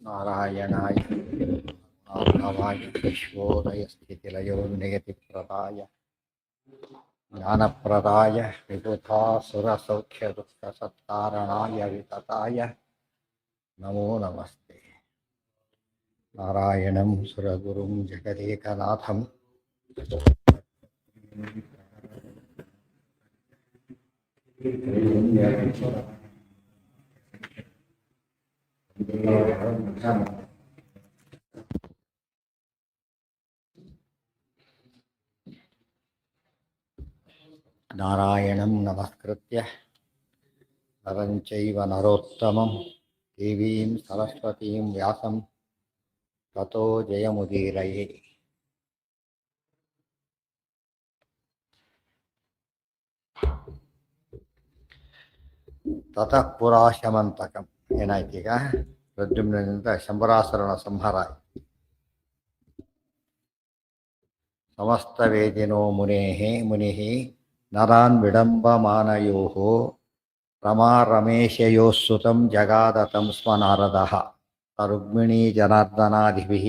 ನಾರಾಯಣಾಯ ನಾರಾಯ ವಿಶ್ವೋದಯ ಸ್ಥಿತಿಲಯೋ ನಿಯತಿಪ್ರದಾಯ ಜ್ಞಾನಪ್ರದಾಯ ವಿಬುಧಾಸುರಸೌಖ್ಯದುಃಖಸತ್ಕಾರಣಾಯ ವಿತತಾಯ ನಮೋ ನಮಸ್ತೆ. ನಾರಾಯಣಂ ಸುರಗುರುಂ ಜಗದೇಕನಾಥಂ ನಾರಾಯಣಂ ನಮಸ್ಕೃತ್ಯ ನರಂ ಚೈವ ನರೋತ್ತಮಂ ದೇವೀಂ ಸರಸ್ವತೀಂ ವ್ಯಾಸಂ ತತೋ ಜಯಮುದೀರಯೇ. ತತಃ ಪುರಾಶಮಂತಕಂ. ಏನಾಯ್ತೀಗ? ಪ್ರದ್ಯುಮ್ನನಿಂದ ಶಂಬರಾಸುರನ ಸಂಹಾರ ಆಯಿತು. ಸಮಸ್ತ ವೇದಿನೋ ಮುನಿಃ ನರಾನ್ ವಿಡಂಬಮಾನಯೋಃ ರಮಾ ರಮೇಶಯೋಃ ಸುತಂ ಜಗಾದತಂ ಸ್ಮ ನಾರದಃ ರುಕ್ಮಿಣೀ ಜನಾರ್ದನಾದಿಭಿಃ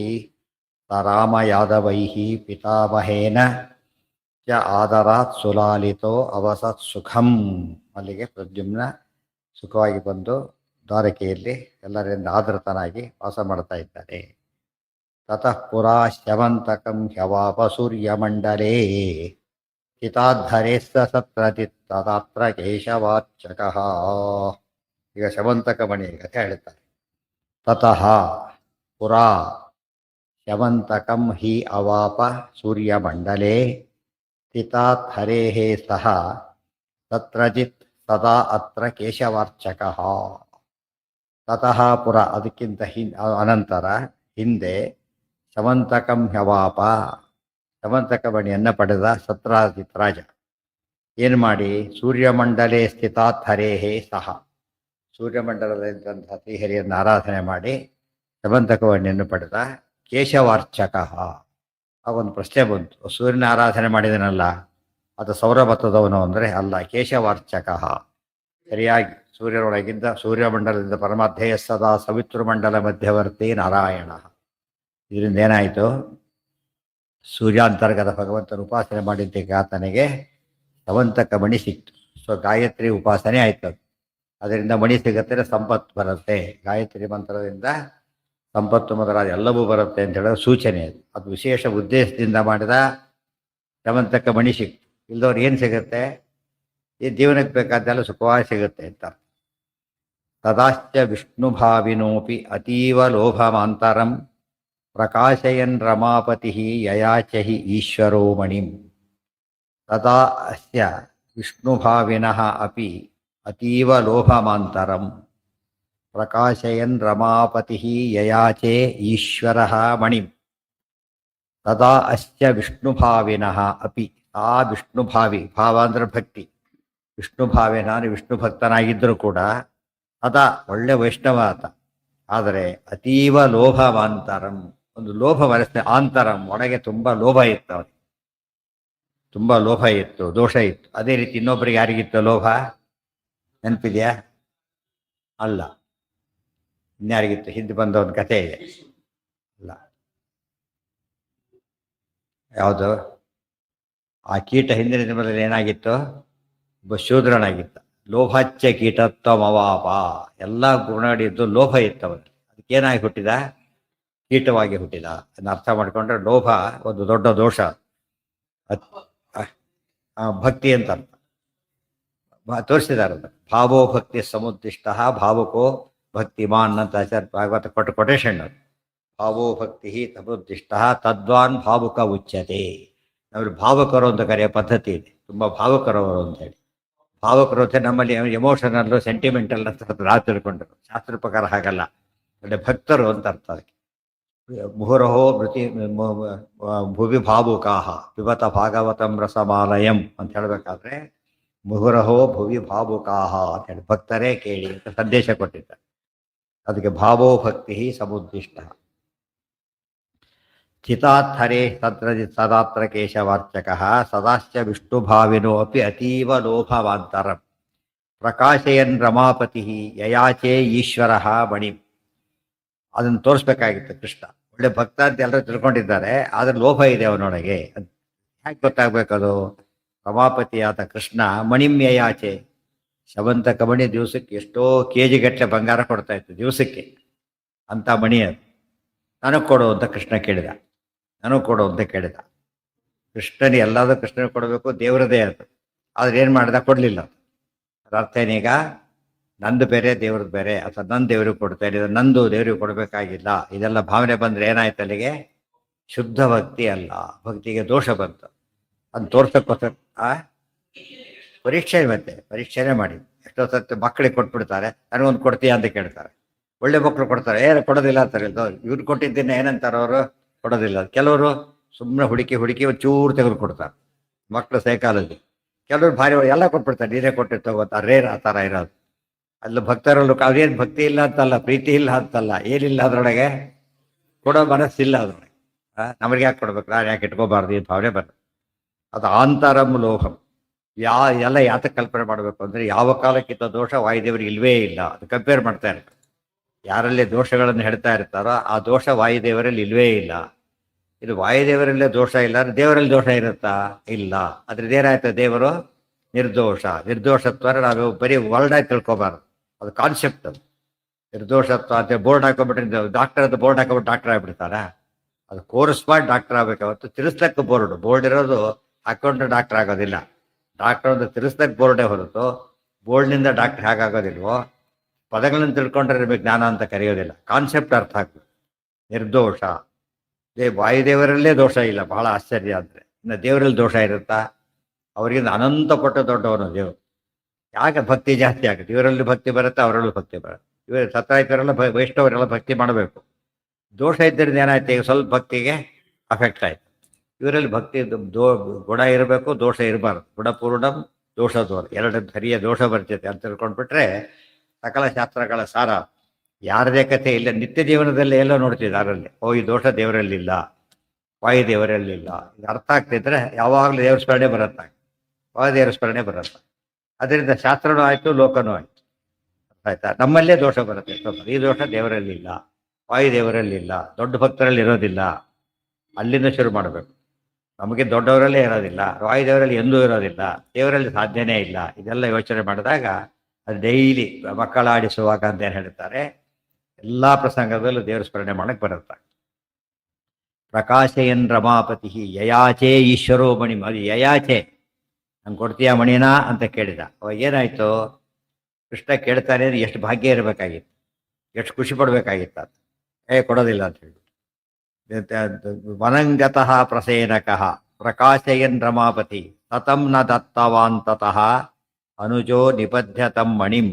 ರಾಮ ಯಾದವೈಃ ಪಿತಾಮಹೇನ ಚ ಆದರಾತ್ ಸುಲಾಲಿತೋ ಅವಸತ್ ಸುಖಂ. ಅಲ್ಲಿಗೆ ಪ್ರದ್ಯುಮ್ನ ಸುಖವಾಗಿ ಬಂದು ದ್ವಾರಕೆಯಲ್ಲಿ ಎಲ್ಲರಿಂದ ಆದೃತನಾಗಿ ವಾಸ ಮಾಡ್ತಾ ಇದ್ದಾರೆ. ತತಃ ಪುರಾ ಶಮಂತಕಂ ಹ್ಯವಾಪ ಸೂರ್ಯಮಂಡಲೇ ಚಿತಾಧರೆ ಸತ್ರಜಿತ್ತದಾತ್ರ ಕೇಶವಾರ್ಚಕಃ. ಈಗ ಶಮಂತಕ ಮಣಿ ಕಥೆ ಹೇಳ್ತಾರೆ. ತತಃ ಪುರಾ ಶಮಂತಕಂ ಹಿ ಅವಾಪ ಸೂರ್ಯಮಂಡಲೇ ಸ್ಥಿತಾತ್ ಹರೇಃ ಸಹ ಸತ್ರಜಿತ್ ಸದಾ ಅತ್ರ ಕೇಶವಾರ್ಚಕಃ. ತತಃ ಪುರ, ಅದಕ್ಕಿಂತ ಅನಂತರ ಹಿಂದೆ ಶಮಂತಕಂ ಹ್ಯವಾಪ, ಶಮಂತಕ ಮಣಿಯನ್ನು ಪಡೆದ ಸತ್ರಾಜಿತ್ ರಾಜ ಏನು ಮಾಡಿ, ಸೂರ್ಯಮಂಡಲೇ ಸ್ಥಿತಾತ್ ಹರೇಃ ಸಹ, ಸೂರ್ಯಮಂಡಲದಲ್ಲಿದ್ದಂಥ ಶ್ರೀಹರಿಯನ್ನು ಆರಾಧನೆ ಮಾಡಿ ಶಮಂತಕ ಮಣಿಯನ್ನು ಪಡೆದ ಕೇಶವಾರ್ಚಕಃ. ಆಗೊಂದು ಪ್ರಶ್ನೆ ಬಂತು, ಸೂರ್ಯನ ಆರಾಧನೆ ಮಾಡಿದನಲ್ಲ ಅದು ಸೌರಭತ್ತದವನು ಅಂದರೆ ಅಲ್ಲ, ಕೇಶವಾರ್ಚಕಃ. ಸರಿಯಾಗಿ ಸೂರ್ಯನೊಳಗಿಂದ ಸೂರ್ಯಮಂಡಲದಿಂದ ಪರಮಾಧ್ಯಯ ಸದಾ ಸವಿತೃಮಂಡಲ ಮಧ್ಯವರ್ತಿ ನಾರಾಯಣ. ಇದರಿಂದ ಏನಾಯಿತು? ಸೂರ್ಯಾಂತರ್ಗತ ಭಗವಂತನ ಉಪಾಸನೆ ಮಾಡಿದ್ದಕ್ಕೆ ಆತನಿಗೆ ಶಮಂತಕ ಮಣಿ ಸಿಕ್ತು. ಸೊ ಗಾಯತ್ರಿ ಉಪಾಸನೆ ಆಯಿತು. ಅದರಿಂದ ಮಣಿ ಸಿಗತ್ತೆ, ಸಂಪತ್ತು ಬರುತ್ತೆ. ಗಾಯತ್ರಿ ಮಂತ್ರದಿಂದ ಸಂಪತ್ತು ಮೊದಲಾದ ಎಲ್ಲವೂ ಬರುತ್ತೆ ಅಂತ ಹೇಳೋ ಸೂಚನೆ ಅದು. ಅದು ವಿಶೇಷ ಉದ್ದೇಶದಿಂದ ಮಾಡಿದ ಶಮಂತಕ ಮಣಿ ಸಿಕ್ತು. ಇಲ್ದವ್ರು ಏನು ಸಿಗುತ್ತೆ? ಈ ಜೀವನಕ್ಕೆ ಬೇಕಾದ್ದೆಲ್ಲ ಸುಖವಾಗಿ ಸಿಗುತ್ತೆ ಅಂತ. ತದಾಶ್ಚ ವಿಷ್ಣುಭಾವಿನೋಪಿ ಅತೀವ ಲೋಭಮಾಂತರಂ ಪ್ರಕಾಶಯನ್ ರಮಾಪತಿ ಯಯಾಚಹಿ ಈಶ್ವರೋ ಮಣಿಂ. ತದಾ ಅಸ್ಯ ವಿಷ್ಣುಭಾವಿನಃ ಅಪಿ ಅತೀವ ಲೋಭಮಾಂತರಂ ಪ್ರಕಾಶಯನ್ ರಮಾಪತಿ ಯಯಾಚೆ ಈಶ್ವರಃ ಮಣಿಂ. ತದಾ ಅಸ್ಯ ವಿಷ್ಣುಭಾವಿನಃ ಅಪಿ, ಆ ವಿಷ್ಣುಭಾವಿ, ಭಾವ ಅಂದ್ರೆ ಭಕ್ತಿ, ವಿಷ್ಣುಭಾವಿ, ನಾನು ವಿಷ್ಣು ಭಕ್ತನಾಗಿದ್ದರೂ ಕೂಡ ಅದ ಒಳ್ಳೆ ವೈಷ್ಣವ ಆತ. ಆದರೆ ಅತೀವ ಲೋಭವಾಂತರಂ, ಒಂದು ಲೋಭ ಮನಸ್ಸಿನ ಆಂತರಂ, ಒಳಗೆ ತುಂಬ ಲೋಭ ಇತ್ತು, ಅವನಿಗೆ ತುಂಬ ಲೋಭ ಇತ್ತು, ದೋಷ ಇತ್ತು. ಅದೇ ರೀತಿ ಇನ್ನೊಬ್ಬರಿಗೆ ಯಾರಿಗಿತ್ತು ಲೋಭ? ನೆನಪಿದೆಯಾ? ಅಲ್ಲ, ಇನ್ಯಾರಿಗಿತ್ತು? ಹಿಂದೆ ಬಂದ ಒಂದು ಕಥೆ ಇದೆ. ಅಲ್ಲ, ಯಾವುದು? ಆ ಕೀಟ ಹಿಂದಿನ ಜನ್ಮದಲ್ಲಿ ಏನಾಗಿತ್ತು? ಒಬ್ಬ ಶೂದ್ರನಾಗಿತ್ತು. ಲೋಭಾಚ್ಯ ಕೀಟತ್ವಮವಾಪ, ಎಲ್ಲ ಗುಣಗಳಿದ್ದು ಲೋಭ ಇತ್ತವನು. ಅದಕ್ಕೇನಾಗಿ ಹುಟ್ಟಿದ? ಕೀಟವಾಗಿ ಹುಟ್ಟಿದ. ಅದನ್ನ ಅರ್ಥ ಮಾಡಿಕೊಂಡ್ರೆ ಲೋಭ ಒಂದು ದೊಡ್ಡ ದೋಷ. ಭಕ್ತಿ ಅಂತ ಅರ್ಥ ತೋರಿಸಿದ್ದಾರೆ. ಭಾವೋ ಭಕ್ತಿ ಸಮುದ್ದಿಷ್ಟ ಭಾವುಕೋ ಭಕ್ತಿಮಾನ್ ಅಂತ ಆಚಾರ್ಯ ಭಾಗವತ ಕೊಟ್ಟ ಕೊಟೇಶನ್ ಅದು. ಭಾವೋ ಭಕ್ತಿ ಸಮುದ್ದಿಷ್ಟ ತದ್ವಾನ್ ಭಾವುಕ ಉಚ್ಯತೆ. ನಾವು ಭಾವಕರು ಅಂತ ಕರೆಯೋ ಪದ್ಧತಿ ಇದೆ, ತುಂಬ ಭಾವಕರವರು ಅಂತೇಳಿ. ಭಾವಕರು ಅಂತ ನಮ್ಮಲ್ಲಿ ಎಮೋಷನಲ್ಲು ಸೆಂಟಿಮೆಂಟಲ್ ಅಂತ ನಾವು ತಿಳ್ಕೊಂಡ್ರು. ಶಾಸ್ತ್ರ ಪ್ರಕಾರ ಹಾಗಲ್ಲ, ಅಂದರೆ ಭಕ್ತರು ಅಂತ ಅರ್ಥ ಅದಕ್ಕೆ. ಮುಹುರಹೋ ಮೃತಿ ಭುವಿ ಭಾವುಕಾಹ ಪಿಬತ ಭಾಗವತಂ ರಸಮಾಲಯಂ ಅಂತ ಹೇಳಬೇಕಾದ್ರೆ ಮುಹುರಹೋ ಭುವಿ ಭಾವುಕಾಹ ಅಂತ ಹೇಳಿ ಭಕ್ತರೇ ಕೇಳಿ ಅಂತ ಸಂದೇಶ ಕೊಟ್ಟಿದ್ದಾರೆ. ಅದಕ್ಕೆ ಭಾವೋ ಭಕ್ತಿ ಸಮುದ್ದಿಷ್ಟ. ಚಿತಾತ್ಥರೆ ಸದಾತ್ರ ಕೇಶವಾರ್ಚಕ ಸದಾಶ್ಚ ವಿಷ್ಣುಭಾವಿನೋ ಅಪಿ ಅತೀವ ಲೋಭವಾಂತರಂ ಪ್ರಕಾಶಯನ್ ರಮಾಪತಿ ಯಯಾಚೆ ಈಶ್ವರ ಮಣಿ. ಅದನ್ನು ತೋರಿಸ್ಬೇಕಾಗಿತ್ತು ಕೃಷ್ಣ. ಒಳ್ಳೆ ಭಕ್ತ ಅಂತ ಎಲ್ಲರೂ ತಿಳ್ಕೊಂಡಿದ್ದಾರೆ, ಆದ್ರೆ ಲೋಭ ಇದೆ ಅವನೊಳಗೆ. ಹೇಗೆ ಗೊತ್ತಾಗ್ಬೇಕದು? ರಮಾಪತಿಯಾದ ಕೃಷ್ಣ ಮಣಿಂ ಯಯಾಚೆ, ಶವಂತಕ ಮಣಿ ದಿವಸಕ್ಕೆ ಎಷ್ಟೋ ಕೆಜಿ ಗಟ್ಟಲೆ ಬಂಗಾರ ಕೊಡ್ತಾ ಇತ್ತು ದಿವಸಕ್ಕೆ. ಅಂತ ಮಣಿ ಅದು. ನನಗೆ ಕೊಡು ಅಂತ ಕೃಷ್ಣ ಕೇಳಿದ. ನನಗೆ ಕೊಡು ಅಂತ ಕೇಳಿದ. ಕೃಷ್ಣನಿಗೆ ಎಲ್ಲಾದ್ರೂ ಕೃಷ್ಣನಿಗೆ ಕೊಡಬೇಕು, ದೇವರದೇ ಅದು. ಆದ್ರೆ ಏನು ಮಾಡಿದ? ಕೊಡಲಿಲ್ಲ. ಅದ್ರ ಅರ್ಥ ಏನೀಗ? ನಂದು ಬೇರೆ ದೇವ್ರದ್ದು ಬೇರೆ, ಅಥವಾ ನನ್ನ ದೇವ್ರಿಗೆ ಕೊಡ್ತಾ ಇದ್ದ, ನಂದು ದೇವ್ರಿಗೆ ಕೊಡಬೇಕಾಗಿಲ್ಲ, ಇದೆಲ್ಲ ಭಾವನೆ ಬಂದ್ರೆ ಏನಾಯ್ತು ಅಲ್ಲಿಗೆ? ಶುದ್ಧ ಭಕ್ತಿ ಅಲ್ಲ, ಭಕ್ತಿಗೆ ದೋಷ ಬಂತು. ಅದು ತೋರ್ಸಕ್ಕೋಸ್ಕರ ಪರೀಕ್ಷೆ, ಮತ್ತೆ ಪರೀಕ್ಷೆನೇ ಮಾಡಿ. ಎಷ್ಟೋ ಸರ್ತಿ ಮಕ್ಕಳಿಗೆ ಕೊಟ್ಬಿಡ್ತಾರೆ, ನನಗೊಂದು ಕೊಡ್ತೀಯ ಅಂತ ಕೇಳ್ತಾರೆ. ಒಳ್ಳೆ ಮಕ್ಕಳು ಕೊಡ್ತಾರೆ, ಕೊಡೋದಿಲ್ಲ ಅಂತಾರೆ. ಇವ್ರು ಕೊಟ್ಟಿದ್ದೇನೆ ಏನಂತಾರೆ ಅವರು? ಕೊಡೋದಿಲ್ಲ. ಕೆಲವರು ಸುಮ್ಮನೆ ಹುಡುಕಿ ಒಂದು ಚೂರು ತೆಗೆದು ಕೊಡ್ತಾರೆ. ಮಕ್ಕಳು ಸೈಕಾಲಜಿ. ಕೆಲವರು ಭಾರಿ ಎಲ್ಲ ಕೊಟ್ಬಿಡ್ತಾರೆ, ನೀರೇ ಕೊಟ್ಟಿರ್ತ ಗೊತ್ತಾ, ರೇರ್ ಆ ಥರ ಇರೋದು. ಅಲ್ಲಿ ಭಕ್ತರಲ್ಲೂ ಅದೇನು ಭಕ್ತಿ ಇಲ್ಲ ಅಂತಲ್ಲ, ಪ್ರೀತಿ ಇಲ್ಲ ಅಂತಲ್ಲ, ಏನಿಲ್ಲ ಅದರೊಳಗೆ, ಕೊಡೋ ಮನಸ್ಸಿಲ್ಲ ಅದ್ರೊಳಗೆ. ನಮಗೆ ಯಾಕೆ ಕೊಡ್ಬೇಕು, ನಾನು ಯಾಕೆ ಇಟ್ಕೋಬಾರ್ದು ಈ ಭಾವನೆ ಬರ್ತದೆ. ಅದು ಆಂತರಂ ಲೋಹಂ. ಎಲ್ಲ ಯಾತಕ್ಕೆ ಕಲ್ಪನೆ ಮಾಡಬೇಕು ಅಂದರೆ, ಯಾವ ಕಾಲಕ್ಕಿಂತ ದೋಷ ವಾಯುದೇವರಿಗೆ ಇಲ್ವೇ ಇಲ್ಲ. ಅದು ಕಂಪೇರ್ ಮಾಡ್ತಾ ಇರ್ತಾರೆ. ಯಾರಲ್ಲಿ ದೋಷಗಳನ್ನು ಹೇಳ್ತಾ ಇರ್ತಾರೋ ಆ ದೋಷ ವಾಯುದೇವರಲ್ಲಿ ಇಲ್ವೇ ಇಲ್ಲ. ಇದು ವಾಯುದೇವರಲ್ಲೇ ದೋಷ ಇಲ್ಲ ಅಂದ್ರೆ ದೇವರಲ್ಲಿ ದೋಷ ಇರುತ್ತಾ? ಇಲ್ಲ. ಅದ್ರದ್ದೇನಾಯ್ತು? ದೇವರು ನಿರ್ದೋಷ. ನಿರ್ದೋಷತ್ವ ನಾವು ಬರೀ ವರ್ಡ್ ಆಗಿ ತಿಳ್ಕೊಬಾರ್ದು, ಅದು ಕಾನ್ಸೆಪ್ಟ್. ಅದು ನಿರ್ದೋಷತ್ವ ಅಂತ ಬೋರ್ಡ್ ಹಾಕೊಬಿಟ್ರೆ, ಡಾಕ್ಟರ್ ಅದು ಬೋರ್ಡ್ ಹಾಕೊಬಿಟ್ಟು ಡಾಕ್ಟರ್ ಆಗ್ಬಿಡ್ತಾರ? ಅದು ಕೋರ್ಸ್ ಮಾಡಿ ಡಾಕ್ಟರ್ ಆಗ್ಬೇಕು. ಅವತ್ತು ತಿರ್ಸ್ಲಕ್ಕೆ ಬೋರ್ಡ್ ಇರೋದು ಹಾಕೊಂಡ್ರೆ ಡಾಕ್ಟರ್ ಆಗೋದಿಲ್ಲ. ಡಾಕ್ಟರ್ ಒಂದು ತಿರ್ಸ್ಲಕ್ಕೆ ಬೋರ್ಡೇ ಹೊರತು ಬೋರ್ಡ್ನಿಂದ ಡಾಕ್ಟರ್ ಹೇಗಾಗೋದಿಲ್ವೋ, ಪದಗಳನ್ನು ತಿಳ್ಕೊಂಡ್ರೆ ನಿಮಗೆ ಜ್ಞಾನ ಅಂತ ಕರೆಯೋದಿಲ್ಲ. ಕಾನ್ಸೆಪ್ಟ್ ಅರ್ಥ ಆಗ್ಬೇಕು. ನಿರ್ದೋಷ. ವಾಯುದೇವರಲ್ಲೇ ದೋಷ ಇಲ್ಲ. ಬಹಳ ಆಶ್ಚರ್ಯ ಅಂದರೆ, ಇನ್ನು ದೇವರಲ್ಲಿ ದೋಷ ಇರುತ್ತಾ? ಅವರಿಗಿಂತ ಅನಂತ ಪಟ್ಟು ದೊಡ್ಡವನು ದೇವರು. ಯಾಕೆ ಭಕ್ತಿ ಜಾಸ್ತಿ ಆಗುತ್ತೆ? ಇವರಲ್ಲಿ ಭಕ್ತಿ ಬರುತ್ತೆ, ಅವರಲ್ಲೂ ಭಕ್ತಿ ಬರುತ್ತೆ. ಇವರು ಸತ್ತಾಯ್ತವರೆಲ್ಲ ವೈಷ್ಣವರೆಲ್ಲ ಭಕ್ತಿ ಮಾಡಬೇಕು. ದೋಷ ಇದ್ದರಿಂದ ಏನಾಯ್ತು? ಈಗ ಸ್ವಲ್ಪ ಭಕ್ತಿಗೆ ಅಫೆಕ್ಟ್ ಆಯ್ತು. ಇವರಲ್ಲಿ ಭಕ್ತಿ ಗುಣ ಇರಬೇಕು, ದೋಷ ಇರಬಾರ್ದು. ಗುಣಪೂರ್ಣಂ ದೋಷ ದೋರ, ಎರಡು ಸರಿಯ ದೋಷ ಬರ್ತೈತೆ ಅಂತ ತಿಳ್ಕೊಂಡ್ಬಿಟ್ರೆ ಸಕಲ ಶಾಸ್ತ್ರಗಳ ಸಾರ. ಯಾರದೇ ಕಥೆ ಇಲ್ಲ. ನಿತ್ಯ ಜೀವನದಲ್ಲಿ ಎಲ್ಲ ನೋಡ್ತಿದ್ದೆ ಅದರಲ್ಲಿ, ಈ ದೋಷ ದೇವರಲ್ಲಿಲ್ಲ, ವಾಯುದೇವರಲ್ಲಿಲ್ಲ. ಇದು ಅರ್ಥ ಆಗ್ತಿದ್ರೆ ಯಾವಾಗಲೂ ದೇವ್ರ ಸ್ಮರಣೆ ಬರುತ್ತೆ, ವಾಯುದೇವರ ಸ್ಮರಣೆ ಬರುತ್ತೆ. ಅದರಿಂದ ಶಾಸ್ತ್ರನೂ ಆಯಿತು, ಲೋಕನೂ ಆಯಿತು. ಅರ್ಥ ಆಯ್ತಾ? ನಮ್ಮಲ್ಲೇ ದೋಷ ಬರುತ್ತೆ. ಈ ದೋಷ ದೇವರಲ್ಲಿಲ್ಲ, ವಾಯುದೇವರಲ್ಲಿಲ್ಲ, ದೊಡ್ಡ ಭಕ್ತರಲ್ಲಿ ಇರೋದಿಲ್ಲ. ಅಲ್ಲಿಂದ ಶುರು ಮಾಡಬೇಕು. ನಮಗೆ ದೊಡ್ಡವರಲ್ಲೇ ಇರೋದಿಲ್ಲ, ವಾಯುದೇವರಲ್ಲಿ ಎಂದೂ ಇರೋದಿಲ್ಲ, ದೇವರಲ್ಲಿ ಸಾಧ್ಯನೇ ಇಲ್ಲ. ಇದೆಲ್ಲ ಯೋಚನೆ ಮಾಡಿದಾಗ ಅದು ಡೈಲಿ ಮಕ್ಕಳಾಡಿಸುವಾಗ ಅಂತ ಏನು ಹೇಳ್ತಾರೆ, ಎಲ್ಲ ಪ್ರಸಂಗದಲ್ಲೂ ದೇವರ ಸ್ಮರಣೆ ಮಾಡಕ್ಕೆ ಬರುತ್ತೆ. ಪ್ರಕಾಶಯನ್ ರಮಾಪತಿ ಯಯಾಚೆ ಈಶ್ವರೋ ಮಣಿ. ಅದು ಯಯಾಚೆ, ನಂಗೆ ಕೊಡ್ತೀಯ ಮಣಿನಾ ಅಂತ ಕೇಳಿದ. ಅವಾಗ ಏನಾಯ್ತು? ಕೃಷ್ಣ ಕೇಳ್ತಾನೆ ಅಂದ್ರೆ ಎಷ್ಟು ಭಾಗ್ಯ ಇರಬೇಕಾಗಿತ್ತು, ಎಷ್ಟು ಖುಷಿ ಪಡ್ಬೇಕಾಗಿತ್ತು. ಅದು ಕೊಡೋದಿಲ್ಲ ಅಂತ ಹೇಳಿ. ವನಂಗತಃ ಪ್ರಸೇನಕಃ ಪ್ರಕಾಶಯನ್ ರಮಾಪತಿ ತತಂ ನ ದತ್ತವಾಂತತಃ ಅನುಜೋ ನಿಬಧ್ಯತಂ ಮಣಿಂ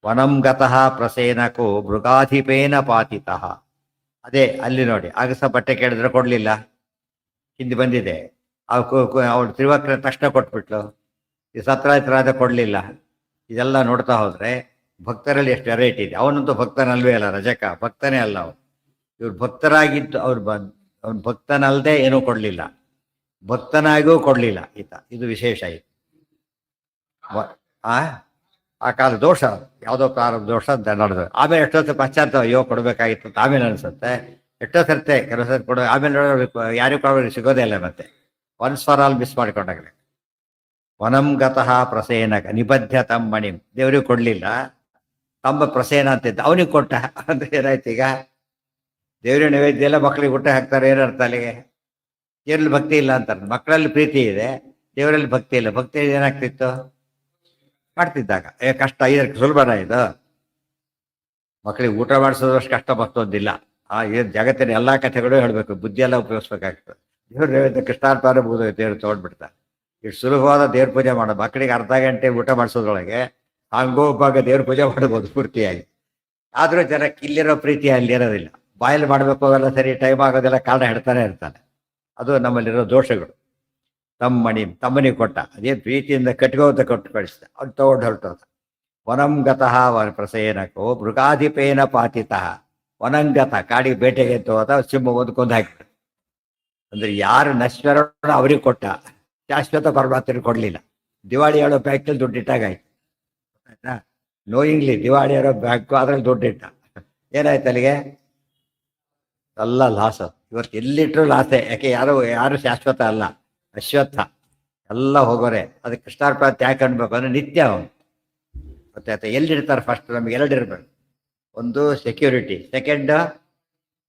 ವನಂ ಗತಃ ಪ್ರಸೇನಕೋ ಮೃಗಾಧಿಪೇನ ಪಾತಿತಃ. ಅದೇ ಅಲ್ಲಿ ನೋಡಿ, ಆಗಸ ಬಟ್ಟೆ ಕೇಳಿದ್ರೆ ಕೊಡಲಿಲ್ಲ, ಹಿಂದೆ ಬಂದಿದೆ. ಅವಳು ತ್ರಿವಕ್ರ ತಕ್ಷಣ ಕೊಟ್ಬಿಟ್ಲು. ಈ ಸತ್ರಾಯತ್ರಾದ ಕೊಡಲಿಲ್ಲ. ಇದೆಲ್ಲ ನೋಡ್ತಾ ಹೋದರೆ ಭಕ್ತರಲ್ಲಿ ಎಷ್ಟು ವೆರೈಟಿ ಇದೆ. ಅವನಂತೂ ಭಕ್ತನಲ್ವೇ ಅಲ್ಲ, ರಜಕ ಭಕ್ತನೇ ಅಲ್ಲ ಅವನು. ಇವ್ರು ಭಕ್ತರಾಗಿದ್ದು ಅವನು ಭಕ್ತನಲ್ಲದೆ ಏನೂ ಕೊಡಲಿಲ್ಲ, ಭಕ್ತನಾಗೂ ಕೊಡಲಿಲ್ಲ ಈತ. ಇದು ವಿಶೇಷ ಇದು. ಆ ಕಾಲ ದೋಷ, ಯಾವುದೋ ಪ್ರಾರಂಭ ದೋಷ ಅಂತ ನಡೆದು ಆಮೇಲೆ ಎಷ್ಟೊತ್ತು ಪಶ್ಚಾತ್ತಾಪ, ಅಯ್ಯೋ ಕೊಡಬೇಕಾಗಿತ್ತು ಅಂತ ಆಮೇಲೆ ಅನಿಸುತ್ತೆ. ಎಷ್ಟೋ ಸರ್ತೆ ಕೆಲವು ಸರ್ತಿ ಕೊಡೋ, ಆಮೇಲೆ ನೋಡೋ ಯಾರಿಗೂ ಕೊಡೋರಿಗೆ ಸಿಗೋದೇ ಇಲ್ಲ. ಮತ್ತೆ ಒನ್ಸ್ ಫಾರ್ ಆಲ್ ಮಿಸ್ ಮಾಡಿಕೊಂಡಾಗಲೇ. ವನಂ ಗತಃ ಪ್ರಸೇನಕ ನಿಬದ್ಧತಂ ಮಣಿಂ. ದೇವರಿಗೆ ಕೊಡಲಿಲ್ಲ, ತಮ್ಮ ಪ್ರಸೇನ ಅಂತಿದ್ದ ಅವನಿಗೆ ಕೊಟ್ಟ ಅಂದ್ರೆ ಏನಾಯ್ತು? ಈಗ ದೇವರ ನೈವೇದ್ಯ ಎಲ್ಲ ಮಕ್ಕಳಿಗೆ ಊಟ ಹಾಕ್ತಾರೆ. ಏನರ್ಥ ಅಲ್ಲಿಗೆ? ದೇವರಲ್ಲಿ ಭಕ್ತಿ ಇಲ್ಲ ಅಂತಾರೆ. ಮಕ್ಕಳಲ್ಲಿ ಪ್ರೀತಿ ಇದೆ, ದೇವರಲ್ಲಿ ಭಕ್ತಿ ಇಲ್ಲ. ಭಕ್ತಿ ಏನಾಗ್ತಿತ್ತು? ಮಾಡ್ತಿದ್ದಾಗ ಕಷ್ಟ. ಇದಕ್ಕೆ ಸುಲಭನ ಇದು? ಮಕ್ಕಳಿಗೆ ಊಟ ಮಾಡಿಸೋದಷ್ಟು ಕಷ್ಟ ಮತ್ತೊಂದಿಲ್ಲ. ಏನು ಜಗತ್ತಿನ ಎಲ್ಲ ಕಥೆಗಳು ಹೇಳಬೇಕು, ಬುದ್ಧಿ ಎಲ್ಲ ಉಪಯೋಗಿಸ್ಬೇಕಾಗ್ತದೆ. ದೇವ್ರ ನೈವೇದ್ಯ ಕೃಷ್ಣಾರ್ಪಣೆ ಮುಗಿದು ದೇವ್ರು ತೊಗೊಂಡ್ಬಿಡ್ತಾರೆ. ಇಷ್ಟು ಸುಲಭವಾದ ದೇವ್ರ ಪೂಜೆ ಮಾಡೋದು. ಮಕ್ಕಳಿಗೆ ಅರ್ಧ ಗಂಟೆ ಊಟ ಮಾಡಿಸೋದ್ರೊಳಗೆ ಹಂಗೋಪಾಗ ದೇವ್ರ ಪೂಜೆ ಮಾಡ್ಬೋದು ಪೂರ್ತಿಯಾಗಿ. ಆದರೂ ಜನಕ್ಕೆ ಇಲ್ಲಿರೋ ಪ್ರೀತಿ ಅಲ್ಲಿರೋದಿಲ್ಲ. ಬಾಯಲ್ಲಿ ಮಾಡಬೇಕು ಅವೆಲ್ಲ ಸರಿ, ಟೈಮ್ ಆಗೋದೆಲ್ಲ ಕಾರಣ ಹೇಳ್ತಾನೆ ಇರ್ತಾನೆ. ಅದು ನಮ್ಮಲ್ಲಿರೋ ದೋಷಗಳು. ತಮ್ಮನಿಗೆ ಕೊಟ್ಟ, ಅದೇ ಪ್ರೀತಿಯಿಂದ ಕಟ್ಕೋತ ಕೊಟ್ಟು ಕಳಿಸ್ದ. ಅವ್ನು ತಗೊಂಡು ಹೊರಟೋದ. ವನಂಗತಃ ಪ್ರಸೇನಕೋ ಮೃಗಾಧಿಪೇನ ಪಾತಿತಃ. ವನಂಗತ, ಕಾಡಿಗೆ ಬೇಟೆಗೆ ಅಂತ ಹೋದ, ಸಿಂಹ ಒಂದು ಕೊಂದು ಹಾಕಿಬಿಟ್ಟು ಅಂದ್ರೆ ಯಾರು ನಶ್ವರ ಅವ್ರಿಗೆ ಕೊಟ್ಟ, ಶಾಶ್ವತ ಪರಮಾತ್ಮರಿಗೆ ಕೊಡ್ಲಿಲ್ಲ. ದಿವಾಳಿ ಹೇಳೋ ಬ್ಯಾಂಕಲ್ಲಿ ದುಡ್ಡಿಟ್ಟಾಗಾಯ್ತು, ಆಯ್ತಾ. ನೋಯಿಂಗ್ಲಿ ದಿವಾಳಿ ಹೇಳೋ ಬ್ಯಾಂಕು ಅದ್ರಲ್ಲಿ ದುಡ್ಡಿಟ್ಟ, ಏನಾಯ್ತು ಅಲ್ಲಿಗೆ? ಎಲ್ಲ ಲಾಸ್. ಇವತ್ತು ಎಲ್ಲಿಟ್ರು ಲಾಸೆ, ಯಾಕೆ ಯಾರು ಯಾರು ಶಾಶ್ವತ ಅಲ್ಲ, ಅಶ್ವತ್ಥ ಎಲ್ಲ ಹೋಗೋರೆ. ಅದಕ್ಕೆ ಕೃಷ್ಣಾರ್ಪಣ ಯಾಕೆ ಅನ್ಬೇಕು ಅಂದ್ರೆ ನಿತ್ಯ ಅವನು ಗೊತ್ತಾಯ್ತಾ. ಎಲ್ಲಿಡ್ತಾರೆ? ಫಸ್ಟ್ ನಮ್ಗೆ ಎರಡು ಇರ್ಬೇಕು. ಒಂದು ಸೆಕ್ಯೂರಿಟಿ, ಸೆಕೆಂಡ್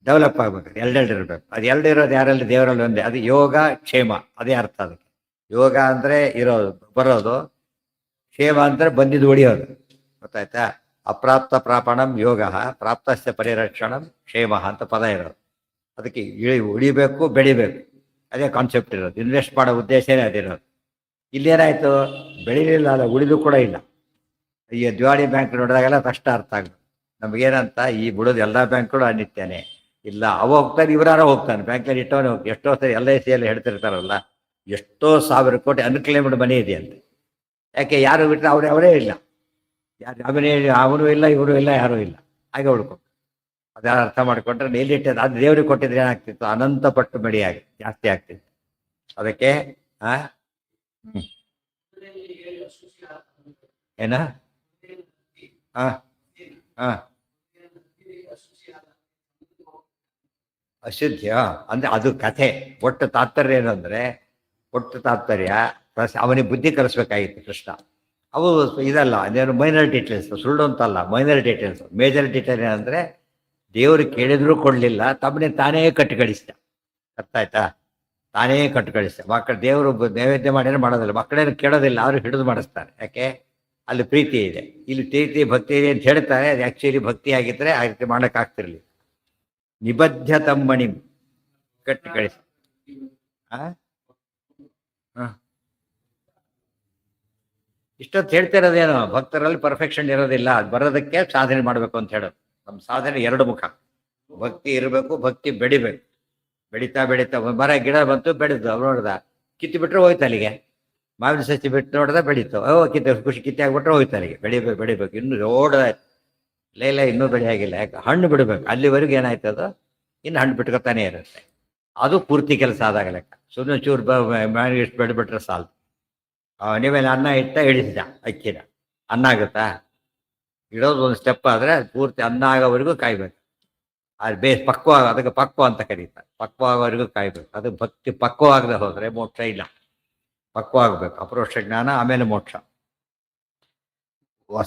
ಡೆವಲಪ್ ಆಗ್ಬೇಕು. ಎರಡೆರಡು ಇರಬೇಕು. ಅದು ಎರಡು ಇರೋದು ಯಾರಲ್ಲಿ? ದೇವರಲ್ಲಿ ಒಂದೇ. ಅದು ಯೋಗ ಕ್ಷೇಮ, ಅದೇ ಅರ್ಥ ಅದಕ್ಕೆ. ಯೋಗ ಅಂದ್ರೆ ಇರೋದು ಬರೋದು, ಕ್ಷೇಮ ಅಂದ್ರೆ ಬಂದಿದ್ದು ಉಳಿಯೋದು, ಗೊತ್ತಾಯ್ತಾ. ಅಪ್ರಾಪ್ತ ಪ್ರಾಪಣಂ ಯೋಗ, ಪ್ರಾಪ್ತಸ್ಯ ಪರಿರಕ್ಷಣಂ ಕ್ಷೇಮ ಅಂತ ಪದ ಇರೋದು. ಅದಕ್ಕೆ ಉಳಿಬೇಕು, ಬೆಳಿಬೇಕು, ಅದೇ ಕಾನ್ಸೆಪ್ಟ್ ಇರೋದು. ಇನ್ವೆಸ್ಟ್ ಮಾಡೋ ಉದ್ದೇಶನೇ ಅದಿರೋದು. ಇಲ್ಲೇನಾಯ್ತು? ಬೆಳಿಲಿಲ್ಲ, ಅಲ್ಲ ಉಳಿದು ಕೂಡ ಇಲ್ಲ. ಈ ದಿವಾಳಿ ಬ್ಯಾಂಕ್ ನೋಡಿದಾಗೆಲ್ಲ ಕಷ್ಟ ಅರ್ಥ ಆಗ್ಬೇಕು ನಮಗೇನಂತ. ಈ ಬಿಡೋದು ಎಲ್ಲ ಬ್ಯಾಂಕ್ಗಳು ಅನಿತ್ಯಾನೆ ಇಲ್ಲ. ಅವ ಹೋಗ್ತಾನೆ, ಇವರಾರ ಹೋಗ್ತಾನೆ, ಬ್ಯಾಂಕಲ್ಲಿ ಇಟ್ಟವನೇ ಹೋಗ್ತಾನೆ. ಎಷ್ಟೋ ಸರಿ LIC ಹೇಳ್ತಿರ್ತಾರಲ್ಲ, ಎಷ್ಟೋ ಸಾವಿರ ಕೋಟಿ ಅನ್ಕ್ಲೇಮ್ಡ್ ಮನಿ ಇದೆ ಅಂತ. ಯಾಕೆ? ಯಾರು ಬಿಟ್ಟರೆ ಅವರೇ ಇಲ್ಲ, ಯಾರು ಅವನು ಇಲ್ಲ, ಇವರು ಇಲ್ಲ, ಯಾರೂ ಇಲ್ಲ, ಹಾಗೆ ಉಳ್ಕೊ. ಅದಾರ ಅರ್ಥ ಮಾಡಿಕೊಂಡ್ರೆ ಎಲ್ಲಿಟ್ಟದ ಅದು ದೇವ್ರಿಗೆ ಕೊಟ್ಟಿದ್ರೆ ಏನಾಗ್ತಿತ್ತು? ಅನಂತ ಪಟ್ಟು ಮಡಿಯಾಗಿ ಜಾಸ್ತಿ ಆಗ್ತಿತ್ತು. ಅದಕ್ಕೆ ಆ ಏನ ಹಾ ಹಾ ಅಶುದ್ಧ ಅಂದ್ರೆ ಅದು ಕಥೆ. ಒಟ್ಟು ತಾತ್ಪರ್ಯ ಏನಂದ್ರೆ, ಒಟ್ಟು ತಾತ್ಪರ್ಯ ಅವನಿಗೆ ಬುದ್ಧಿ ಕಲಿಸ್ಬೇಕಾಗಿತ್ತು ಕೃಷ್ಣ. ಅವು ಇದಲ್ಲ, ಅದೇನು ಮೈನರ್ ಡೀಟೇಲ್ಸ್, ಸುಳ್ಳು ಅಂತಲ್ಲ, ಮೈನರ್ ಡೀಟೇಲ್ಸ್. ಮೇಜರ್ ಡೀಟೇಲ್ ಏನಂದ್ರೆ, ದೇವರು ಕೇಳಿದ್ರು ಕೊಡ್ಲಿಲ್ಲ, ತಮ್ಮನೆ ತಾನೇ ಕಟ್ಟು ಕಳಿಸ್ದ. ಅರ್ಥ ಆಯ್ತಾ? ತಾನೇ ಕಟ್ಟು ಕಳಿಸ್ದ. ಮಕ್ಕಳು ದೇವರು ನೈವೇದ್ಯ ಮಾಡಿದ್ರೆ ಮಾಡೋದಿಲ್ಲ, ಮಕ್ಕಳೇನು ಕೇಳೋದಿಲ್ಲ, ಅವರು ಹಿಡಿದು ಮಾಡಿಸ್ತಾರೆ. ಯಾಕೆ? ಅಲ್ಲಿ ಪ್ರೀತಿ ಇದೆ, ಇಲ್ಲಿ ಪ್ರೀತಿ ಭಕ್ತಿ ಇದೆ ಅಂತ ಹೇಳ್ತಾರೆ. ಅದು ಆ್ಯಕ್ಚುಲಿ ಭಕ್ತಿ ಆಗಿದ್ರೆ ಆ ರೀತಿ ಮಾಡೋಕ್ಕಾಗ್ತಿರ್ಲಿ. ನಿಬದ್ಧ ತಮ್ಮಣಿ ಕಟ್ಟಿ ಕಳಿಸಿ. ಇಷ್ಟೊತ್ತು ಹೇಳ್ತಿರೋದೇನು? ಭಕ್ತರಲ್ಲಿ ಪರ್ಫೆಕ್ಷನ್ ಇರೋದಿಲ್ಲ, ಅದು ಬರೋದಕ್ಕೆ ಸಾಧನೆ ಮಾಡಬೇಕು ಅಂತ ಹೇಳೋದು. ನಮ್ಮ ಸಾಧನೆ ಎರಡು ಮುಖ. ಭಕ್ತಿ ಇರಬೇಕು, ಭಕ್ತಿ ಬೆಳಿಬೇಕು. ಬೆಳೀತಾ ಬೆಳೀತಾ ಮರ ಗಿಡ ಬಂತು, ಬೆಳೆದು ಅವ್ರು ನೋಡ್ದ, ಕಿತ್ತು ಬಿಟ್ರೆ ಹೋಯ್ತು ಅಲ್ಲಿಗೆ. ಮಾವಿನ ಸಸಿ ಬಿಟ್ಟು ನೋಡ್ದ, ಬೆಳೀತು. ಕಿತ್ತ ಖುಷಿ, ಕಿತ್ತಿ ಆಗ್ಬಿಟ್ರೆ ಹೋಯ್ತು ಅಲ್ಲಿಗೆ. ಬೆಳಿಬೇಕು ಇನ್ನು ದೊಡ್ಡದಾಯ್ತು. ಇಲ್ಲ ಇನ್ನೂ ಬೆಳೆ ಆಗಿಲ್ಲ. ಯಾಕೆ? ಹಣ್ಣು ಬಿಡಬೇಕು. ಅಲ್ಲಿವರೆಗೂ ಏನಾಯ್ತು ಅದು? ಇನ್ನು ಹಣ್ಣು ಬಿಟ್ಕೊತಾನೆ ಇರುತ್ತೆ. ಅದು ಪೂರ್ತಿ ಕೆಲಸ ಆದಾಗ ಲೆಕ್ಕ. ಸುಮ್ಮನೆ ಚೂರು ಎಷ್ಟು ಬೆಳೆಬಿಟ್ರೆ ಸಾಲ್ತು. ನೀವೇನು ಅನ್ನ ಇಟ್ಟ ಇಳಿಸಿದ ಅಕ್ಕಿನ, ಅನ್ನ ಆಗುತ್ತಾ? ಇಡೋದು ಒಂದು ಸ್ಟೆಪ್ ಆದರೆ ಅದು ಪೂರ್ತಿ ಅನ್ನ ಆಗೋವರೆಗೂ ಕಾಯ್ಬೇಕು. ಅದು ಪಕ್ವ, ಅದಕ್ಕೆ ಪಕ್ವ ಅಂತ ಕರೀತಾರೆ. ಪಕ್ವ ಆಗೋವರೆಗೂ ಕಾಯ್ಬೇಕು. ಅದು ಭಕ್ತಿ ಪಕ್ವ ಆಗದೆ ಹೋದರೆ ಮೋಕ್ಷ ಇಲ್ಲ. ಪಕ್ವ ಆಗಬೇಕು, ಅಪರೋಕ್ಷ ಜ್ಞಾನ, ಆಮೇಲೆ ಮೋಕ್ಷ.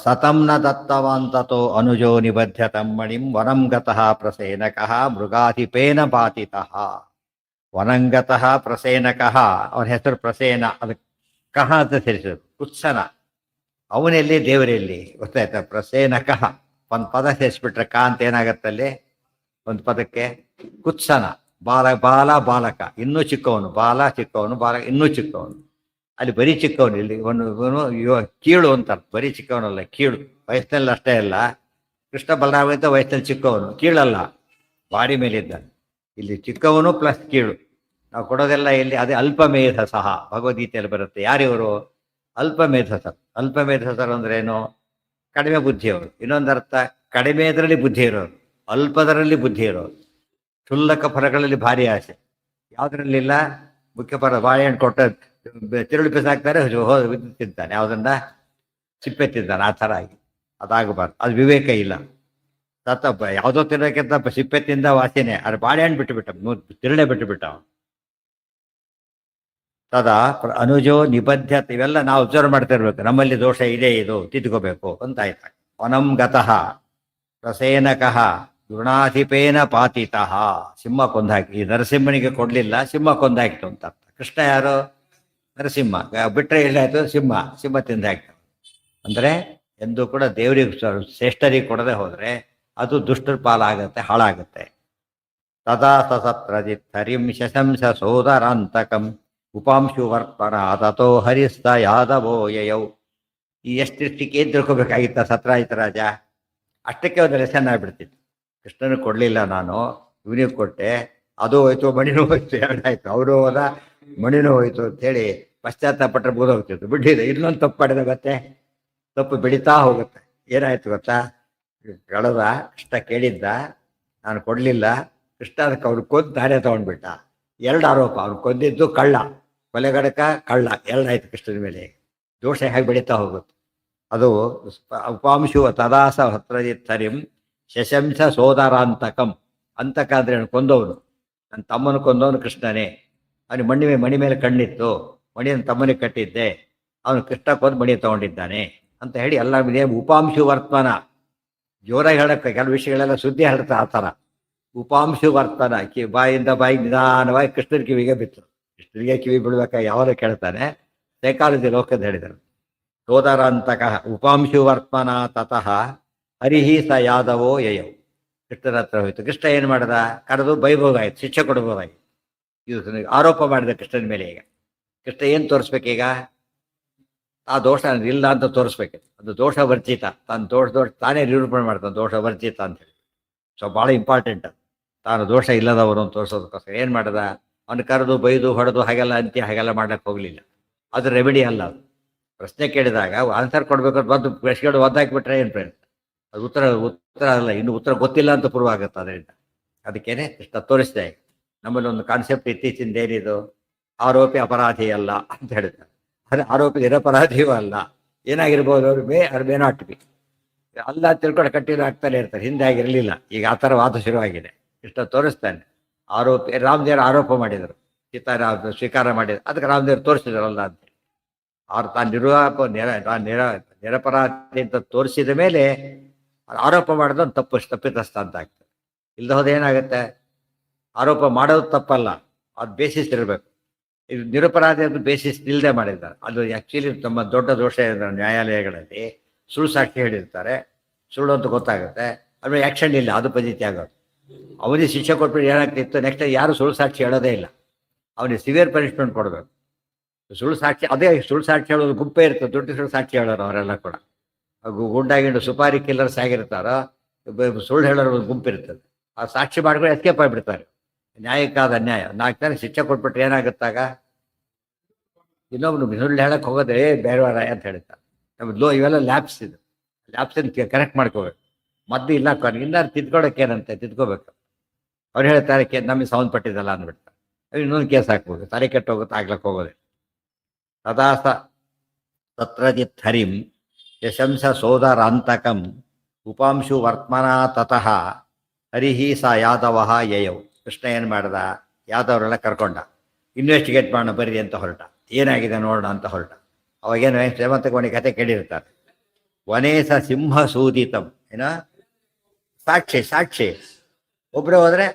ಸತಂ ನ ದತ್ತವಾಂತತೋ ಅನುಜೋ ನಿಬದ್ಧ ತಮ್ಮಣಿಂ ವನಂಗತಃ ಪ್ರಸೇನಕಃ ಮೃಗಾಧಿಪೇನ ಪಾತಿತಃ. ವನಂಗತಃ ಪ್ರಸೇನಕಃ, ಅವನ ಹೆಸರು ಪ್ರಸೇನ. ಅದಕ್ಕೆ ಕಹ ಅಂತ ಸೇರಿಸೋದು, ಕುತ್ಸನ. ಅವನೆಲ್ಲಿ? ದೇವರೆಲ್ಲಿ? ಗೊತ್ತಾಯ್ತಾ? ಪ್ರಸೇನಕಃ ಒಂದು ಪದ ಸೇರಿಸ್ಬಿಟ್ರೆ ಕ ಅಂತ ಏನಾಗತ್ತಲ್ಲಿ? ಒಂದು ಪದಕ್ಕೆ ಕುತ್ಸನ. ಬಾಲಕ ಇನ್ನೂ ಚಿಕ್ಕವನು, ಬಾಲ ಚಿಕ್ಕವನು, ಬಾಲ ಇನ್ನೂ ಚಿಕ್ಕವನು. ಅಲ್ಲಿ ಬರೀ ಚಿಕ್ಕವನು, ಇಲ್ಲಿ ಕೀಳು ಅಂತಾರೆ. ಬರೀ ಚಿಕ್ಕವನಲ್ಲ, ಕೀಳು. ವಯಸ್ಸಿನಲ್ಲಿ ಅಷ್ಟೇ ಅಲ್ಲ, ಕೃಷ್ಣ ಬಲರಾಮಗಿಂತ ವಯಸ್ಸಿನಲ್ಲಿ ಚಿಕ್ಕವನು, ಕೀಳಲ್ಲ, ಬಾಡಿ ಮೇಲಿದ್ದ. ಇಲ್ಲಿ ಚಿಕ್ಕವನು ಪ್ಲಸ್ ಕೀಳು. ನಾವು ಕೊಡೋದೆಲ್ಲ ಇಲ್ಲಿ ಅದೇ ಅಲ್ಪಮೇಧ ಸಹ ಭಗವದ್ಗೀತೆಯಲ್ಲಿ ಬರುತ್ತೆ. ಯಾರಿವರು? ಅಲ್ಪಮೇಧಸರು. ಅಲ್ಪಮೇಧಸರು ಅಂದ್ರೆ ಏನು? ಕಡಿಮೆ ಬುದ್ಧಿಯವರು. ಇನ್ನೊಂದರ್ಥ, ಕಡಿಮೆ ಇದರಲ್ಲಿ ಬುದ್ಧಿ ಇರೋರು, ಅಲ್ಪದರಲ್ಲಿ ಬುದ್ಧಿ ಇರೋರು. ಕ್ಷುಲ್ಲಕ ಫಲಗಳಲ್ಲಿ ಭಾರಿ ಆಸೆ. ಯಾವುದ್ರಲ್ಲಿಲ್ಲ? ಮುಖ್ಯ ಫಲ ಬಾಳೆಹಣ್ಣು ಕೊಟ್ಟ ತಿರುಳು ಬಿಸಾಕ್ತಾರೆ, ತಿಂತಾನೆ. ಯಾವುದನ್ನ? ಸಿಪ್ಪೆ ತಿಂತಾನೆ. ಆ ಥರ ಆಗಿ ಅದಾಗಬಾರ್ದು. ಅದು ವಿವೇಕ ಇಲ್ಲ. ಯಾವುದೋ ತಿನ್ನೋಕ್ಕಿಂತ ಸಿಪ್ಪೆ ತಿಂದ ವಾಸಿನೇ. ಅದು ಬಾಳೆಹಣ್ಣು ಬಿಟ್ಟುಬಿಟ್ಟ, ತಿರುಳೆ ಬಿಟ್ಟುಬಿಟ್ಟ. ತದಾ ಅನುಜೋ ನಿಬದ್ಧತೆ. ಇವೆಲ್ಲ ನಾವು ಅಬ್ಸರ್ವ್ ಮಾಡ್ತಾ ಇರ್ಬೇಕು. ನಮ್ಮಲ್ಲಿ ದೋಷ ಇದೆ, ಇದು ತಿದ್ಕೋಬೇಕು ಅಂತ ಆಯ್ತು. ವನಂ ಗತಃ ಪ್ರಸೇನಕಃ ಗುಣಾಧಿಪೇನ ಪಾತಿತಃ. ಸಿಂಹ ಕೊಂದಾಕಿ. ಈ ನರಸಿಂಹನಿಗೆ ಕೊಡ್ಲಿಲ್ಲ, ಸಿಂಹ ಕೊಂದಾಕಿತು ಅಂತ ಅರ್ಥ. ಕೃಷ್ಣ ಯಾರು? ನರಸಿಂಹ. ಬಿಟ್ರೆ ಇಲ್ಲಾಯ್ತು, ಸಿಂಹ ತಿಂದಾಕ್ತು. ಅಂದ್ರೆ ಎಂದೂ ಕೂಡ ದೇವರಿಗೆ ಶ್ರೇಷ್ಠರಿಗೆ ಕೊಡದೆ ಹೋದ್ರೆ ಅದು ದುಷ್ಟರ ಪಾಲಾಗತ್ತೆ, ಹಾಳಾಗತ್ತೆ. ತದಾ ಸಸತ್ರಜಿತ್ ಹರಿಂ ಶಶಂಸ ಸೋದರಾಂತಕಂ ಉಪಾಂಶು ವರ್ಪಣ ತಥೋ ಹರಿಸ್ತ ಯಾದವೋ ಯಯೌ. ಈ ಎಷ್ಟಿಷ್ಟಕ್ಕೆ ಏನು ತಿಳ್ಕೊಬೇಕಾಗಿತ್ತ ಸತ್ರಾಜಿತ ರಾಜ? ಅಷ್ಟಕ್ಕೆ ಒಂದು ಲೆಸನ್ ಆಗ್ಬಿಡ್ತಿತ್ತು. ಕೃಷ್ಣನ ಕೊಡಲಿಲ್ಲ, ನಾನು ಇವನಿಗೆ ಕೊಟ್ಟೆ, ಅದು ಹೋಯ್ತು, ಮಣಿನೂ ಹೋಯ್ತು, ಎರಡಾಯ್ತು. ಅವರು ಹೋದ, ಮಣಿನೂ ಹೋಯ್ತು ಅಂತೇಳಿ ಪಶ್ಚಾತ್ತಾಪಟ್ಟರೆ ಬೋಧೋಗ್ತಿತ್ತು. ಬಿಟ್ಟಿದೆ. ಇನ್ನೊಂದು ತಪ್ಪು ಮಾಡಿದ ಮತ್ತೆ ತಪ್ಪು ಬೆಳೀತಾ ಹೋಗುತ್ತೆ. ಏನಾಯ್ತು ಗೊತ್ತಾ? ಕಳೆದ ಕೃಷ್ಣ ಕೇಳಿದ್ದ, ನಾನು ಕೊಡಲಿಲ್ಲ. ಕೃಷ್ಣ ಅದಕ್ಕೆ ಅವ್ರು ಕೊಂದು ದಾರೆ ತಗೊಂಡ್ಬಿಟ್ಟ. ಎರಡು ಆರೋಪ, ಅವ್ನು ಕೊಂದಿದ್ದು ಕಳ್ಳ, ಕೊಲೆಗಡಕ ಕಳ್ಳ, ಎರಡಾಯ್ತು ಕೃಷ್ಣನ ಮೇಲೆ. ದೋಷ ಹೇಗೆ ಬೆಳೀತಾ ಹೋಗುತ್ತೆ ಅದು. ಉಪಾಂಶು ತದಾಸ ಹತ್ರಜಿತ್ತರಿಂ ಶಶಂಸ ಸೋದರಾಂತಕಂ. ಅಂತಕ ಅಂದ್ರೆ ಕೊಂದವನು, ನನ್ನ ತಮ್ಮನ ಕೊಂದವನು ಕೃಷ್ಣನೇ. ಅವನಿಗೆ ಮಣಿ ಮೇಲೆ ಕಣ್ಣಿತ್ತು, ಮಣಿಯನ್ನು ತಮ್ಮನಿಗೆ ಕಟ್ಟಿದ್ದೆ, ಅವನು ಕೃಷ್ಣ ಕೊಂದು ಮಣಿ ತಗೊಂಡಿದ್ದಾನೆ ಅಂತ ಹೇಳಿ ಎಲ್ಲ ಉಪಾಂಶು ವರ್ತಮಾನ. ಜೋರಾಗಿ ಹೇಳಕ್ಕೆ ಕೆಲವು ವಿಷಯಗಳೆಲ್ಲ ಸುದ್ದಿ ಹೇಳ್ತಾ ಆ ಥರ. ಉಪಾಂಶು ವರ್ತನ ಬಾಯಿಂದ ಬಾಯಿಗೆ ನಿಧಾನವಾಗಿ ಕೃಷ್ಣನ ಕಿವಿಗೆ ಬಿತ್ತು. ಕೃಷ್ಣನಿಗೆ ಕಿವಿ ಬಿಡ್ಬೇಕಾಗಿ ಯಾವಾಗ ಕೇಳ್ತಾನೆ, ಸೈಕಾಲಜಿ ಲೋಕದ ಹೇಳಿದರು. ಸೋದರಾಂತಕಃ ಉಪಾಂಶು ವರ್ತಮನ ತತಃ ಹರಿಹಿ ಸ ಯಾದವೋ ಯಯವು. ಕೃಷ್ಣನ ಹತ್ರ ಹೋಯ್ತು. ಕೃಷ್ಣ ಏನು ಮಾಡ್ದ, ಕರೆದು ಬೈಬೋಗಾಯ್ತು, ಶಿಕ್ಷೆ ಕೊಡ್ಬೋದಾಗಿತ್ತು. ಇದು ಆರೋಪ ಮಾಡಿದ ಕೃಷ್ಣನ ಮೇಲೆ. ಈಗ ಕೃಷ್ಣ ಏನು ತೋರಿಸ್ಬೇಕೀಗ, ಆ ದೋಷ ಇಲ್ಲ ಅಂತ ತೋರಿಸ್ಬೇಕು. ಅದು ದೋಷ ವರ್ಜಿತ, ತಾನು ದೋಷ ತಾನೇ ನಿರೂಪಣೆ ಮಾಡ್ತಾನೆ, ದೋಷ ವರ್ಜಿತ ಅಂತ ಹೇಳಿ. ಸೊ ಭಾಳ ಇಂಪಾರ್ಟೆಂಟ್. ತಾನು ದೋಷ ಇಲ್ಲದವನು ಅಂತ ತೋರಿಸೋದಕ್ಕೋಸ್ಕರ ಏನು ಮಾಡ್ದ, ಅವನು ಕರೆದು ಬೈದು ಹೊಡೆದು ಹಾಗೆಲ್ಲ ಹಾಗೆಲ್ಲ ಮಾಡ್ಲಿಕ್ಕೆ ಹೋಗಲಿಲ್ಲ. ಅದು ರೆಮಿಡಿ ಅಲ್ಲ. ಅದು ಪ್ರಶ್ನೆ ಕೇಳಿದಾಗ ಆನ್ಸರ್ ಕೊಡಬೇಕು, ಬಂದು ಪ್ರಶ್ನೆಗಳು ಒದ್ದಾಕಿಬಿಟ್ರೆ ಏನು ಪ್ರಯತ್ನ, ಅದು ಉತ್ತರ ಅಲ್ಲ, ಇನ್ನು ಉತ್ತರ ಗೊತ್ತಿಲ್ಲ ಅಂತ ಪ್ರೂವ್ ಆಗುತ್ತೆ. ಅದರಿಂದ ಅದಕ್ಕೇನೆ ಕೃಷ್ಣ ತೋರಿಸಿದೆ. ನಮ್ಮಲ್ಲಿ ಒಂದು ಕಾನ್ಸೆಪ್ಟ್ ಇತ್ತೀಚಿಂದ ಏನಿದು, ಆರೋಪಿ ಅಪರಾಧಿ ಅಲ್ಲ ಅಂತ ಹೇಳ್ತಾರೆ. ಅದು ಆರೋಪಿ ನಿರಪರಾಧಿಯೂ ಅಲ್ಲ. ಏನಾಗಿರ್ಬೋದು, ಅವ್ರು ಮೇ ನಾಟ್ ಬಿ ಅಲ್ಲ ತಿಳ್ಕೊಂಡು ಕಟ್ಟಿರೋ ಆಗ್ತಾನೆ ಇರ್ತಾರೆ. ಹಿಂದೆ ಆಗಿರಲಿಲ್ಲ, ಈಗ ಆ ಥರ ವಾದ ಶುರುವಾಗಿದೆ. ಕೃಷ್ಣ ತೋರಿಸ್ತಾನೆ. ಆರೋಪಿ ರಾಮದೇವರು ಆರೋಪ ಮಾಡಿದರು, ಸೀತಾರಾಮ ಸ್ವೀಕಾರ ಮಾಡಿದ್ರು, ಅದಕ್ಕೆ ರಾಮದೇವರು ತೋರಿಸಿದಾರಲ್ಲ ಅಂತೇಳಿ. ತಾನು ನಿರಪರಾಧಿ ಅಂತ ತೋರಿಸಿದ ಮೇಲೆ ಆರೋಪ ಮಾಡೋದು ಒಂದು ತಪ್ಪಿತಸ್ಥ ಅಂತ ಆಗ್ತದೆ. ಇಲ್ಲದ ಹೋದ ಏನಾಗುತ್ತೆ, ಆರೋಪ ಮಾಡೋದು ತಪ್ಪಲ್ಲ, ಅದು ಬೇಸಿಸ್ ಇರಬೇಕು. ಇದು ನಿರಪರಾಧಿ ಅದು ಬೇಸಿಸ್ ಇಲ್ಲದೆ ಮಾಡಿದ್ದಾರೆ. ಅದು ಆ್ಯಕ್ಚುಲಿ ತುಂಬ ದೊಡ್ಡ ದೋಷ ಇದೆ. ನ್ಯಾಯಾಲಯಗಳಲ್ಲಿ ಸುಳ್ಳು ಸಾಕ್ಷಿ ಹೇಳಿರ್ತಾರೆ, ಸುಳ್ಳು ಅಂತ ಗೊತ್ತಾಗುತ್ತೆ, ಆಮೇಲೆ ಆ್ಯಕ್ಷನ್ ಇಲ್ಲ, ಅದು ಪದ್ಧತಿ ಆಗೋದು. ಅವನಿಗೆ ಶಿಕ್ಷೆ ಕೊಟ್ಬಿಟ್ಟು ಏನಾಗ್ತಿತ್ತು, ನೆಕ್ಸ್ಟ್ ಯಾರು ಸುಳ್ಳು ಸಾಕ್ಷಿ ಹೇಳೋದೇ ಇಲ್ಲ, ಅವನಿಗೆ ಸಿವಿಯರ್ ಪನಿಷ್ಮೆಂಟ್ ಕೊಡಬೇಕು. ಸುಳ್ಳು ಸಾಕ್ಷಿ ಅದೇ ಸುಳ್ಳು ಸಾಕ್ಷಿ ಹೇಳೋದು ಗುಂಪೇ ಇರ್ತದೆ, ದೊಡ್ಡ ಸುಳ್ಳು ಸಾಕ್ಷಿ ಹೇಳೋರು ಅವರೆಲ್ಲ ಕೂಡ. ಗುಂಡಾಗಿಂಡು ಸುಪಾರಿ ಕಿಲ್ಲರ್ಸ್ ಆಗಿರ್ತಾರೋ, ಸುಳ್ಳು ಹೇಳೋರು ಒಂದು ಗುಂಪಿರ್ತದೆ. ಆ ಸಾಕ್ಷಿ ಮಾಡ್ಕೊಂಡು ಎಸ್ಕೇಪ್ ಆಗಿಬಿಡ್ತಾರೆ. ನ್ಯಾಯಕ್ಕಾದ ಅನ್ಯಾಯ. 4 ಜನ ಶಿಕ್ಷೆ ಕೊಟ್ಬಿಟ್ರೆ ಏನಾಗುತ್ತಾಗ, ಇನ್ನೊಬ್ನು ಸುಳ್ಳು ಹೇಳಕ್ಕೆ ಹೋಗೋದೇ ಬೇರೆವಾರ ಅಂತ ಹೇಳ್ತಾರೆ. ನಮ್ದು ಇವೆಲ್ಲ ಲ್ಯಾಬ್ಸ್, ಇದು ಲ್ಯಾಬ್ಸನ್ನು ಕರೆಕ್ಟ್ ಮಾಡ್ಕೋಬೇಕು. ಮದ್ದು ಇಲ್ಲ ಇನ್ನಾರು ತಿದ್ಕೊಳಕ್ಕೆ ಏನಂತೆ ತಿದ್ಕೋಬೇಕು. ಅವ್ರು ಹೇಳ್ತಾರೆ ನಮಗೆ ಸಂಬಂಧಪಟ್ಟಿದ್ದಲ್ಲ ಅಂದ್ಬಿಡ್ತಾರೆ. ಇನ್ನೊಂದು ಕೇಸ್ ಹಾಕ್ಬೋದು, ತಲೆ ಕೆಟ್ಟು ಹೋಗುತ್ತೆ, ಆಗ್ಲಕ್ಕೆ ಹೋಗೋದೆ. ತದಾಸ ತತ್ರಜಿತ್ ಹರಿಂ ಯಶಂಸ ಸೋದರಾಂತಕಂ ಉಪಾಂಶು ವರ್ತಮನ ತತಃ ಹರಿಹಿ ಸ ಯಾದವ ಯಯೌ. ಕೃಷ್ಣ ಏನು ಮಾಡ್ದ, ಯಾದವರೆಲ್ಲ ಕರ್ಕೊಂಡ, ಇನ್ವೆಸ್ಟಿಗೇಟ್ ಮಾಡೋಣ ಬರ್ರಿ ಅಂತ ಹೊರಟ. ಏನಾಗಿದೆ ನೋಡೋಣ ಅಂತ ಹೊರಟ. ಅವಾಗೇನು ಶ್ರೀಮಂತಕ್ಕೆ ಕತೆ ಕೇಳಿರ್ತಾರೆ. ವನೇಸ ಸಿಂಹ ಸೂದಿತಂ, ಏನ ಸಾಕ್ಷಿ ಒಬ್ಬರೇ ಹೋದ್ರೆ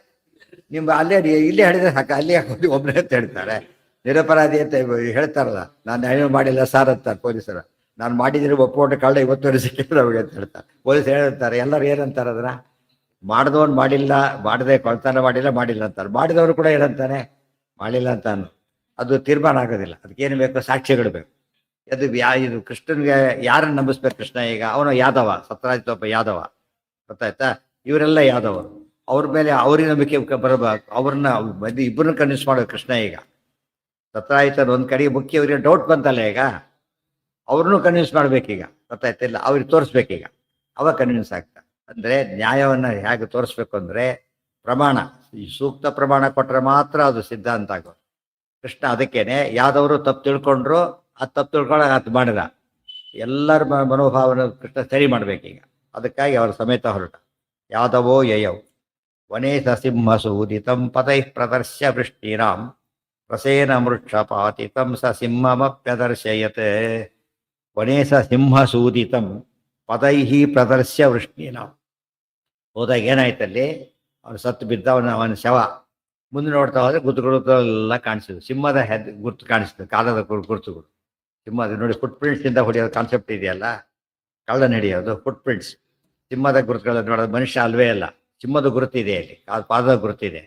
ನಿಮ್ಮ ಅಲ್ಲೇ ಇಲ್ಲೇ ಹೇಳಿದ್ರೆ ಸಾಕು, ಅಲ್ಲಿ ಹಾಕೊಂಡು ಒಬ್ಬರೇ ಅಂತ ಹೇಳ್ತಾರೆ. ನಿರಪರಾಧಿ ಅಂತ ಹೇಳ್ತಾರಲ್ಲ, ನಾನು ಏನೂ ಮಾಡಿಲ್ಲ ಸಾರ್ ಅಂತಾರೆ ಪೊಲೀಸರು. ನಾನು ಮಾಡಿದ್ರೆ ಒಪ್ಪಿಕೊಂಡು ಕಳ್ಳ ಇವತ್ತು ಸಿಕ್ಕಿಲ್ಲ ಅವಾಗ ಅಂತ ಹೇಳ್ತಾರೆ. ಪೊಲೀಸ್ ಹೇಳ್ತಾರೆ, ಎಲ್ಲರೂ ಏನಂತಾರೆ ಅದನ್ನ, ಮಾಡಿದವನು ಮಾಡಿಲ್ಲ, ಮಾಡದೆ ಕೊಳ್ತಾನ ಮಾಡಿಲ್ಲ ಅಂತಾರೆ. ಮಾಡಿದವರು ಕೂಡ ಏನಂತಾನೆ, ಮಾಡಿಲ್ಲ ಅಂತಾನು. ಅದು ತೀರ್ಮಾನ ಆಗೋದಿಲ್ಲ. ಅದಕ್ಕೇನು ಬೇಕು, ಸಾಕ್ಷಿಗಳು ಬೇಕು. ಅದು ಇದು ಕೃಷ್ಣನ್ಗೆ ಯಾರನ್ನು ನಂಬಿಸ್ಬೇಕು ಕೃಷ್ಣ ಈಗ, ಅವನು ಯಾದವ, ಸತ್ರಾಜಿತ್ ಒಬ್ಬ ಯಾದವ, ಗೊತ್ತಾಯ್ತಾ. ಇವರೆಲ್ಲ ಯಾದವರು, ಅವ್ರ ಮೇಲೆ ಅವ್ರಿಗೆ ನಂಬಿಕೆ ಬರಬೇಕು. ಅವ್ರನ್ನ ಇಬ್ಬರನ್ನ ಕನ್ವಿನ್ಸ್ ಮಾಡೋದು ಕೃಷ್ಣ. ಈಗ ಸತ್ರಾಜಿತನ ಒಂದು ಕಡೆಗೆ ಮುಖ್ಯ, ಇವರಿಗೆ ಡೌಟ್ ಬಂತಲ್ಲ, ಈಗ ಅವ್ರನ್ನೂ ಕನ್ವಿನ್ಸ್ ಮಾಡ್ಬೇಕೀಗ, ಗೊತ್ತಾಯ್ತಿಲ್ಲ, ಅವ್ರಿಗೆ ತೋರಿಸ್ಬೇಕೀಗ, ಅವಾಗ ಕನ್ವಿನ್ಸ್ ಆಗ್ತಾ. ಅಂದರೆ ನ್ಯಾಯವನ್ನು ಹೇಗೆ ತೋರಿಸ್ಬೇಕು ಅಂದರೆ ಪ್ರಮಾಣ, ಈ ಸೂಕ್ತ ಪ್ರಮಾಣ ಕೊಟ್ಟರೆ ಮಾತ್ರ ಅದು ಸಿದ್ಧಾಂತ ಆಗೋದು. ಕೃಷ್ಣ ಅದಕ್ಕೇನೆ ಯಾದವರು ತಪ್ಪು ತಿಳ್ಕೊಂಡ್ರು, ಅದು ತಪ್ಪು ತಿಳ್ಕೊಳ್ಳೋಕೆ ಅದು ಮಾಡಿದ. ಎಲ್ಲರ ಮನೋಭಾವನ ಕೃಷ್ಣ ಸರಿ ಮಾಡಬೇಕೀಗ. ಅದಕ್ಕಾಗಿ ಅವರ ಸಮೇತ ಹೊರಟ. ಯಾದವೋ ಯಯೌ ವನೇಸ ಸಿಂಹ ಸೂದಿತಂ ಪದೈ ಪ್ರದರ್ಶ್ಯ ವೃಷ್ಟಿರಾಂ ರಸೇನ ಮೃಕ್ಷಪಾತಿತಂ ಸ ಸಿಂಹಮಪ್ಯದರ್ಶಯತೆ. ವನೇಸ ಸಿಂಹ ಸೂದಿತಂ ಪದೈಹಿ ಪ್ರದರ್ಶ್ಯ ವೃಷ್ಟಿರಾಂ. ಹೋದಾಗ ಏನಾಯ್ತಲ್ಲಿ, ಅವನು ಸತ್ತು ಬಿದ್ದ, ಅವನ ಶವ. ಮುಂದೆ ನೋಡ್ತಾ ಹೋದ್ರೆ ಗುರುತುಗಳೆಲ್ಲ ಕಾಣಿಸಿದ್ರು. ಸಿಂಹದ ಗುರುತು ಕಾಣಿಸ್ತದೆ, ಕಾಲದ ಗುರುತುಗಳು. ಸಿಂಹದ ನೋಡಿ, ಫುಟ್ ಪ್ರಿಂಟ್ಸಿಂದ ಹೊಡೆಯೋದು ಕಾನ್ಸೆಪ್ಟ್ ಇದೆಯಲ್ಲ, ಕಳ್ಳನ ಹಿಡಿಯೋದು ಫುಟ್ ಪ್ರಿಂಟ್ಸ್. ಸಿಂಹದ ಗುರುತುಗಳನ್ನು ನೋಡೋದು ಮನುಷ್ಯ ಅಲ್ವೇ ಅಲ್ಲ, ಸಿಂಹದ ಗುರುತಿದೆ ಅಲ್ಲಿ, ಪಾದದ ಗುರುತಿದೆ.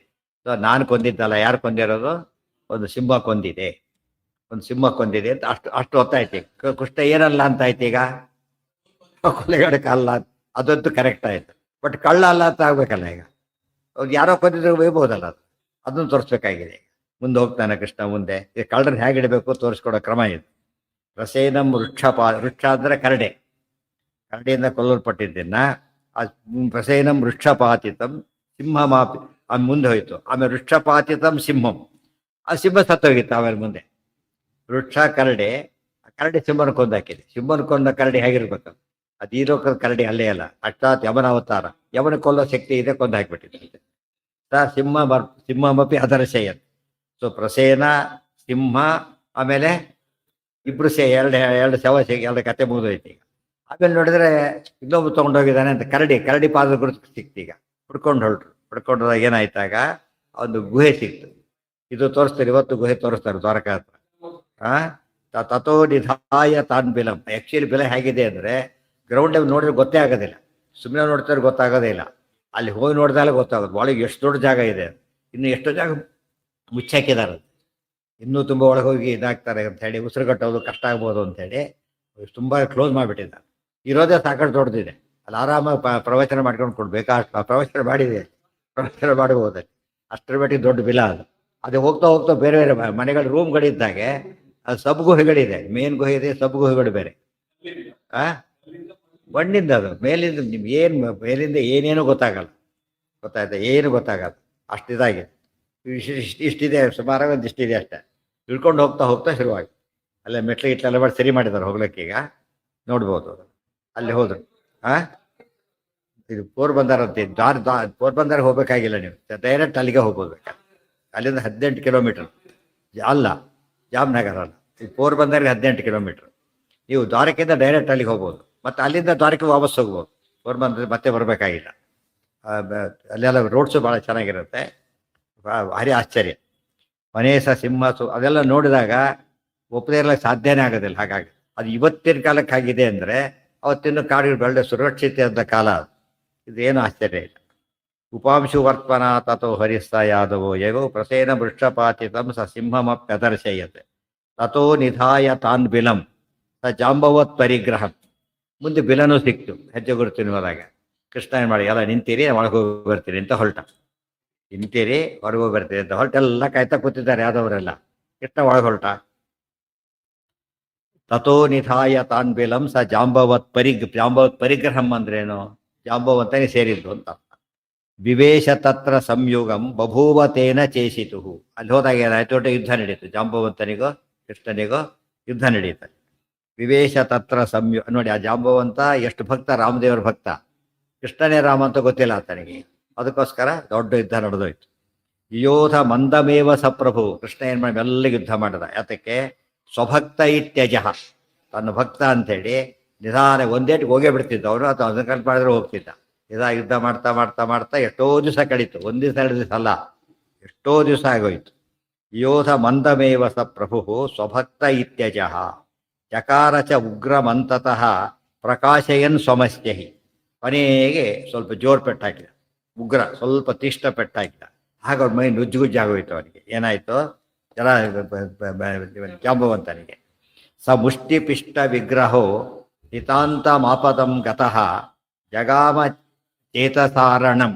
ಸೊ ನಾನು ಕೊಂದಿದ್ದಲ್ಲ, ಯಾರು ಕೊಂದಿರೋದು, ಒಂದು ಸಿಂಹ ಕೊಂದಿದೆ, ಅಂತ ಅಷ್ಟು ಹೊತ್ತಾಯ್ತು. ಕೃಷ್ಣ ಏನಲ್ಲ ಅಂತ ಆಯ್ತು ಈಗ, ಕೊಲೆಗಾಡಕ ಅಲ್ಲ, ಅದಂತೂ ಕರೆಕ್ಟ್ ಆಯ್ತು. ಬಟ್ ಕಳ್ಳ ಅಲ್ಲ ಅಂತ ಆಗ್ಬೇಕಲ್ಲ. ಈಗ ಅವ್ರು ಯಾರೋ ಕೊಂದಿದ್ರು ಒಯ್ಬೋದಲ್ಲ, ಅದನ್ನು ತೋರಿಸ್ಬೇಕಾಗಿದೆ. ಮುಂದೆ ಹೋಗ್ತಾನೆ ಕೃಷ್ಣ. ಮುಂದೆ ಈಗ ಕಳ್ಳರನ್ನ ಹೇಗೆ ಇಡಬೇಕು ತೋರಿಸ್ಕೊಡೋ ಕ್ರಮ ಇದು. ರಸೇನಂ ವೃಕ್ಷ ಅಂದರೆ ಕರಡಿಯಿಂದ ಕೊಲ್ಲಲ್ಪಟ್ಟಿದ್ದನ್ನ ರಸೇನಂ ವೃಕ್ಷಪಾತಿತಂ ಸಿಂಹಮಾಪಿ ಮುಂದೆ ಹೋಯ್ತು. ಆಮೇಲೆ ವೃಕ್ಷಪಾತಿತಂ ಸಿಂಹಂ, ಆ ಸಿಂಹ ಸತ್ತೋಗಿತ್ತು ಆಮೇಲೆ ಮುಂದೆ. ವೃಕ್ಷ ಕರಡಿ, ಕರಡಿ ಸಿಂಹನ ಕೊಂದಾಕಿದೆ. ಸಿಂಹನ ಕೊಂದ ಕರಡಿ ಹೇಗಿರ್ಬೇಕು? ಅದು ಈ ಲೋಕದ ಕರಡಿ ಅಲ್ಲೇ ಅಲ್ಲ, ಅರ್ಥಾತ್ ಯಮನ ಅವತಾರ. ಯಮನ ಕೊಲ್ಲೋ ಶಕ್ತಿ ಇದೆ, ಕೊಂದು ಹಾಕಿಬಿಟ್ಟಿದೆ. ಸಿಂಹಮಪಿ ಅದರಶಯ. ಸೊ ಪ್ರಸೇನ, ಸಿಂಹ, ಆಮೇಲೆ ಇಬ್ರು ಎರಡು ಎರಡು ಶವ ಎರಡು ಕತೆ ಮುಗಿದೋಯ್ತು ಈಗ. ಆಮೇಲೆ ನೋಡಿದ್ರೆ ಇನ್ನೊಬ್ಬರು ತೊಗೊಂಡೋಗಿದ್ದಾನೆ ಅಂತ ಕರಡಿ, ಕರಡಿ ಪಾದ ಗುರುತು ಸಿಕ್ತು ಈಗ. ಹುಡ್ಕೊಂಡು ಹೋದಾಗ ಏನಾಯ್ತಾಗ ಒಂದು ಗುಹೆ ಸಿಕ್ತು. ಇದು ತೋರಿಸ್ತಾರೆ, ಇವತ್ತು ಗುಹೆ ತೋರಿಸ್ತಾರೆ ದ್ವಾರಕಾ ಹತ್ರ. ತಥೋ ನಿಧಾಯ ತಾನ್ ಬಿಲಂ. ಆಕ್ಚುಲಿ ಬೆಲೆ ಹೇಗಿದೆ ಅಂದ್ರೆ ಗ್ರೌಂಡ್ ನೋಡಿದ್ರೆ ಗೊತ್ತೇ ಆಗೋದಿಲ್ಲ, ಸುಮ್ಮನೆ ನೋಡ್ತಾರೆ ಗೊತ್ತಾಗೋದೇ ಇಲ್ಲ. ಅಲ್ಲಿ ಹೋಗಿ ನೋಡಿದಾಗ ಗೊತ್ತಾಗೋದು ಒಳಗೆ ಎಷ್ಟು ದೊಡ್ಡ ಜಾಗ ಇದೆ. ಇನ್ನು ಎಷ್ಟೋ ಜಾಗ ಮುಚ್ಚಾಕಿದ್ದಾರೆ, ಇನ್ನೂ ತುಂಬ ಒಳಗೆ ಹೋಗಿ ಇದಾಗ್ತಾರೆ ಅಂತ ಹೇಳಿ, ಉಸಿರು ಕಟ್ಟೋದು ಕಷ್ಟ ಆಗ್ಬೋದು ಅಂತ ಹೇಳಿ ತುಂಬ ಕ್ಲೋಸ್ ಮಾಡಿಬಿಟ್ಟಿದ್ದಾರೆ. ಇರೋದೇ ಸಾಕಷ್ಟು ದೊಡ್ಡದಿದೆ, ಅಲ್ಲಿ ಆರಾಮಾಗಿ ಪ್ರವಚನ ಮಾಡ್ಕೊಂಡು ಕೊಡ್ಬೇಕಾ, ಪ್ರವಚನ ಮಾಡಿದೆ, ಪ್ರವಚನ ಮಾಡಬಹುದು. ಅಷ್ಟರ ಮಟ್ಟಿಗೆ ದೊಡ್ಡ ಬಿಲ ಅದು. ಅದು ಹೋಗ್ತಾ ಹೋಗ್ತಾ ಬೇರೆ ಬೇರೆ ಮನೆಗಳ ರೂಮ್ಗಳಿದ್ದಾಗೆ ಅದು ಸಬ್ ಗುಹೆಗಳಿದೆ. ಮೇನ್ ಗುಹೆ ಇದೆ, ಸಬ್ ಗುಹೆಗಳು ಬೇರೆ. ಮಣ್ಣಿಂದ ಅದು ಮೇಲಿಂದ ನಿಮ್ಗೆ ಮೇಲಿಂದ ಏನೇನು ಗೊತ್ತಾಗಲ್ಲ, ಗೊತ್ತಾಯ್ತಾ? ಏನು ಗೊತ್ತಾಗಲ್ಲ, ಅಷ್ಟಿದಾಗಿದೆ. ಇಷ್ಟಿದೆ, ಸುಮಾರಾಗಿ ಒಂದು ಇಷ್ಟಿದೆ ಅಷ್ಟೇ. ಇಳ್ಕೊಂಡು ಹೋಗ್ತಾ ಹೋಗ್ತಾ ಶುರುವಾಗಿ ಅಲ್ಲೇ ಮೆಟ್ಲು ಇಟ್ಲೆಲ್ಲ ಮಾಡಿ ಸರಿ ಮಾಡಿದ್ದಾರೆ ಹೋಗ್ಲಿಕ್ಕೆ. ಈಗ ನೋಡ್ಬೋದು ಅಲ್ಲಿ ಹೋದ್ರು. ಇದು ಪೋರ್ಬಂದರ್ ಅಂತ ಪೋರ್ಬಂದರ್ಗೆ ಹೋಗ್ಬೇಕಾಗಿಲ್ಲ, ನೀವು ಡೈರೆಕ್ಟ್ ಅಲ್ಲಿಗೆ ಹೋಗ್ಬೋದು. ಅಲ್ಲಿಂದ 18 ಕಿಲೋಮೀಟರ್ ಅಲ್ಲ, ಜಾಮ್ನಗರ ಅಲ್ಲ, ಈ ಪೋರ್ಬಂದರ್ಗೆ 18 ಕಿಲೋಮೀಟರ್. ನೀವು ದ್ವಾರಕೆಯಿಂದ ಡೈರೆಕ್ಟ್ ಅಲ್ಲಿಗೆ ಹೋಗ್ಬೋದು, ಮತ್ತು ಅಲ್ಲಿಂದ ದ್ವಾರಕೆ ವಾಪಸ್ ಹೋಗ್ಬೋದು. ಪೋರ್ಬಂದರ್ ಮತ್ತೆ ಬರಬೇಕಾಗಿಲ್ಲ. ಅಲ್ಲೆಲ್ಲ ರೋಡ್ಸು ಭಾಳ ಚೆನ್ನಾಗಿರುತ್ತೆ, ಭಾರಿ ಆಶ್ಚರ್ಯ. ಮನೇಸ ಸಿಂಹ ಅದೆಲ್ಲ ನೋಡಿದಾಗ ಒಪ್ಪದೇ ಇರಲಿಕ್ಕೆ ಸಾಧ್ಯನೇ ಆಗೋದಿಲ್ಲ. ಹಾಗಾಗಿ ಅದು ಇವತ್ತಿನ ಕಾಲಕ್ಕೆ ಆಗಿದೆ ಅಂದರೆ ಅವತ್ತಿನ ಕಾಡುಗಳು ಬೆಳೆದ ಸುರಕ್ಷಿತ ಅಂತ ಕಾಲ ಅದು. ಇದೇನು ಆಶ್ಚರ್ಯ ಇಲ್ಲ. ಉಪಾಂಶು ವರ್ತನ ತಥೋ ಹರಿಸ್ತ ಯಾದವೋ ಯಗೋ ಪ್ರಸೇನ ವೃಕ್ಷಪಾತಿತಂ ಸ ಸಿಂಹಮಪ್ಯದರ್ಶಯತೆ ತಥೋ ನಿಧಾಯ ತಾನ್ ಬಿಲಂ ಸ ಜಾಂಬವತ್ ಪರಿಗ್ರಹಂ. ಮುಂದೆ ಬಿಲನೂ ಸಿಕ್ತು. ಹೆಜ್ಜೆ ಗುರುತಿನ ಹೋದಾಗ ಕೃಷ್ಣ ಏನು ಮಾಡಿ, ಎಲ್ಲ ನಿಂತೀರಿ, ಒಳಗೆ ಹೋಗಿ ಬರ್ತೀರಿ ಅಂತ ಹೊರಟ. ನಿಂತೀರಿ, ಹೊರಗೆ ಹೋಗಿ ಬರ್ತೀರಿ ಅಂತ ಹೊರಟೆಲ್ಲ ಕಾಯ್ತಾ ಕೂತಿದ್ದಾರೆ ಯಾದವರೆಲ್ಲ. ಕೃಷ್ಣ ಒಳಗೆ ಹೊರಟ. ತಥೋ ನಿಧಾಯ ತಾನ್ ಬಿಲಂ ಸ ಜಾಂಬವತ್ ಪರಿಗ್ರಹಂ ಅಂದ್ರೇನು? ಜಾಂಬವಂತನೇ ಸೇರಿದ್ದು ಅಂತ. ವಿವೇಶ ತತ್ರ ಸಂಯುಗಂ ಬಭೂವತೇನ ಚೇಸಿತು. ಅಲ್ಲಿ ಹೋದಾಗ ಏನಾಯ್ತು? ದೊಡ್ಡ ಯುದ್ಧ ನಡೀತು. ಜಾಂಬವಂತನಿಗೋ ಕೃಷ್ಣನಿಗೋ ಯುದ್ಧ ನಡೀತಾರೆ. ವಿವೇಶ ತತ್ರ ನೋಡಿ, ಆ ಜಾಂಬವಂತ ಎಷ್ಟು ಭಕ್ತ, ರಾಮದೇವರ ಭಕ್ತ. ಕೃಷ್ಣನೇ ರಾಮ ಅಂತ ಗೊತ್ತಿಲ್ಲ ಆತನಿಗೆ, ಅದಕ್ಕೋಸ್ಕರ ದೊಡ್ಡ ಯುದ್ಧ ನಡೆದೋಯ್ತು. ಯೋಧ ಮಂದಮೇವ ಸಪ್ರಭು. ಕೃಷ್ಣ ಏನ್ ಮಾಡಿ ಮೆಲ್ಲಿಗೆ ಯುದ್ಧ ಮಾಡಿದ. ಯಾತಕ್ಕೆ? ಸ್ವಭಕ್ತ ಇತ್ಯಜ, ತನ್ನ ಭಕ್ತ ಅಂಥೇಳಿ ನಿಧಾನ ಒಂದೇಟಿಗೆ ಹೋಗೇ ಬಿಡ್ತಿದ್ದ ಅವನು, ಅಥವಾ ಅದನ್ನ ಕಲ್ಪನೆ ಮಾಡಿದ್ರೆ ಹೋಗ್ತಿದ್ದ. ಯುದ್ಧ ಮಾಡ್ತಾ ಮಾಡ್ತಾ ಮಾಡ್ತಾ ಎಷ್ಟೋ ದಿವಸ ಕಳೀತು. ಒಂದು ದಿವಸ 2 ದಿವಸ ಅಲ್ಲ, ಎಷ್ಟೋ ದಿವಸ ಆಗೋಯ್ತು. ಯೋಧ ಮಂದಮೇವ ಸ ಪ್ರಭು ಸ್ವಭಕ್ತ ಇತ್ಯಜ ಚಕಾರ ಚ ಉಗ್ರಮಂತತಃ ಪ್ರಕಾಶಯನ್ ಸ್ವಮಸ್ಯಹಿ. ಕೊನೆಗೆ ಸ್ವಲ್ಪ ಜೋರು ಪೆಟ್ಟಾಕಿದ, ಉಗ್ರ ಸ್ವಲ್ಪ ತೀಕ್ಷ್ಣ ಪೆಟ್ಟಾಕಿದ. ಆಗ ಅವ್ರ ಮೈ ನುಜ್ಜುಗುಜ್ಜಾಗೋಯ್ತು. ಅವನಿಗೆ ಏನಾಯ್ತು? ಜಾಂಬವಂತನಿಗೆ ಸ ಮುಷ್ಟಿಪಿಷ್ಟ ವಿಗ್ರಹೋ ನಿತಾಂತ ಮಾಪದಂ ಗತಃ ಜಗಾಮ ಚೇತಸಾರಣಂ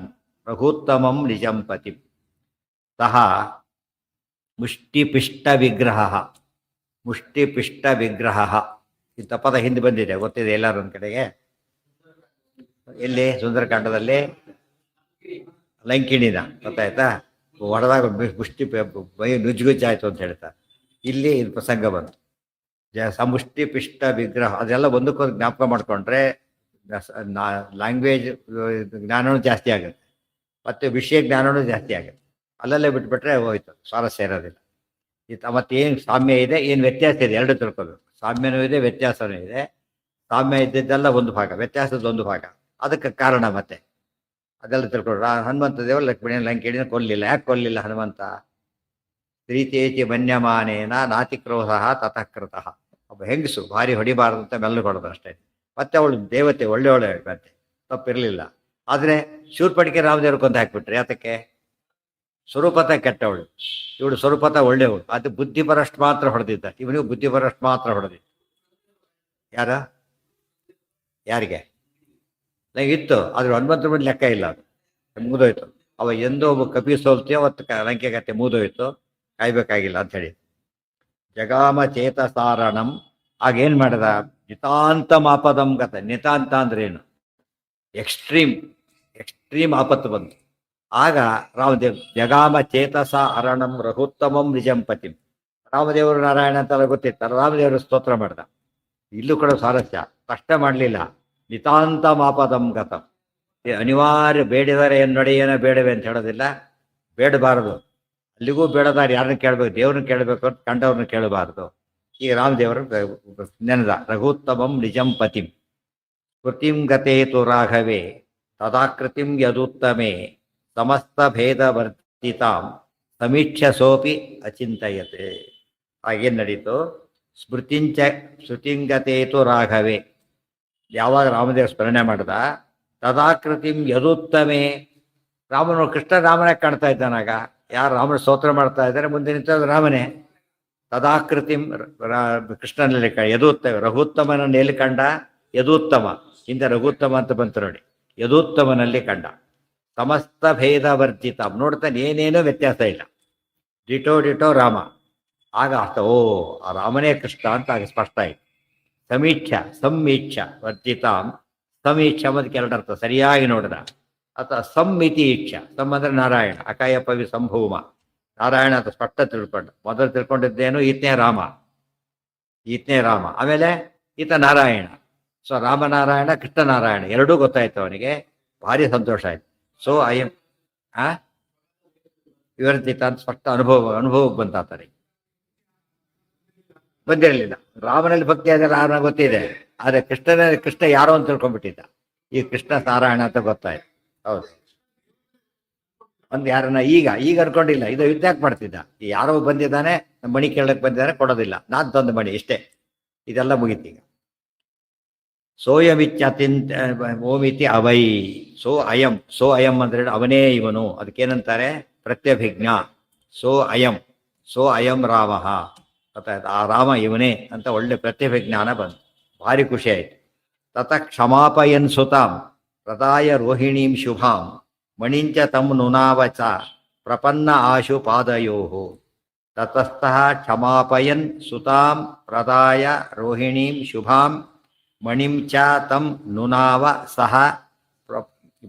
ರಘುತ್ತಮಂ ನಿಜಂ ಪತಿ. ಸಹ ಮುಷ್ಟಿಪಿಷ್ಟ ವಿಗ್ರಹ, ಮುಷ್ಟಿಪಿಷ್ಟ ವಿಗ್ರಹ ಇಂಥ ಪದ ಹಿಂದೆ ಬಂದಿದೆ, ಗೊತ್ತಿದೆ ಎಲ್ಲರೂ ಒಂದು ಕಡೆಗೆ. ಎಲ್ಲಿ? ಸುಂದರಕಾಂಡದಲ್ಲಿ ಲಂಕಿಣಿನ, ಗೊತ್ತಾಯ್ತಾ? ಹೊಡೆದಾಗ ಮುಷ್ಟಿ ಬೈ ನುಜ್ಜುಗುಜ್ಜಾಯ್ತು ಅಂತ ಹೇಳ್ತಾರೆ. ಇಲ್ಲಿ ಇದು ಪ್ರಸಂಗ ಬಂತು. ಸಮುಷ್ಟಿ ಪಿಷ್ಟ ವಿಗ್ರಹ, ಅದೆಲ್ಲ ಒಂದಕ್ಕೊಂದು ಜ್ಞಾಪಕ ಮಾಡಿಕೊಂಡ್ರೆ ಲ್ಯಾಂಗ್ವೇಜ್ ಜ್ಞಾನವೂ ಜಾಸ್ತಿ ಆಗುತ್ತೆ, ಮತ್ತು ವಿಷಯ ಜ್ಞಾನವೂ ಜಾಸ್ತಿ ಆಗುತ್ತೆ. ಅಲ್ಲಲ್ಲೇ ಬಿಟ್ಬಿಟ್ರೆ ಹೋಯ್ತು, ಸ್ವಾರಸ್ಯ ಇರೋದಿಲ್ಲ. ಮತ್ತೇನು ಸಾಮ್ಯ ಇದೆ, ಏನು ವ್ಯತ್ಯಾಸ ಇದೆ, ಎರಡು ತಿಳ್ಕೋಬೇಕು. ಸಾಮ್ಯನೂ ಇದೆ, ವ್ಯತ್ಯಾಸನೂ ಇದೆ. ಸಾಮ್ಯ ಇದ್ದಿದ್ದೆಲ್ಲ ಒಂದು ಭಾಗ, ವ್ಯತ್ಯಾಸದ ಒಂದು ಭಾಗ. ಅದಕ್ಕೆ ಕಾರಣ ಮತ್ತೆ ಅದೆಲ್ಲ ತಿಳ್ಕೊಂಡ್ರೆ ಹನುಮಂತ ದೇವರು ಲಕ್ಷ್ಮಣ ಲಂಕಿಣಿನ ಕೊಲ್ಲಿಲ್ಲ. ಯಾಕೆ ಕೊಲ್ಲಿಲ್ಲ ಹನುಮಂತ? ಪ್ರೀತೇತಿ ಮನ್ಯಮಾನೇನ ನಾತಿಕ್ರೋಧ ತತಃಕೃತಃ. ಒಬ್ಬ ಹೆಂಗಸು ಭಾರಿ ಹೊಡಿಬಾರದು ಅಂತ ಮೆಲ್ಲಗೆ ಹೊಡೆದು ಅಷ್ಟೇ. ಮತ್ತೆ ಅವಳು ದೇವತೆ, ಒಳ್ಳೆ ಮತ್ತೆ ತಪ್ಪಿರಲಿಲ್ಲ. ಆದರೆ ಶೂರ್ಪಡಿಕೆ ರಾಮದೇವ್ರ ಕೊಂದು ಹಾಕ್ಬಿಟ್ರೆ ಯಾತಕ್ಕೆ? ಸ್ವರೂಪತ ಕೆಟ್ಟವಳು, ಇವಳು ಸ್ವರೂಪತ ಒಳ್ಳೆಯವಳು. ಅದು ಬುದ್ಧಿ ಬರಷ್ಟು ಮಾತ್ರ ಹೊಡೆದಿದ್ದ, ಇವನಿಗೂ ಬುದ್ಧಿ ಬರಷ್ಟು ಮಾತ್ರ ಹೊಡೆದಿದ್ದ. ಯಾರಿಗೆ ಇತ್ತು, ಆದ್ರೆ ಹನುಮಂತರ ಮೇಲೆ ಲೆಕ್ಕ ಇಲ್ಲ. ಅದು ಮುಗಿದೋಯ್ತು. ಅವ ಎಂದೋ ಒಬ್ಬ ಕಪಿ ಸೋಲ್ತೀಯೋ ಅವತ್ತು ಲಂಕೆ ಕತೆ ಮುಗಿದೋಯ್ತು, ಕಾಯ್ಬೇಕಾಗಿಲ್ಲ ಅಂತ ಹೇಳಿ. ಜಗಾಮ ಚೇತಸಾರಣಂ. ಆಗೇನ್ ಮಾಡಿದ? ನಿತಾಂತ ಮಾಪದಂ ಗತ. ನಿತಾಂತ ಅಂದ್ರೆ ಏನು? ಎಕ್ಸ್ಟ್ರೀಮ್ ಆಪತ್ತು ಬಂತು. ಆಗ ರಾಮದೇವ್ ಜಗಾಮ ಚೇತಸ ಅರಣಂ ರಘುತ್ತಮಂ ನಿಜಂಪತಿಂ. ರಾಮದೇವರು ನಾರಾಯಣ ಅಂತೆಲ್ಲ ಗೊತ್ತಿತ್ತಲ್ಲ, ರಾಮದೇವರು ಸ್ತೋತ್ರ ಮಾಡ್ದ. ಇಲ್ಲೂ ಕೂಡ ಸ್ವಾರಸ್ಯ, ಕಷ್ಟ ಮಾಡಲಿಲ್ಲ. ನಿತಾಂತ ಮಾಪದಂ ಗತಂ, ಅನಿವಾರ್ಯ ಬೇಡಿದರೆ ಎನ್ನೊಡೆಯೇನ ಬೇಡವೆ ಅಂತ ಹೇಳೋದಿಲ್ಲ, ಬೇಡಬಾರದು. ಅಲ್ಲಿಗೂ ಬೇಡದಾರ ಯಾರನ್ನ ಕೇಳಬೇಕು, ದೇವ್ರನ್ನ ಕೇಳಬೇಕು ಅಂತ ಕಂಡವ್ರನ್ನ ಕೇಳಬಾರದು. ಈ ರಾಮದೇವರು ನೆನೆದ ರಘುತ್ತಮಂ ನಿಜಂಪತಿಂ. ಕೃತಿಂ ಗತೇತು ರಾಘವೇ ತದಾಕೃತಿಂ ಯದುತ್ತಮೆ ಸಮಸ್ತ ಭೇದ ವರ್ತಿತಾಂ ಸಮೀಕ್ಷ ಸೋಪಿ ಅಚಿಂತಯತೆ. ಹಾಗೇನು ನಡೀತು? ಶ್ರುತಿಂಗತೇತು ರಾಘವೇ, ಯಾವಾಗ ರಾಮದೇವ ಸ್ಮರಣೆ ಮಾಡ್ದ, ತದಾಕೃತಿಂ ಯದುತ್ತಮೆ, ರಾಮನು ಕೃಷ್ಣ ರಾಮನೇ ಕಾಣ್ತಾ ಇದ್ದಾನಾಗ. ಯಾರು ರಾಮನ ಸ್ತೋತ್ರ ಮಾಡ್ತಾ ಇದ್ದಾರೆ, ಮುಂದೆ ನಿಂತದ್ದು ರಾಮನೇ. ತದಾಕೃತಿಂ ಕೃಷ್ಣನಲ್ಲಿ ಯದುತ್ತಮ, ರಘುತ್ತಮನನ್ನು ಎಲ್ಲಿ ಕಂಡ? ಯದುತ್ತಮ, ಹಿಂದೆ ರಘುತ್ತಮ ಅಂತ ಬಂತು ನೋಡಿ, ಯದುತ್ತಮನಲ್ಲಿ ಕಂಡ. ಸಮಸ್ತ ಭೇದ ವರ್ಜಿತ, ನೋಡ್ತಾನೆ ಏನೇನೋ ವ್ಯತ್ಯಾಸ ಇಲ್ಲ, ಡಿಟೋ ಡಿಟೋ ರಾಮ. ಆಗ ಅರ್ಥ, ಓ ಆ ರಾಮನೇ ಕೃಷ್ಣ ಅಂತ ಆಗ ಸ್ಪಷ್ಟ ಆಯ್ತು. ಸಮೀಕ್ಷ ಸಮೀಕ್ಷ ವರ್ಜಿತಾಂ, ಸಮೀಕ್ಷ ಅದಕ್ಕೆ ಎರಡು ಅರ್ಥ ಸರಿಯಾಗಿ ನೋಡಿದ. ಅಥವಾ ಸಮ್ಮಿತಿ ಇಚ್ಛ, ಸಮ್ ಅಂದ್ರೆ ನಾರಾಯಣ, ಅಕಾಯ ಪವಿ ಸಂಭೂಮ, ನಾರಾಯಣ ಅಂತ ಸ್ಪಷ್ಟ ತಿಳ್ಕೊಂಡು. ಮೊದಲು ತಿಳ್ಕೊಂಡಿದ್ದೇನು ಈತನೇ ರಾಮ, ಈತನೇ ರಾಮ, ಆಮೇಲೆ ಈತ ನಾರಾಯಣ. ಸೊ ರಾಮನಾರಾಯಣ ಕೃಷ್ಣನಾರಾಯಣ ಎರಡೂ ಗೊತ್ತಾಯ್ತು ಅವನಿಗೆ, ಭಾರಿ ಸಂತೋಷ ಆಯ್ತು. ಸೊ ಐಎಂ ವಿವರ್ಜಿತ ಅಂತ ಸ್ಪಷ್ಟ ಅನುಭವಕ್ಕೆ ಬಂತಾತನಿಗೆ. ಬಂದಿರಲಿಲ್ಲ, ರಾಮನಲ್ಲಿ ಭಕ್ತಿ ಆದರೆ ರಾಮನ ಗೊತ್ತಿದೆ, ಆದರೆ ಕೃಷ್ಣ ಯಾರೋ ಅಂತ ತಿಳ್ಕೊಂಡ್ಬಿಟ್ಟಿದ್ದ. ಈ ಕೃಷ್ಣ ನಾರಾಯಣ ಅಂತ ಗೊತ್ತಾಯ್ತು. ಹೌದು, ಒಂದು ಯಾರನ್ನ ಈಗ ಅನ್ಕೊಂಡಿಲ್ಲ, ಇದು ಯುದ್ಧ ಯಾಕೆ ಮಾಡ್ತಿದ್ದ, ಯಾರೋ ಬಂದಿದ್ದಾನೆ ಮಣಿ ಕೇಳಕ್ಕೆ ಬಂದಿದ್ದಾನೆ, ಕೊಡೋದಿಲ್ಲ, ನಾನು ತಂದು ಮಣಿ ಇಷ್ಟೇ, ಇದೆಲ್ಲ ಮುಗೀತೀಗ. ಸೋಯಮಿತ್ಯತಿಂತ ಓಮಿತಿ ಅವೈ, ಸೋ ಅಯಂ ಅಂದ್ರೆ ಅವನೇ ಇವನು, ಅದಕ್ಕೇನಂತಾರೆ ಪ್ರತ್ಯಭಿಜ್ಞ. ಸೋ ಅಯಂ ರಾಮ, ಗೊತ್ತಾಯ್ತು, ಆ ರಾಮ ಇವನೇ ಅಂತ ಒಳ್ಳೆ ಪ್ರತ್ಯಭಿಜ್ಞಾನ ಬಂತು, ಭಾರಿ ಖುಷಿ ಆಯ್ತು. ತತ ಕ್ಷಮಾಪಯನ್ ಸುತಾಂ ಪ್ರದಾಯ ರೋಹಿಣೀಂ ಶುಭಾಂ ಮಣಿಂಚ ತಂ ನುನಾವಚ ಪ್ರಪನ್ನ ಆಶು ಪಾದಯೋ. ತತಸ್ಥಃ ಕ್ಷಮಾಪಯನ್ ಸುತಾಂ ಪ್ರದಾಯ ರೋಹಿಣೀಂ ಶುಭಾಂ ಮಣಿಂ ಚ ತಂ ನುನಾವ ಸಹ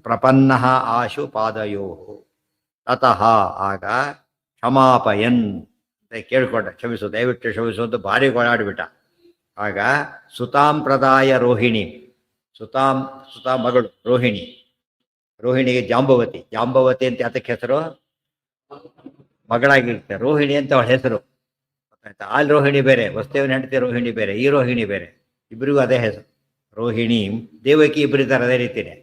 ಪ್ರಪನ್ನ ಆಶು ಪಾದಯೋ. ತತಃ ಆಗ ಕ್ಷಮಾಪಯನ್ ಕೇಳ್ಕೊಂಡ, ಕ್ಷಮಿಸು ದಯವಿಟ್ಟು ಕ್ಷಮಿಸು ಅಂತ ಭಾರಿ ಗೋಳಾಡ್ಬಿಟ್ಟ. ಆಗ ಸುತಾಂ ಪ್ರದಾಯ ರೋಹಿಣಿ, ಸುತಾಂ ಮಗಳು ರೋಹಿಣಿಗೆ ಜಾಂಬವತಿ ಅಂತ ಅದಕ್ಕೆ ಹೆಸರು, ಮಗಳಾಗಿರುತ್ತೆ. ರೋಹಿಣಿ ಅಂತ ಅವಳ ಹೆಸರು, ಅಲ್ಲಿ ರೋಹಿಣಿ ಬೇರೆ, ವಸುದೇವನ ಹೆಂಡತಿ ರೋಹಿಣಿ ಬೇರೆ, ಈ ರೋಹಿಣಿ ಬೇರೆ, ಇಬ್ಬರಿಗೂ ಅದೇ ಹೆಸರು ರೋಹಿಣಿ. ದೇವಕಿ ಇಬ್ಬರಿದ್ದಾರೆ, ಅದೇ ರೀತಿನೇ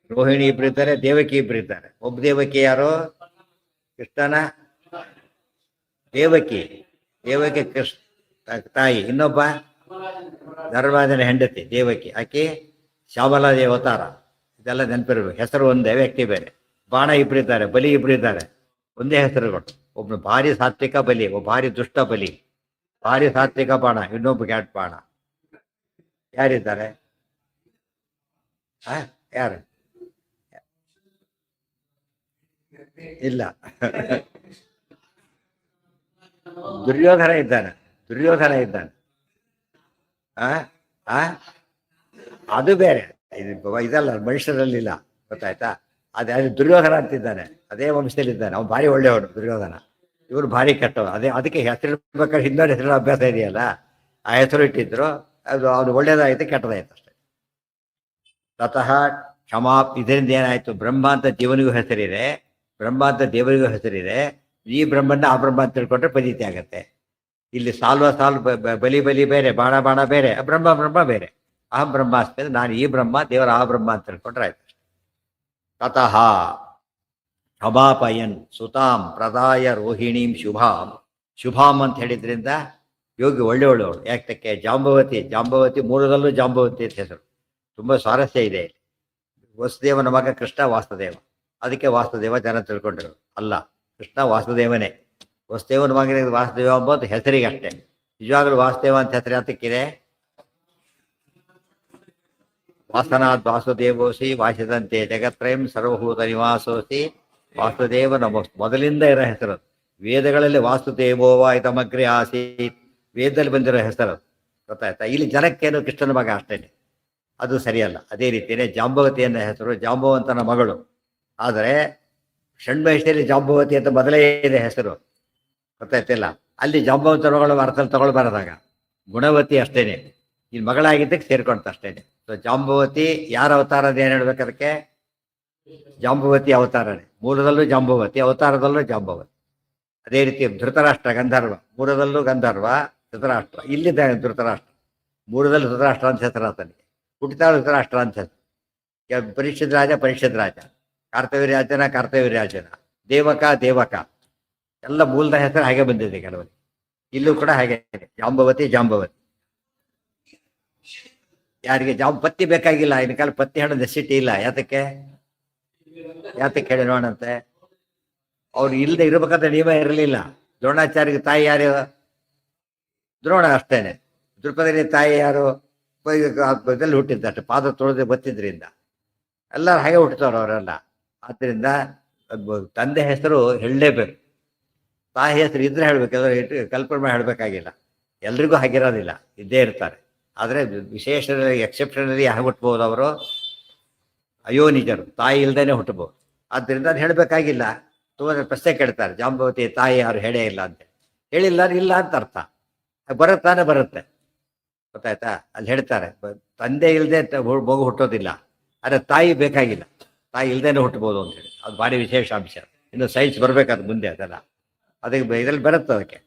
ರೋಹಿಣಿ ಇಬ್ಬರಿದ್ದಾರೆ, ದೇವಕಿ ಇಬ್ಬರಿದ್ದಾರೆ. ಒಬ್ಬ ದೇವಕಿ ಯಾರು? ಕೃಷ್ಣನ ದೇವಕಿ ಕೃಷ್ಣ ತಾಯಿ, ಇನ್ನೊಬ್ಬ ಧರ್ಮರಾಜನ ಹೆಂಡತಿ ದೇವಕಿ, ಆಕೆ ಶ್ಯಾಮಲಾದೇವಿ ಅವತಾರ. ಇದೆಲ್ಲ ನೆನಪಿರ್ಬೇಕು, ಹೆಸರು ಒಂದೇ, ವ್ಯಕ್ತಿ ಬೇರೆ. ಬಾಣ ಇಬ್ಬರಿದ್ದಾರೆ, ಬಲಿ ಇಬ್ಬರಿದ್ದಾರೆ, ಒಂದೇ ಹೆಸರುಗಳು. ಒಬ್ಬನು ಭಾರಿ ಸಾತ್ವಿಕ ಬಲಿ, ಒಬ್ಬ ಭಾರಿ ದುಷ್ಟ ಬಲಿ. ಭಾರಿ ಸಾತ್ವಿಕ ಬಾಣ, ಇನ್ನೊಬ್ಬ ಗ್ಯಾಟ್ ಬಾಣ. ಯಾರಿದ್ದಾರೆ? ಯಾರು ಇಲ್ಲ ದುರ್ಯೋಧನ ಇದ್ದಾನೆ. ಅದು ಬೇರೆ, ಇದಲ್ಲ ಮನುಷ್ಯರಲ್ಲಿಲ್ಲ, ಗೊತ್ತಾಯ್ತಾ? ಅದೇ ದುರ್ಯೋಧನ ಅಂತಿದ್ದಾನೆ, ಅದೇ ವಂಶದಲ್ಲಿದ್ದಾನೆ. ಅವ್ನು ಭಾರಿ ಒಳ್ಳೆಯವನು ದುರ್ಯೋಧನ, ಇವರು ಭಾರಿ ಕೆಟ್ಟವ. ಅದಕ್ಕೆ ಹೆಸರಿಡ್ಬೇಕಾದ್ರೆ ಹಿಂದೊಂದು ಹೆಸರು ಅಭ್ಯಾಸ ಇದೆಯಲ್ಲ, ಆ ಹೆಸರು ಇಟ್ಟಿದ್ರು. ಅದು ಅವನು ಒಳ್ಳೇದಾಯ್ತು, ಕೆಟ್ಟದಾಯ್ತು ಅಷ್ಟೇ. ತತಃ ಕ್ಷಮಾ, ಇದರಿಂದ ಏನಾಯ್ತು? ಬ್ರಹ್ಮ ಅಂತ ಜೀವನಿಗೂ ಹೆಸರಿದೆ, ಬ್ರಹ್ಮ ಅಂತ ದೇವರಿಗೂ ಹೆಸರಿದೆ. ಈ ಬ್ರಹ್ಮನ ಆ ಬ್ರಹ್ಮ ಅಂತ ತಿಳ್ಕೊಂಡ್ರೆ ಪದ್ಧತಿ ಆಗತ್ತೆ. ಇಲ್ಲಿ ಸಾಲ್ವ ಬಲಿ ಬೇರೆ, ಬಾಣ ಬೇರೆ, ಬ್ರಹ್ಮ ಬೇರೆ. ಅಹಂ ಬ್ರಹ್ಮಾಸ್ಮಿ, ನಾನು ಈ ಬ್ರಹ್ಮ, ದೇವರ ಆ ಬ್ರಹ್ಮ ಅಂತ ತಿಳ್ಕೊಂಡ್ರೆ ಆಯ್ತು. ತತಃ ಕ್ಷಮಾಪಯನ್ ಸುತಾಂ ಪ್ರದಾಯ ರೋಹಿಣೀಂ ಶುಭಾಂ ಅಂತ ಹೇಳಿದ್ರಿಂದ ಯೋಗಿ ಒಳ್ಳೆಯವಳು. ಯಾಕೆ? ಜಾಂಬವತಿ ಮೂಲದಲ್ಲೂ ಜಾಂಬವತಿ ಅಂತ ಹೆಸರು. ತುಂಬ ಸ್ವಾರಸ್ಯ ಇದೆ. ವಸುದೇವನ ಮಗ ಕೃಷ್ಣ ವಾಸುದೇವ, ಅದಕ್ಕೆ ವಾಸುದೇವ ಜನ ತಿಳ್ಕೊಂಡ್ರು. ಅಲ್ಲ, ಕೃಷ್ಣ ವಾಸುದೇವನೇ. ವಸುದೇವನ ಮಗನಿಗೆ ವಾಸುದೇವ ಅಂಬೋದು ಹೆಸರಿಗೆ ಅಷ್ಟೇ. ನಿಜವಾಗ್ಲೂ ವಾಸುದೇವ ಅಂತ ಹೆಸರು ಯಾತಕ್ಕಿದೆ? ವಾಸನಾದ್ ವಾಸುದೇವೋಸಿ ವಾಸಿದಂತೆ ಜಗತ್ರಯಂ ಸರ್ವಭೂತ ನಿವಾಸೋಸಿ ವಾಸುದೇವ ನಮೋಸ್, ಮೊದಲಿಂದ ಇರೋ ಹೆಸರು. ವೇದಗಳಲ್ಲಿ ವಾಸುದೇವೋವಾ ಇದಮಗ್ರೆ ಆಸೀತ್, ವೇದದಲ್ಲಿ ಬಂದಿರೋ ಹೆಸರು, ಗೊತ್ತಾಯ್ತಾ? ಇಲ್ಲಿ ಜನಕ್ಕೇನು ಕೃಷ್ಣನ ಮಗ ಅಷ್ಟೇನೆ, ಅದು ಸರಿಯಲ್ಲ. ಅದೇ ರೀತಿಯೇ ಜಾಂಬವತಿ ಅನ್ನೋ ಹೆಸರು ಜಾಂಬವಂತನ ಮಗಳು. ಆದರೆ ಷಣ್ಮಹಿಷಿಯಲ್ಲಿ ಜಾಂಬವತಿ ಅಂತ ಮೊದಲೇ ಇದೆ ಹೆಸರು, ಗೊತ್ತಾಯ್ತಿಲ್ಲ. ಅಲ್ಲಿ ಜಾಂಬವತಿ ತಗೊಳ್ಳೋ ಅರ್ಥದಲ್ಲಿ ತಗೊಳ್ಬಾರದಾಗ ಗುಣವತಿ ಅಷ್ಟೇನೆ, ಇಲ್ಲಿ ಮಗಳಾಗಿದ್ದಕ್ಕೆ ಸೇರ್ಕೊಂತ ಅಷ್ಟೇನೆ. ಸೊ ಜಾಂಬವತಿ ಯಾರ ಅವತಾರ ಅಂತ ಏನು ಹೇಳ್ಬೇಕು ಅದಕ್ಕೆ? ಜಾಂಬವತಿ ಅವತಾರನೇ, ಮೂಲದಲ್ಲೂ ಜಾಂಬವತಿ, ಅವತಾರದಲ್ಲೂ ಜಾಂಬವತಿ. ಅದೇ ರೀತಿ ಧೃತರಾಷ್ಟ್ರ ಗಂಧರ್ವ, ಮೂಲದಲ್ಲೂ ಗಂಧರ್ವ ಧೃತರಾಷ್ಟ್ರ, ಇಲ್ಲಿ ಧೃತರಾಷ್ಟ್ರ, ಮೂಲದಲ್ಲಿ ಧೃತರಾಷ್ಟ್ರ ಅಂತ ಹೆಸರು ಆತನಿಗೆ, ಹುಟ್ಟಿತಾಳ ಧೃತರಾಷ್ಟ್ರ ಅಂತ ಹೆಸರು. ಪರೀಕ್ಷಿತ್ ರಾಜ ಪರೀಕ್ಷಿತ್ ರಾಜ, ಕಾರ್ತವೀರ್ಯಾಜನ ಕಾರ್ತವೀರ್ಯಾಜನ, ದೇವಕ ದೇವಕ, ಎಲ್ಲ ಮೂಲದ ಹೆಸರು ಹಾಗೆ ಬಂದಿದೆ ಕೆಲವರಿಗೆ. ಇಲ್ಲೂ ಕೂಡ ಹಾಗೆ ಜಾಂಬವತಿ ಜಾಂಬವತಿ. ಯಾರಿಗೆ ಪತ್ತಿ ಬೇಕಾಗಿಲ್ಲ, ಇನ್ನು ಕಾಲ ಪತ್ತಿ ಹಣ ನೆಸಿಟಿ ಇಲ್ಲ. ಯಾತಕ್ಕೆ ಹೇಳಿ ನೋಡಂತೆ, ಅವ್ರು ಇಲ್ಲದೆ ಇರಬೇಕಾದ್ರೆ ನಿಯಮ ಇರಲಿಲ್ಲ. ದ್ರೋಣಾಚಾರ್ಯಗೆ ತಾಯಿ ಯಾರು? ದ್ರೋಣ ಅಷ್ಟೇನೆ. ದ್ರೌಪದಿ ತಾಯಿ ಯಾರು? ಇದರಲ್ಲಿ ಹುಟ್ಟಿದ್ದ ಅಷ್ಟೆ, ಪಾದ ತೊಳೆದು ಬತ್ತಿದ್ರಿಂದ ಎಲ್ಲರೂ ಹಾಗೆ ಹುಟ್ಟುತ್ತವ್ರು ಅವರೆಲ್ಲ. ಆದ್ದರಿಂದ ತಂದೆ ಹೆಸರು ಹೇಳಲೇಬೇಕು, ತಾಯಿ ಹೆಸರು ಇದ್ರೆ ಹೇಳ್ಬೇಕು, ಕಲ್ಪನೆ ಮಾಡಿ ಹೇಳಬೇಕಾಗಿಲ್ಲ. ಎಲ್ರಿಗೂ ಹಾಗಿರೋದಿಲ್ಲ, ಇದ್ದೇ ಇರ್ತಾರೆ. ಆದರೆ ವಿಶೇಷ ಎಕ್ಸೆಪ್ಷನಲಿ ಹೇಗೆ ಹುಟ್ಟಬಹುದು ಅವರು? ಅಯೋನಿಜರು, ತಾಯಿ ಇಲ್ದೇನೆ ಹುಟ್ಟಬಹುದು. ಆದ್ದರಿಂದ ಅದು ಹೇಳಬೇಕಾಗಿಲ್ಲ. ತುಂಬ ಪ್ರಶ್ನೆ ಕೇಳ್ತಾರೆ, ಜಾಂಬವತಿ ತಾಯಿ ಯಾರು ಹೇಳೇ ಇಲ್ಲ ಅಂತ. ಹೇಳಿಲ್ಲ ಇಲ್ಲ ಅಂತ ಅರ್ಥ, ಬರುತ್ತಾನೆ ಬರುತ್ತೆ, ಗೊತ್ತಾಯ್ತಾ? ಅಲ್ಲಿ ಹೇಳ್ತಾರೆ ತಂದೆ ಇಲ್ಲದೆ ಮಗು ಹುಟ್ಟೋದಿಲ್ಲ, ಆದರೆ ತಾಯಿ ಬೇಕಾಗಿಲ್ಲ, ತಾಯಿ ಇಲ್ದೇನೆ ಹುಟ್ಟಬಹುದು ಅಂತೇಳಿ. ಅದು ಭಾರಿ ವಿಶೇಷ ಅಂಶ. ಇನ್ನು ಸೈನ್ಸ್ ಬರಬೇಕಾದ ಮುಂದೆ ಅದೆಲ್ಲ, ಅದಕ್ಕೆ ಇದರಲ್ಲಿ ಬರುತ್ತೆ. ಅದಕ್ಕೆ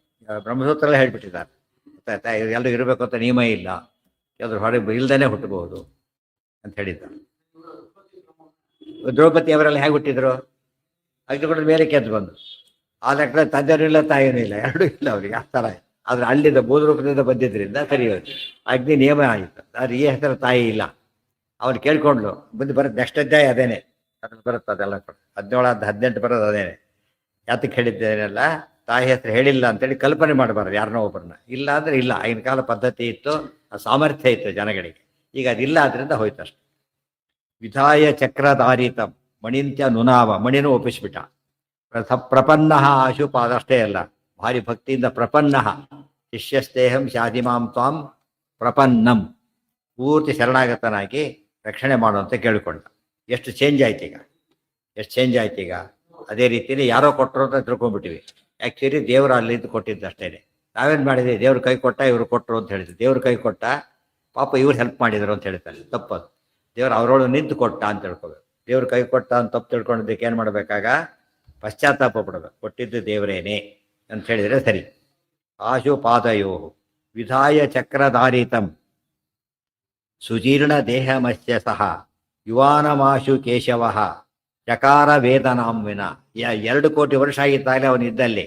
ಬ್ರಹ್ಮಸೂತ್ರಲ್ಲೇ ಹೇಳ್ಬಿಟ್ಟಿದ್ದಾರೆ, ಗೊತ್ತಾಯ್ತಾ? ಎಲ್ಲರೂ ಇರಬೇಕು ಅಂತ ನಿಯಮ ಇಲ್ಲ, ಯಾವ್ದು ಹೊರಗೆ ಇಲ್ದೇನೆ ಹುಟ್ಟಬಹುದು ಅಂತ ಹೇಳಿದ್ದಾರೆ. ದ್ರೌಪದಿ ಅವರೆಲ್ಲ ಹೇಗೆ ಹುಟ್ಟಿದ್ರು? ಅಗ್ನಿಕೊಂಡ ಮೇಲೆ ಕೆದ್ದು ಬಂದು, ಆ ಲೆಕ್ಕ ತಂದೆನೂ ಇಲ್ಲ ತಾಯಿನೂ ಇಲ್ಲ, ಎರಡೂ ಇಲ್ಲ ಅವ್ರಿಗೆ, ಆ ಥರ. ಆದರೆ ಅಲ್ಲಿಂದ ಭೂದ್ರೂಪದಿಂದ ಬಂದಿದ್ದರಿಂದ ಸರಿ ಹೋಯ್ತು, ಅಗ್ನಿ ನಿಯಮ ಆಯಿತು. ಆದರೆ ಈ ಹೆಸರು ತಾಯಿ ಇಲ್ಲ. ಅವ್ನು ಕೇಳ್ಕೊಂಡ್ಲು, ಮುಂದೆ ಬರುತ್ತೆ ನೆಕ್ಸ್ಟ್ ಅಧ್ಯಾಯ ಅದೇನೆ, ಅದ್ರಲ್ಲಿ ಬರುತ್ತೆ ಅದೆಲ್ಲ ಕೂಡ. 17-18 ಬರೋದು ಅದೇನೆ. ಯಾತಕ್ಕೆ ಹೇಳಿದ್ದೇನೆಲ್ಲ, ತಾಯಿ ಹೆಸರು ಹೇಳಿಲ್ಲ ಅಂತೇಳಿ ಕಲ್ಪನೆ ಮಾಡಬಾರ್ದು ಯಾರನ್ನೋ ಒಬ್ಬರನ್ನ. ಇಲ್ಲ ಅಂದರೆ ಇಲ್ಲ, ಆಗಿನ ಕಾಲ ಪದ್ಧತಿ ಇತ್ತು, ಸಾಮರ್ಥ್ಯ ಇತ್ತು ಜನಗಳಿಗೆ. ಈಗ ಅದಿಲ್ಲ, ಅದರಿಂದ ಹೋಯ್ತು ಅಷ್ಟೆ. ವಿಧಾಯ ಚಕ್ರಧಾರಿತ ಮಣಿಂತ್ಯ ನುನಾವ, ಮಣಿನೂ ಒಪ್ಪಿಸ್ಬಿಟ್ಟ. ಪ್ರಪನ್ನ ಆಶುಪಾದ ಅಷ್ಟೇ ಅಲ್ಲ, ಭಾರಿ ಭಕ್ತಿಯಿಂದ ಪ್ರಪನ್ನ, ಶಿಷ್ಯಸ್ತೇಹಂ ಶಾದಿಮಾಂ ತ್ವಾಂ ಪ್ರಪನ್ನಂ, ಪೂರ್ತಿ ಶರಣಾಗತನಾಗಿ ರಕ್ಷಣೆ ಮಾಡುವಂತ ಕೇಳಿಕೊಂಡ. ಎಷ್ಟು ಚೇಂಜ್ ಆಯ್ತು ಈಗ, ಎಷ್ಟು ಚೇಂಜ್ ಆಯ್ತು ಈಗ. ಅದೇ ರೀತಿಯಲ್ಲಿ ಯಾರೋ ಕೊಟ್ಟರು ಅಂತ ತಿಳ್ಕೊಂಡ್ಬಿಟ್ಟಿವಿ. ಆ್ಯಕ್ಚುಲಿ ದೇವರು ಅಲ್ಲಿಂದ ಕೊಟ್ಟಿದ್ದು ಅಷ್ಟೇನೆ. ನಾವೇನು ಮಾಡಿದ್ವಿ, ದೇವ್ರ ಕೈ ಕೊಟ್ಟ ಇವರು ಕೊಟ್ಟರು ಅಂತ ಹೇಳಿದ್ವಿ. ದೇವ್ರ ಕೈ ಕೊಟ್ಟ, ಪಾಪ ಇವ್ರು ಹೆಲ್ಪ್ ಮಾಡಿದರು ಅಂತ ಹೇಳ್ತಾರೆ, ತಪ್ಪದು. ದೇವ್ರು ಅವರೊಳಗೆ ನಿಂತು ಕೊಟ್ಟ ಅಂತ ತಿಳ್ಕೊಬೇಕು. ದೇವ್ರ ಕೈ ಕೊಟ್ಟ ಅಂತ ತಪ್ಪು ತಿಳ್ಕೊಂಡಿದ್ದಕ್ಕೆ ಏನು ಮಾಡಬೇಕಾಗ? ಪಶ್ಚಾತ್ತಾಪ ಪಡಬೇಕು, ಕೊಟ್ಟಿದ್ದು ದೇವರೇನೆ ಅಂತ ಹೇಳಿದರೆ ಸರಿ. ಆಶು ಪಾದಯೋ ವಿಧಾಯ ಚಕ್ರಧಾರಿತಂ ಸುಜೀರ್ಣ ದೇಹಮಸ್ಯ ಸಹ ಯುವಾನಮಾಶು ಕೇಶವ ಚಕಾರ ವೇದನಾಂವಿನ. 2 ಕೋಟಿ ವರ್ಷ ಆಗಿದ್ದಾಗಲೇ ಅವನಿದ್ದಲ್ಲಿ,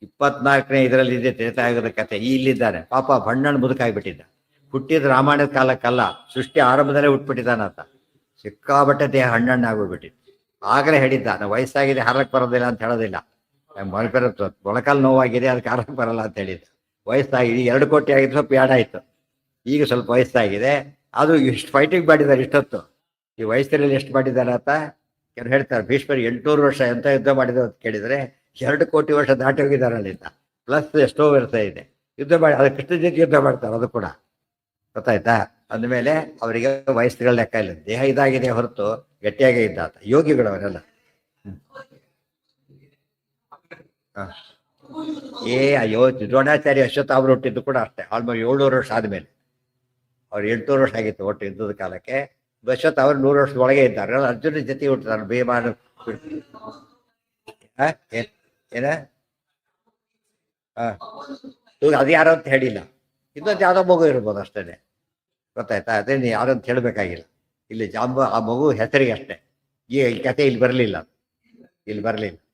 24ನೇ ಇದರಲ್ಲಿ ಇದೆ ತ್ರೇತಾಯುಗದ ಕಥೆ. ಇಲ್ಲಿದ್ದಾನೆ ಪಾಪ, ಬಣ್ಣಣ್ಣ ಮುದುಕಾಗ್ಬಿಟ್ಟಿದ್ದ. ಹುಟ್ಟಿದ ರಾಮಾಯಣದ ಕಾಲಕ್ಕಲ್ಲ, ಸೃಷ್ಟಿ ಆರಂಭದಲ್ಲೇ ಹುಟ್ಬಿಟ್ಟಿದ್ದಾನಂತ. ಸಿಕ್ಕಾಬಟ್ಟೆ ದೇಹ ಹಣ್ಣಣ್ಣ ಆಗೋಗ್ಬಿಟ್ಟಿತ್ತು. ಆಗಲೇ ಹೇಳಿದ್ದ, ನಾವು ವಯಸ್ಸಾಗಿದೆ ಹಾರಕ್ಕೆ ಬರೋದಿಲ್ಲ ಅಂತ ಹೇಳೋದಿಲ್ಲ, ಮೊಳಕಾಲು ನೋವಾಗಿದೆ ಅದಕ್ಕೆ ಹಾರಕ್ಕೆ ಬರಲ್ಲ ಅಂತ ಹೇಳಿದ್ದ. ವಯಸ್ಸಾಗಿದೆ, 2 ಕೋಟಿ ಆಗಿದ್ದು ಸ್ವಲ್ಪ ಆಯಿತು. ಈಗ ಸ್ವಲ್ಪ ವಯಸ್ಸಾಗಿದೆ, ಅದು ಇಷ್ಟು ಫೈಟಿಂಗ್ ಮಾಡಿದ್ದಾರೆ ಇಷ್ಟೊತ್ತು. ಈ ವಯಸ್ಸಿನಲ್ಲಿ ಎಷ್ಟು ಮಾಡಿದ್ದಾರೆ ಅಂತ ಕೆಲವು ಹೇಳ್ತಾರೆ. ಭೀಷ್ಮರು 800 ವರ್ಷ ಎಂತ ಯುದ್ಧ ಮಾಡಿದ್ರು ಅಂತ ಕೇಳಿದರೆ 2 ಕೋಟಿ ವರ್ಷ ದಾಟಿ ಹೋಗಿದ್ದಾರೆ ಅಲ್ಲಿಂದ, ಪ್ಲಸ್ ಎಷ್ಟೋ ವರ್ಷ ಇದೆ ಯುದ್ಧ ಮಾಡಿ. ಅದು ಕೃಷ್ಣ ಜೊತೆ ಯುದ್ಧ ಮಾಡ್ತಾರೆ, ಅದು ಕೂಡ ಗೊತ್ತಾಯ್ತಾ? ಅಂದಮೇಲೆ ಅವರಿಗೆ ವಯಸ್ಸುಗಳ ಲೆಕ್ಕ ಇಲ್ಲ, ದೇಹ ಇದಾಗಿದೆ ಹೊರತು ಗಟ್ಟಿಯಾಗೇ ಇದ್ದಾತ. ಯೋಗಿಗಳು ಅವರೆಲ್ಲ. ಅಯ್ಯೋ, ದ್ರೋಣಾಚಾರ್ಯ ಅಶ್ವತ್ಥಾಮರು ಹುಟ್ಟಿದ್ದು ಕೂಡ ಅಷ್ಟೇ, ಆಲ್ಮೋಸ್ಟ್ 700 ವರ್ಷ ಆದಮೇಲೆ. ಅವ್ರು 800 ವರ್ಷ ಆಗಿತ್ತು ಒಟ್ಟು ಯುದ್ಧದ ಕಾಲಕ್ಕೆ. ಅಶ್ವತ್ಥ ಅವರು 100 ವರ್ಷದ ಒಳಗೆ ಇದ್ದಾರೆ. ಅರ್ಜುನ ಜೊತೆ ಹುಟ್ಟಿದ್ದಾರೆ. ಭೀಮಾನ ಏನ ಅದು ಯಾರೋ ಅಂತ ಹೇಳಿಲ್ಲ, ಇನ್ನೊಂದು ಯಾವುದೋ ಮಗು ಇರ್ಬೋದು ಅಷ್ಟೇ, ಗೊತ್ತಾಯ್ತಾ? ಅದೇ ಯಾರು ಅಂತ ಹೇಳಬೇಕಾಗಿಲ್ಲ. ಇಲ್ಲಿ ಆ ಮಗು ಹೆಸರಿಗೆ ಅಷ್ಟೇ. ಈ ಕತೆ ಇಲ್ಲಿ ಬರಲಿಲ್ಲ,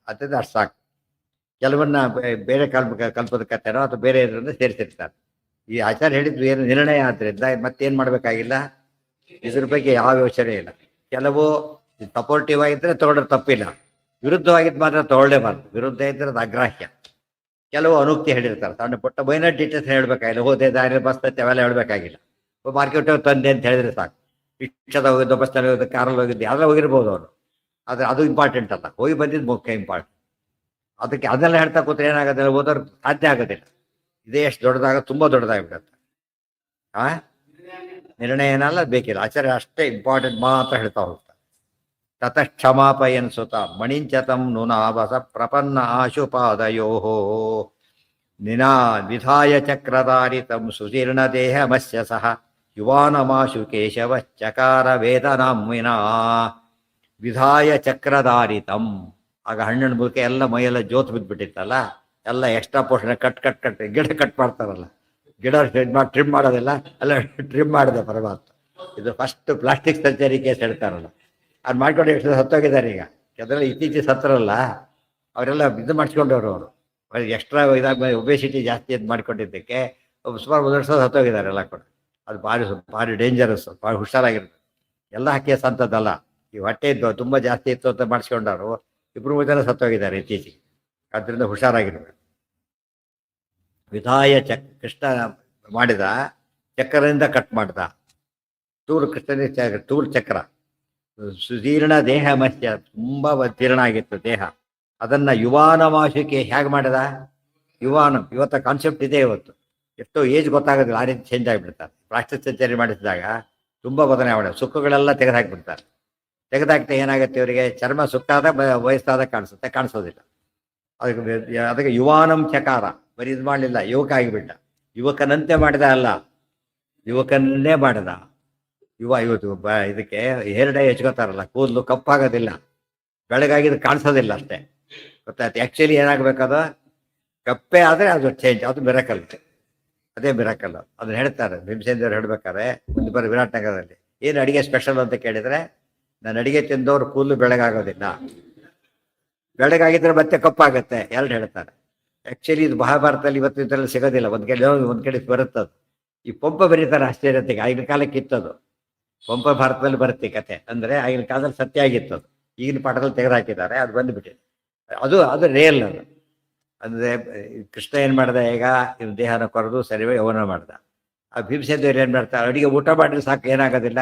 ಅದರಿಂದ ಅಷ್ಟು ಸಾಕು. ಕೆಲವನ್ನ ಬೇರೆ ಕಲ್ಪದ ಕಥೆನೋ ಅಥವಾ ಬೇರೆ ಇದರಿಂದ ಸೇರಿಸಿರ್ತಾರೆ. ಈ ಆಚಾರ್ಯ ಹೇಳಿದ್ರು ಏನು ನಿರ್ಣಯ ಆದ್ರಿಂದ ಮತ್ತೇನು ಮಾಡಬೇಕಾಗಿಲ್ಲ, ಇದ್ರ ಬಗ್ಗೆ ಯಾವ ಯೋಚನೆ ಇಲ್ಲ. ಕೆಲವು ಸಪೋರ್ಟಿವ್ ಆಗಿದ್ರೆ ತಗೊಳ್ಳೋದು ತಪ್ಪಿಲ್ಲ, ವಿರುದ್ಧವಾಗಿದ್ದು ಮಾತ್ರ ತಗೊಳ್ಳೇಬಾರ್ದು. ವಿರುದ್ಧ ಇದ್ರೆ ಅದು ಅಗ್ರಾಹ್ಯ. ಕೆಲವು ಅನುಕ್ತಿ ಹೇಳಿರ್ತಾರೆ, ಸಣ್ಣ ಪುಟ್ಟ ಮೈನರ್ ಡೀಟೇಲ್ಸ್ ಹೇಳಬೇಕಾಗಿಲ್ಲ. ಹೋದೆ ದಾರಿ ಬಸ್ತೈತೆ ಅವೆಲ್ಲ ಹೇಳಬೇಕಾಗಿಲ್ಲ. ಮಾರ್ಕೆಟ್ ತಂದೆ ಅಂತ ಹೇಳಿದ್ರೆ ಸಾಕು. ರಿಕ್ಷಾದ ಹೋಗಿದ್ದು, ಬಸ್ನಲ್ಲಿ ಹೋಗಿದ್ದು, ಕಾರಲ್ಲಿ ಹೋಗಿದ್ದು, ಯಾವ್ದಾರ ಹೋಗಿರ್ಬೋದು ಅವರು. ಆದರೆ ಅದು ಇಂಪಾರ್ಟೆಂಟ್ ಅಲ್ಲ, ಹೋಗಿ ಬಂದಿದ್ದು ಮುಖ್ಯ ಇಂಪಾರ್ಟೆಂಟ್. ಅದಕ್ಕೆ ಅದೆಲ್ಲ ಹೇಳ್ತಾ ಕೂತ್ರೆ ಏನಾಗೋದಿಲ್ಲ, ಓದೋರು ಸಾಧ್ಯ ಆಗೋದಿಲ್ಲ. ಇದೇ ಎಷ್ಟು ದೊಡ್ಡದಾಗ ತುಂಬ ದೊಡ್ಡದಾಗ್ಬಿಡುತ್ತೆ. ನಿರ್ಣಯ ಏನಲ್ಲ ಬೇಕಿಲ್ಲ, ಆಚಾರ್ಯ ಅಷ್ಟೇ ಇಂಪಾರ್ಟೆಂಟ್ ಮಾತ್ರ ಹೇಳ್ತಾ ಹೋಗ್ತಾರೆ. ತತಕ್ಷಮಾಪಯನ್ ಸುತ ಮಣಿಂಚತಂ ನುನಾವಸ ಪ್ರಪನ್ನ ಆಶುಪಾದಯೋ ನಿನಾ ವಿಧಾಯ ಚಕ್ರಧಾರಿತಂ ಸುಜೀರ್ಣದೇಹಮಸ್ಯ ಸಹ ಯುವಾನಮಾಶು ಕೇಶವ ಚಕಾರ ವೇದನಾಂ ವಿನಾ ವಿಧಾಯ ಚಕ್ರಧಾರಿತಂ. ಆಗ ಹಣ್ಣಿನ ಮುಖ ಎಲ್ಲ ಮೈಯೆಲ್ಲ ಜೋತ್ ಬಿದ್ದುಬಿಟ್ಟಿತ್ತಲ್ಲ, ಎಲ್ಲ ಎಕ್ಸ್ಟ್ರಾ ಪೋರ್ಷನ್ ಕಟ್ ಗಿಡ ಕಟ್ ಮಾಡ್ತಾರಲ್ಲ, ಗಿಡ ಟ್ರಿಮ್ ಮಾಡೋದಿಲ್ಲ, ಅಲ್ಲ ಟ್ರಿಮ್ ಮಾಡಿದೆ ಪರಮಾತ್ಮ. ಇದು ಫಸ್ಟ್ ಪ್ಲಾಸ್ಟಿಕ್ ಸರ್ಜರಿ ಕೇಸ್ ಹೇಳ್ತಾರಲ್ಲ, ಅದು ಮಾಡ್ಕೊಂಡು ಎಷ್ಟು ಸತ್ತೋಗಿದ್ದಾರೆ ಈಗ. ಅದರಲ್ಲಿ ಇತ್ತೀಚೆಗೆ ಸತ್ತರಲ್ಲ ಅವರೆಲ್ಲ ಇದು ಮಾಡಿಸ್ಕೊಂಡವ್ರು. ಅವರು ಎಕ್ಸ್ಟ್ರಾ ಇದಾಗಿ ಒಬೆಸಿಟಿ ಜಾಸ್ತಿ ಅಂತ ಮಾಡ್ಕೊಂಡಿದ್ದಕ್ಕೆ ಸುಮಾರು 1 ವರ್ಷ ಸತ್ತೋಗಿದ್ದಾರೆ ಎಲ್ಲ ಕೂಡ. ಅದು ಭಾರಿ ಡೇಂಜರಸ್, ಭಾರಿ ಹುಷಾರಾಗಿರುತ್ತೆ. ಎಲ್ಲ ಕೇಸ್ ಅಂಥದ್ದಲ್ಲ. ಈ ಹೊಟ್ಟೆ ಇದ್ದು ತುಂಬ ಜಾಸ್ತಿ ಇತ್ತು ಅಂತ ಮಾಡಿಸ್ಕೊಂಡವರು 2-3 ಜನ ಸತ್ತೋಗಿದ್ದಾರೆ ಇತ್ತೀಚೆಗೆ. ಆದ್ದರಿಂದ ಹುಷಾರಾಗಿರ್ಬೇಕು. ವಿಧಾಯ ಕೃಷ್ಣ ಮಾಡಿದ ಚಕ್ರದಿಂದ ಕಟ್ ಮಾಡ್ದ. ತೂರ್ ಚಕ್ರ ಸುದೀರ್ಣ ದೇಹ ಮತ್ಯ, ತುಂಬ ತೀರ್ಣ ಆಗಿತ್ತು ದೇಹ. ಅದನ್ನ ಯುವಾನಮಾಶಿಕೆ ಹೇಗೆ ಮಾಡಿದ? ಯುವಾನ ಇವತ್ತ ಕಾನ್ಸೆಪ್ಟ್ ಇದೆ. ಇವತ್ತು ಎಷ್ಟೋ ಏಜ್ ಗೊತ್ತಾಗೋದಿಲ್ಲ, ಆ ರೀತಿ ಚೇಂಜ್ ಆಗಿಬಿಡ್ತಾರೆ. ಪ್ಲಾಸ್ಟಿಕ್ ಸರ್ಜರಿ ಮಾಡಿಸಿದಾಗ ತುಂಬ ಬದಲಾವಣೆ, ಸುಕ್ಕುಗಳೆಲ್ಲ ತೆಗೆದುಹಾಕಿಬಿಡ್ತಾರೆ. ತೆಗೆದಾಕ್ತಾ ಏನಾಗುತ್ತೆ ಇವರಿಗೆ? ಚರ್ಮ ಸುಕ್ಕಾದ ವಯಸ್ಸಾದ ಕಾಣಿಸೋದಿಲ್ಲ. ಅದಕ್ಕೆ ಯುವಾನಂ ಚಕಾರ, ಬರೀ ಇದು ಮಾಡಲಿಲ್ಲ, ಯುವಕ ಆಗಿಬಿಟ್ಟ. ಯುವಕನಂತೆ ಮಾಡಿದ ಅಲ್ಲ, ಯುವಕನ್ನೇ ಮಾಡಿದ. ಇವತ್ತು ಇದಕ್ಕೆ ಹೇರ್ ಡೈ ಹಚ್ಕೋತಾರಲ್ಲ, ಕೂದಲು ಕಪ್ಪಾಗೋದಿಲ್ಲ, ಬೆಳಗಾಗಿದ್ದು ಕಾಣಿಸೋದಿಲ್ಲ ಅಷ್ಟೇ. ಗೊತ್ತಾಯ್ತು? ಆ್ಯಕ್ಚುಲಿ ಏನಾಗಬೇಕದು ಕಪ್ಪೆ ಆದರೆ ಅದು ಚೇಂಜ್, ಅದು ಮಿರಾಕಲ್. ಅದೇ ಮಿರಾಕಲ್. ಅದನ್ನ ಹೇಳ್ತಾರೆ ಭೀಮಸೇನದೇವ್ರು ಹೇಳ್ಬೇಕಾದ್ರೆ ಒಂದು ಬಾರಿ ವಿರಾಟ್ ನಗರದಲ್ಲಿ. ಏನು ಅಡಿಗೆ ಸ್ಪೆಷಲ್ ಅಂತ ಕೇಳಿದರೆ, ನಾನು ಅಡಿಗೆ ತಿಂದವ್ರು ಕೂದಲು ಬೆಳಗಾಗೋದಿಲ್ಲ, ಬೆಳಗಾಗಿದ್ರೆ ಮತ್ತೆ ಕಪ್ಪಾಗತ್ತೆ ಎರಡು ಹೇಳ್ತಾರೆ. ಆ್ಯಕ್ಚುಲಿ ಇದು ಮಹಾಭಾರತದಲ್ಲಿ ಇವತ್ತು ಇದರಲ್ಲಿ ಸಿಗೋದಿಲ್ಲ. ಒಂದು ಕಡೆ ಬರುತ್ತದು. ಈ ಪಂಪ ಬರೀತಾರೆ ಆಶ್ಚರ್ಯತೆಗೆ. ಆಗಿನ ಕಾಲಕ್ಕೆ ಇತ್ತದು, ಪಂಪ ಭಾರತದಲ್ಲಿ ಬರುತ್ತೆ ಕತೆ. ಅಂದರೆ ಆಗಿನ ಕಾಲದಲ್ಲಿ ಸತ್ಯ ಆಗಿತ್ತದು, ಈಗಿನ ಪಾಠದಲ್ಲಿ ತೆಗೆದುಹಾಕಿದ್ದಾರೆ, ಅದು ಬಂದುಬಿಟ್ಟಿದೆ. ಅದು ರಿಯಲ್. ಅದು ಅಂದರೆ ಕೃಷ್ಣ ಏನು ಮಾಡ್ದ? ಈಗ ಇವ್ನ ದೇಹನ ಕೊರೆದು ಸರಿ ಯವನ ಮಾಡ್ದ. ಆ ಭೀಮಸೇನದೇವ್ರು ಏನು ಮಾಡ್ತಾರೆ? ಅಡಿಗೆ ಊಟ ಮಾಡಿದ್ರೆ ಸಾಕು, ಏನಾಗೋದಿಲ್ಲ,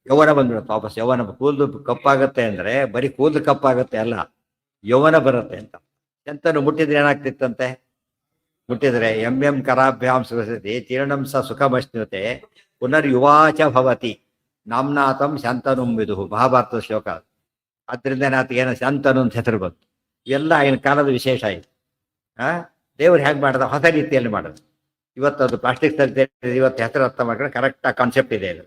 ಯೌವನ ಬಂದ್ಬಿಡುತ್ತೆ ವಾಪಸ್. ಯೌವನ ಕೂದಲು ಕಪ್ಪಾಗುತ್ತೆ ಅಂದರೆ ಬರೀ ಕೂದಲು ಕಪ್ಪಾಗುತ್ತೆ ಅಲ್ಲ, ಯೌವನ ಬರುತ್ತೆ ಅಂತ. ಎಂತನು ಮುಟ್ಟಿದ್ರೆ ಏನಾಗ್ತಿತ್ತಂತೆ? ಮುಟ್ಟಿದ್ರೆ ಎಂ ಕರಾಭ್ಯಾಂ ಸುಖಸತಿ ತೀರ್ಣಂ ಸ ಸುಖಮಶ್ನುತೆ ಪುನರ್ಯುವಾಚ ಭವತಿ ನಾಮ್ನಾಥಂ ಶಾಂತನುಂ ವಿದುಹು. ಮಹಾಭಾರತದ ಶ್ಲೋಕ. ಆದ್ದರಿಂದ ಏನು ಶಾಂತನು ಅಂತ ಹೆಸರು ಬಂತು. ಇವೆಲ್ಲ ಆಗಿನ ಕಾಲದ ವಿಶೇಷ ಆಯಿತು. ದೇವ್ರು ಹೇಗೆ ಮಾಡ್ದ? ಹೊಸ ರೀತಿಯಲ್ಲಿ ಮಾಡೋದು. ಇವತ್ತು ಅದು ಪ್ಲಾಸ್ಟಿಕ್ ಸರ್ಜರಿ, ಇವತ್ತು ಹೆಸರು ಅರ್ಥ ಮಾಡ್ಕೊಂಡು ಕರೆಕ್ಟ್ ಕಾನ್ಸೆಪ್ಟ್ ಇದೆ ಇದು.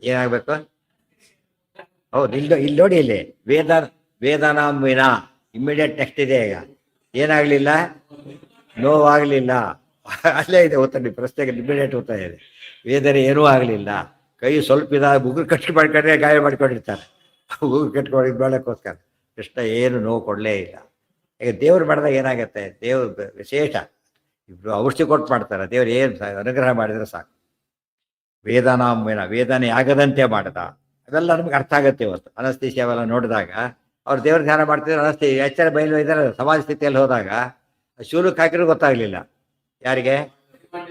ಏನಾಗಬೇಕು? ಹೌದು, ಇಲ್ಲಿ ನೋಡಿ, ಇಲ್ಲಿ ವೇದನಾಂ ವಿನಾ ಇಮ್ಮಿಡಿಯೇಟ್ ಟೆಕ್ಸ್ಟ್ ಇದೆ. ಈಗ ಏನಾಗ್ಲಿಲ್ಲ, ನೋವಾಗ್ಲಿಲ್ಲ, ಅಲ್ಲೇ ಇದೆ ಉತ್ತರ. ನಿಮ್ಮ ಪ್ರಶ್ನೆಗೆ ಇಮ್ಮಿಡಿಯೇಟ್ ಉತ್ತರ ಇದೆ. ವೇದನೆ ಏನೂ ಆಗಲಿಲ್ಲ, ಕೈ ಸ್ವಲ್ಪ ಉಗುರು ಕಟ್ಟಿ ಮಾಡ್ಕೊಂಡ್ರೆ ಗಾಯ ಮಾಡ್ಕೊಂಡಿರ್ತಾರೆ, ಉಗುರು ಕಟ್ಕೊಂಡು ಇದು ಮಾಡೋಕ್ಕೋಸ್ಕರ. ಕೃಷ್ಣ ಏನು ನೋವು ಕೊಡಲೇ ಇಲ್ಲ. ಈಗ ದೇವ್ರು ಮಾಡಿದಾಗ ಏನಾಗುತ್ತೆ? ದೇವ್ರು ವಿಶೇಷ. ಇಬ್ರು ಔಷಧಿ ಕೊಟ್ಟು ಮಾಡ್ತಾರೆ. ದೇವ್ರು ಏನು ಅನುಗ್ರಹ ಮಾಡಿದ್ರೆ ಸಾಕು. ವೇದನಾಂ ವಿನ, ವೇದನೆ ಆಗದಂತೆ ಮಾಡ್ದ. ಅವೆಲ್ಲ ನಮ್ಗೆ ಅರ್ಥ ಆಗುತ್ತೆ ಇವತ್ತು. ಅನಸ್ತೀಸಿ ಅವೆಲ್ಲ ನೋಡಿದಾಗ ಅವ್ರು ದೇವ್ರ ಧ್ಯಾನ ಮಾಡ್ತಿದ್ರು. ಅನಸ್ತಿ ಎಚ್ಚರ ಬಯಲು ಇದ್ದಾರೆ ಸಮಾಜ ಸ್ಥಿತಿಯಲ್ಲಿ ಹೋದಾಗ ಶೂಲಕ್ಕೆ ಹಾಕಿದ್ರು ಗೊತ್ತಾಗಲಿಲ್ಲ ಯಾರಿಗೆ?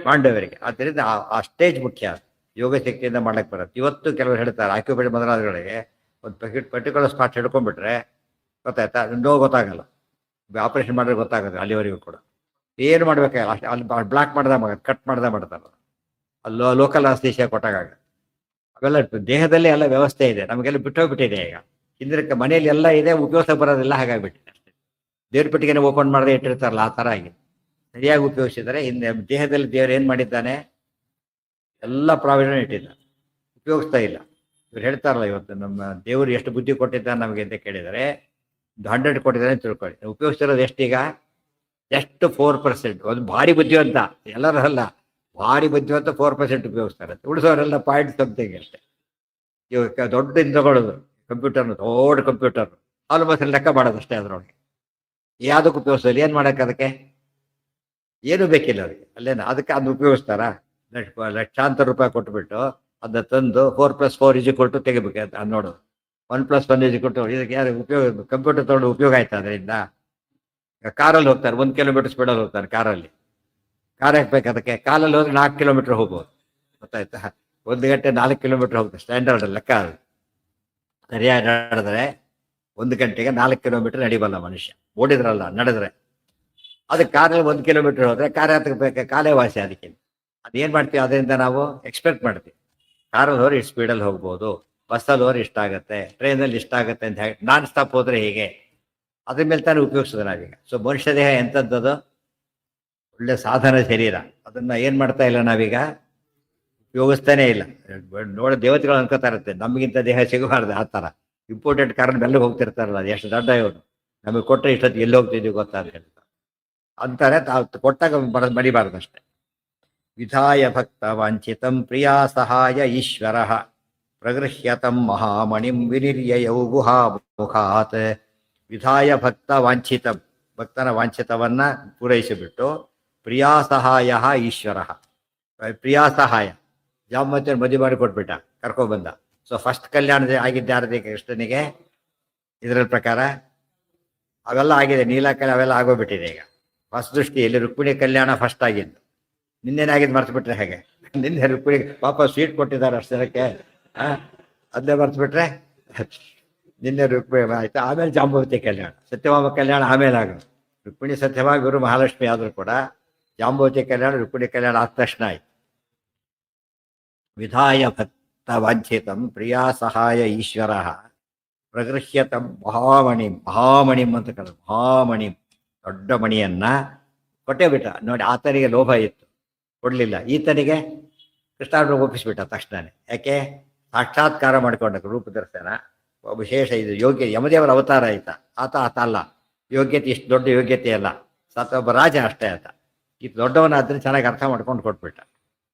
ಪಾಂಡವರಿಗೆ. ಆದ್ದರಿಂದ ಆ ಸ್ಟೇಜ್ ಮುಖ್ಯ. ಯೋಗ ಶಕ್ತಿಯಿಂದ ಮಾಡ್ಲಿಕ್ಕೆ ಬರುತ್ತೆ. ಇವತ್ತು ಕೆಲವರು ಹೇಳ್ತಾರೆ ಆಕ್ಯುಪೇಟ್ ಮೊದಲಾದಗಳಿಗೆ ಒಂದು ಪರ್ಟಿಕ್ಯುಲರ್ ಸ್ಪಾಟ್ ಹಿಡ್ಕೊಂಡ್ಬಿಟ್ರೆ ಗೊತ್ತಾಯ್ತಾ, ನೋವು ಗೊತ್ತಾಗಲ್ಲ. ಆಪರೇಷನ್ ಮಾಡಿದ್ರೆ ಗೊತ್ತಾಗುತ್ತೆ ಅಲ್ಲಿವರೆಗೂ ಕೂಡ. ಏನು ಮಾಡ್ಬೇಕಾಗಲ್ಲ, ಅಷ್ಟೇ. ಅಲ್ಲಿ ಬ್ಲಾಕ್ ಮಾಡ್ದೆ ಕಟ್ ಮಾಡ್ದೆ ಮಾಡ್ತಾರೆ. ಅಲ್ಲಿ ಲೋಕಲ್ ಅನಸ್ತೇಷಿಯಾ ಕೊಟ್ಟಾಗ ಅವೆಲ್ಲ ದೇಹದಲ್ಲಿ ಎಲ್ಲ ವ್ಯವಸ್ಥೆ ಇದೆ, ನಮಗೆಲ್ಲ ಬಿಟ್ಟೋಗ್ಬಿಟ್ಟಿದೆ. ಈಗ ಹಿಂದಿನ ಮನೆಯಲ್ಲಿ ಎಲ್ಲ ಇದೆ, ಉಪಯೋಗ ಬರೋದಿಲ್ಲ, ಹಾಗಾಗ್ಬಿಟ್ಟಿದೆ ಅಷ್ಟೇ. ದೇವ್ರ ಪೆಟ್ಟಿಗೆನ ಓಪನ್ ಮಾಡದೆ ಇಟ್ಟಿರ್ತಾರಲ್ಲ, ಆ ಥರ ಆಗಿದೆ. ಸರಿಯಾಗಿ ಉಪಯೋಗಿಸಿದರೆ ಹಿಂದೆ ದೇಹದಲ್ಲಿ ದೇವ್ರು ಏನು ಮಾಡಿದ್ದಾನೆ? ಎಲ್ಲ ಪ್ರಾವಿಷನ್ ಇಟ್ಟಿದ್ದಾನೆ, ಉಪಯೋಗಿಸ್ತಾ ಇಲ್ಲ. ಇವ್ರು ಹೇಳ್ತಾರಲ್ಲ, ಇವತ್ತು ನಮ್ಮ ದೇವರು ಎಷ್ಟು ಬುದ್ಧಿ ಕೊಟ್ಟಿದ್ದಾನೆ ನಮಗೆ ಅಂತ ಕೇಳಿದರೆ 100 ಕೊಟ್ಟಿದ್ದಾನೆ ಅಂತ ತಿಳ್ಕೊಳ್ಳಿ. ಉಪಯೋಗಿಸ್ತಿರೋದು ಎಷ್ಟೀಗ? ಎಷ್ಟು 4%. ಒಂದು ಭಾರಿ ಬುದ್ಧಿವಂತ, ಎಲ್ಲರೂ ಅಲ್ಲ, ಭಾರಿ ಬುದ್ಧಿವಂತ 4% ಉಪಯೋಗಿಸ್ತಾರೆ. ಉಳಿಸೋರೆಲ್ಲ ಪಾಯಿಂಟ್ ಸಮಥಿಂಗ್ ಅಷ್ಟೇ. ಇವಾಗ ದೊಡ್ಡ ತಗೊಳ್ಳೋದು ಕಂಪ್ಯೂಟರ್ನ, ದೊಡ್ಡ ಕಂಪ್ಯೂಟರ್ ಆಲ್ಮೋಸ್ಟ್ ಲೆಕ್ಕ ಮಾಡೋದು ಅಷ್ಟೇ. ಅದರೊಳಗೆ ಯಾವುದಕ್ಕೆ ಉಪಯೋಗಿಸೋದು? ಏನು ಮಾಡೋಕ್ಕೆ? ಅದಕ್ಕೆ ಏನು ಬೇಕಿಲ್ಲ ಅವರಿಗೆ. ಅಲ್ಲೇನ ಅದಕ್ಕೆ ಅದನ್ನ ಉಪಯೋಗಿಸ್ತಾರಾ? ಲಕ್ಷಾಂತರ ರೂಪಾಯಿ ಕೊಟ್ಬಿಟ್ಟು ಅದನ್ನ ತಂದು 4+4 ತೆಗಿಬೇಕು ಅಂತ ನೋಡೋದು. 1+1 ಇದಕ್ಕೆ ಯಾರು ಉಪಯೋಗ? ಕಂಪ್ಯೂಟರ್ ತಗೊಂಡು ಉಪಯೋಗ ಆಯ್ತಾ ಅದರಿಂದ? ಕಾರಲ್ಲಿ ಹೋಗ್ತಾರೆ, 1 ಕಿಲೋಮೀಟರ್ ಸ್ಪೀಡಲ್ಲಿ ಹೋಗ್ತಾರೆ ಕಾರಲ್ಲಿ. ಕಾರ್ ಹಾಕ್ಬೇಕು ಅದಕ್ಕೆ. ಕಾಲಲ್ಲಿ ಹೋದ್ರೆ 4 ಕಿಲೋಮೀಟರ್ ಹೋಗ್ಬೋದು. ಗೊತ್ತಾಯ್ತಾ? 1 ಗಂಟೆ 4 ಕಿಲೋಮೀಟರ್ ಹೋಗ್ತಾರೆ, ಸ್ಟ್ಯಾಂಡರ್ಡ್ ಲೆಕ್ಕ ಅದು. ಸರಿಯಾಗಿ ನಡೆದ್ರೆ 1 ಗಂಟೆಗೆ 4 ಕಿಲೋಮೀಟರ್ ನಡಿಬಲ್ಲ ಮನುಷ್ಯ. ಓಡಿದ್ರಲ್ಲ, ನಡೆದ್ರೆ ಅದಕ್ಕೆ ಕಾರಲ್ಲಿ 1 ಕಿಲೋಮೀಟರ್ ಹೋದರೆ ಕಾರ್ ಹತ್ತಕ್ಕೆ ಕಾಲೇ ವಾಸಿ ಅದಕ್ಕೆ. ಅದೇನು ಮಾಡ್ತೀವಿ ಅದರಿಂದ ನಾವು ಎಕ್ಸ್ಪೆಕ್ಟ್ ಮಾಡ್ತೀವಿ. ಕಾರಲ್ಲಿ ಹೋದ್ರೆ ಇಷ್ಟು ಸ್ಪೀಡಲ್ಲಿ ಹೋಗ್ಬೋದು, ಬಸ್ಸಲ್ಲಿ ಹೋದ್ರೆ ಇಷ್ಟ ಆಗುತ್ತೆ, ಟ್ರೈನಲ್ಲಿ ಇಷ್ಟ ಆಗುತ್ತೆ ಅಂತ ಹೇಳಿ ನಾನ್ ಸ್ಟಾಪ್ ಹೋದ್ರೆ ಹೀಗೆ ಅದ್ರ ಮೇಲೆ ತಾನೇ ಉಪಯೋಗಿಸೋದು ನಾವೀಗ. ಸೊ ಮನುಷ್ಯ ದೇಹ ಎಂಥದ್ದದು ಒಳ್ಳೆ ಸಾಧನ ಶರೀರ, ಅದನ್ನ ಏನ್ ಮಾಡ್ತಾ ಇಲ್ಲ ನಾವೀಗ ಉಪಯೋಗಿಸ್ತಾನೆ ಇಲ್ಲ. ನೋಡೋ ದೇವತೆಗಳು ಅನ್ಕೋತಾ ಇರುತ್ತೆ ನಮಗಿಂತ ದೇಹ ಸಿಗಬಾರ್ದು ಆ ಥರ. ಇಂಪೋರ್ಟೆಂಟ್ ಕಾರಣ ಮೇಲೆ ಹೋಗ್ತಿರ್ತಾರಲ್ಲ, ಅದು ಎಷ್ಟು ದೊಡ್ಡ ಇವನು, ನಮಗೆ ಕೊಟ್ಟರೆ ಇಷ್ಟೊತ್ತು ಎಲ್ಲಿ ಹೋಗ್ತಿದ್ವಿ ಗೊತ್ತಾ ಅಂತ ಹೇಳ್ತಾರೆ. ಅಂತಾರೆ ತಾವು ಕೊಟ್ಟಾಗ ಮರಿಬಾರ್ದು ಅಷ್ಟೇ. ವಿಧಾಯ ಭಕ್ತ ವಾಂಛಿತಂ ಪ್ರಿಯಾ ಸಹಾಯ ಈಶ್ವರ ಪ್ರಗೃಹ್ಯತಂ ಮಹಾಮಣಿಂ ವಿನಿರ್ಯಯೌ ಗುಹಾಮುಖಾತ್. ವಿಧಾಯ ಭಕ್ತ ವಾಂಛಿತಂ, ಭಕ್ತನ ವಾಂಛಿತವನ್ನ ಪೂರೈಸಿಬಿಟ್ಟು ಪ್ರಿಯಾ ಸಹಾಯ ಈಶ್ವರ, ಪ್ರಿಯಾ ಸಹಾಯ ಜಾಮತಿ ಮದುವೆ ಮಾಡಿ ಕೊಟ್ಬಿಟ್ಟ, ಕರ್ಕೊಬಂದ. ಸೊ ಫಸ್ಟ್ ಕಲ್ಯಾಣದ ಆಗಿದ್ದ ಯಾರದೇ ಕೃಷ್ಣನಿಗೆ ಇದರ ಪ್ರಕಾರ ಅವೆಲ್ಲ ಆಗಿದೆ, ನೀಲಕಲೆ ಅವೆಲ್ಲ ಆಗೋಗ್ಬಿಟ್ಟಿದೆ ಈಗ. ಫಸ್ಟ್ ದೃಷ್ಟಿಯಲ್ಲಿ ರುಕ್ಮಿಣಿ ಕಲ್ಯಾಣ ಫಸ್ಟ್ ಆಗಿದ್ದು, ನಿನ್ನೇನಾಗಿದ್ದು ಮರ್ತು ಬಿಟ್ರೆ ಹೇಗೆ? ನಿನ್ನೆ ರುಕ್ಮಿಣಿ ಪಾಪ ಸ್ವೀಟ್ ಕೊಟ್ಟಿದ್ದಾರೆ ಅಷ್ಟು ಜನಕ್ಕೆ, ಅದನ್ನೇ ಮರ್ತು ಬಿಟ್ರೆ ನಿನ್ನೆ ರುಕ್ಮಿಣಿ ಆಯ್ತು. ಆಮೇಲೆ ಜಾಂಬವತಿ ಕಲ್ಯಾಣ, ಸತ್ಯಭಾಮ ಕಲ್ಯಾಣ ಆಮೇಲೆ ಆಗೋದು. ರುಕ್ಮಿಣಿ ಸತ್ಯಭಾಮ ಗುರು ಮಹಾಲಕ್ಷ್ಮಿ ಆದರೂ ಕೂಡ ಜಾಂಬವತಿ ಕಲ್ಯಾಣ ರುಕ್ಮಿಣಿ ಕಲ್ಯಾಣ ಆದ ತಕ್ಷಣ ಆಯ್ತು. ವಿಧಾಯ ಭಕ್ತ ವಾಂಛಿತಂ ಪ್ರಿಯಾ ಸಹಾಯ ಈಶ್ವರ ಪ್ರಗೃಹ್ಯತಂ ಮಹಾಮಣಿಂ, ಮಹಾಮಣಿಂ ಅಂತ ಕರೆದು ಮಹಾಮಣಿಂ, ದೊಡ್ಡ ಮಣಿಯನ್ನ ಕೊಟ್ಟೇ ಬಿಟ್ಟ. ನೋಡಿ ಆತನಿಗೆ ಲೋಭ ಇತ್ತು, ಕೊಡ್ಲಿಲ್ಲ. ಈತನಿಗೆ ಕೃಷ್ಣಾರ್ಪಣೆ ಒಪ್ಪಿಸ್ಬಿಟ್ಟ ತಕ್ಷಣನೇ. ಯಾಕೆ? ಸಾಕ್ಷಾತ್ಕಾರ ಮಾಡಿಕೊಂಡ ರೂಪ ದರ್ಶನ ವಿಶೇಷ. ಇದು ಯೋಗ್ಯ ಯಮದೇವರ ಅವತಾರ ಆಯ್ತ ಆತ ಅಲ್ಲ, ಯೋಗ್ಯತೆ ಇಷ್ಟು ದೊಡ್ಡ ಯೋಗ್ಯತೆ ಅಲ್ಲ, ಒಬ್ಬ ರಾಜ ಅಷ್ಟೇ ಆತ. ಇದು ದೊಡ್ಡವನಾದ್ರೆ ಚೆನ್ನಾಗಿ ಅರ್ಥ ಮಾಡ್ಕೊಂಡು ಕೊಟ್ಬಿಟ್ಟ.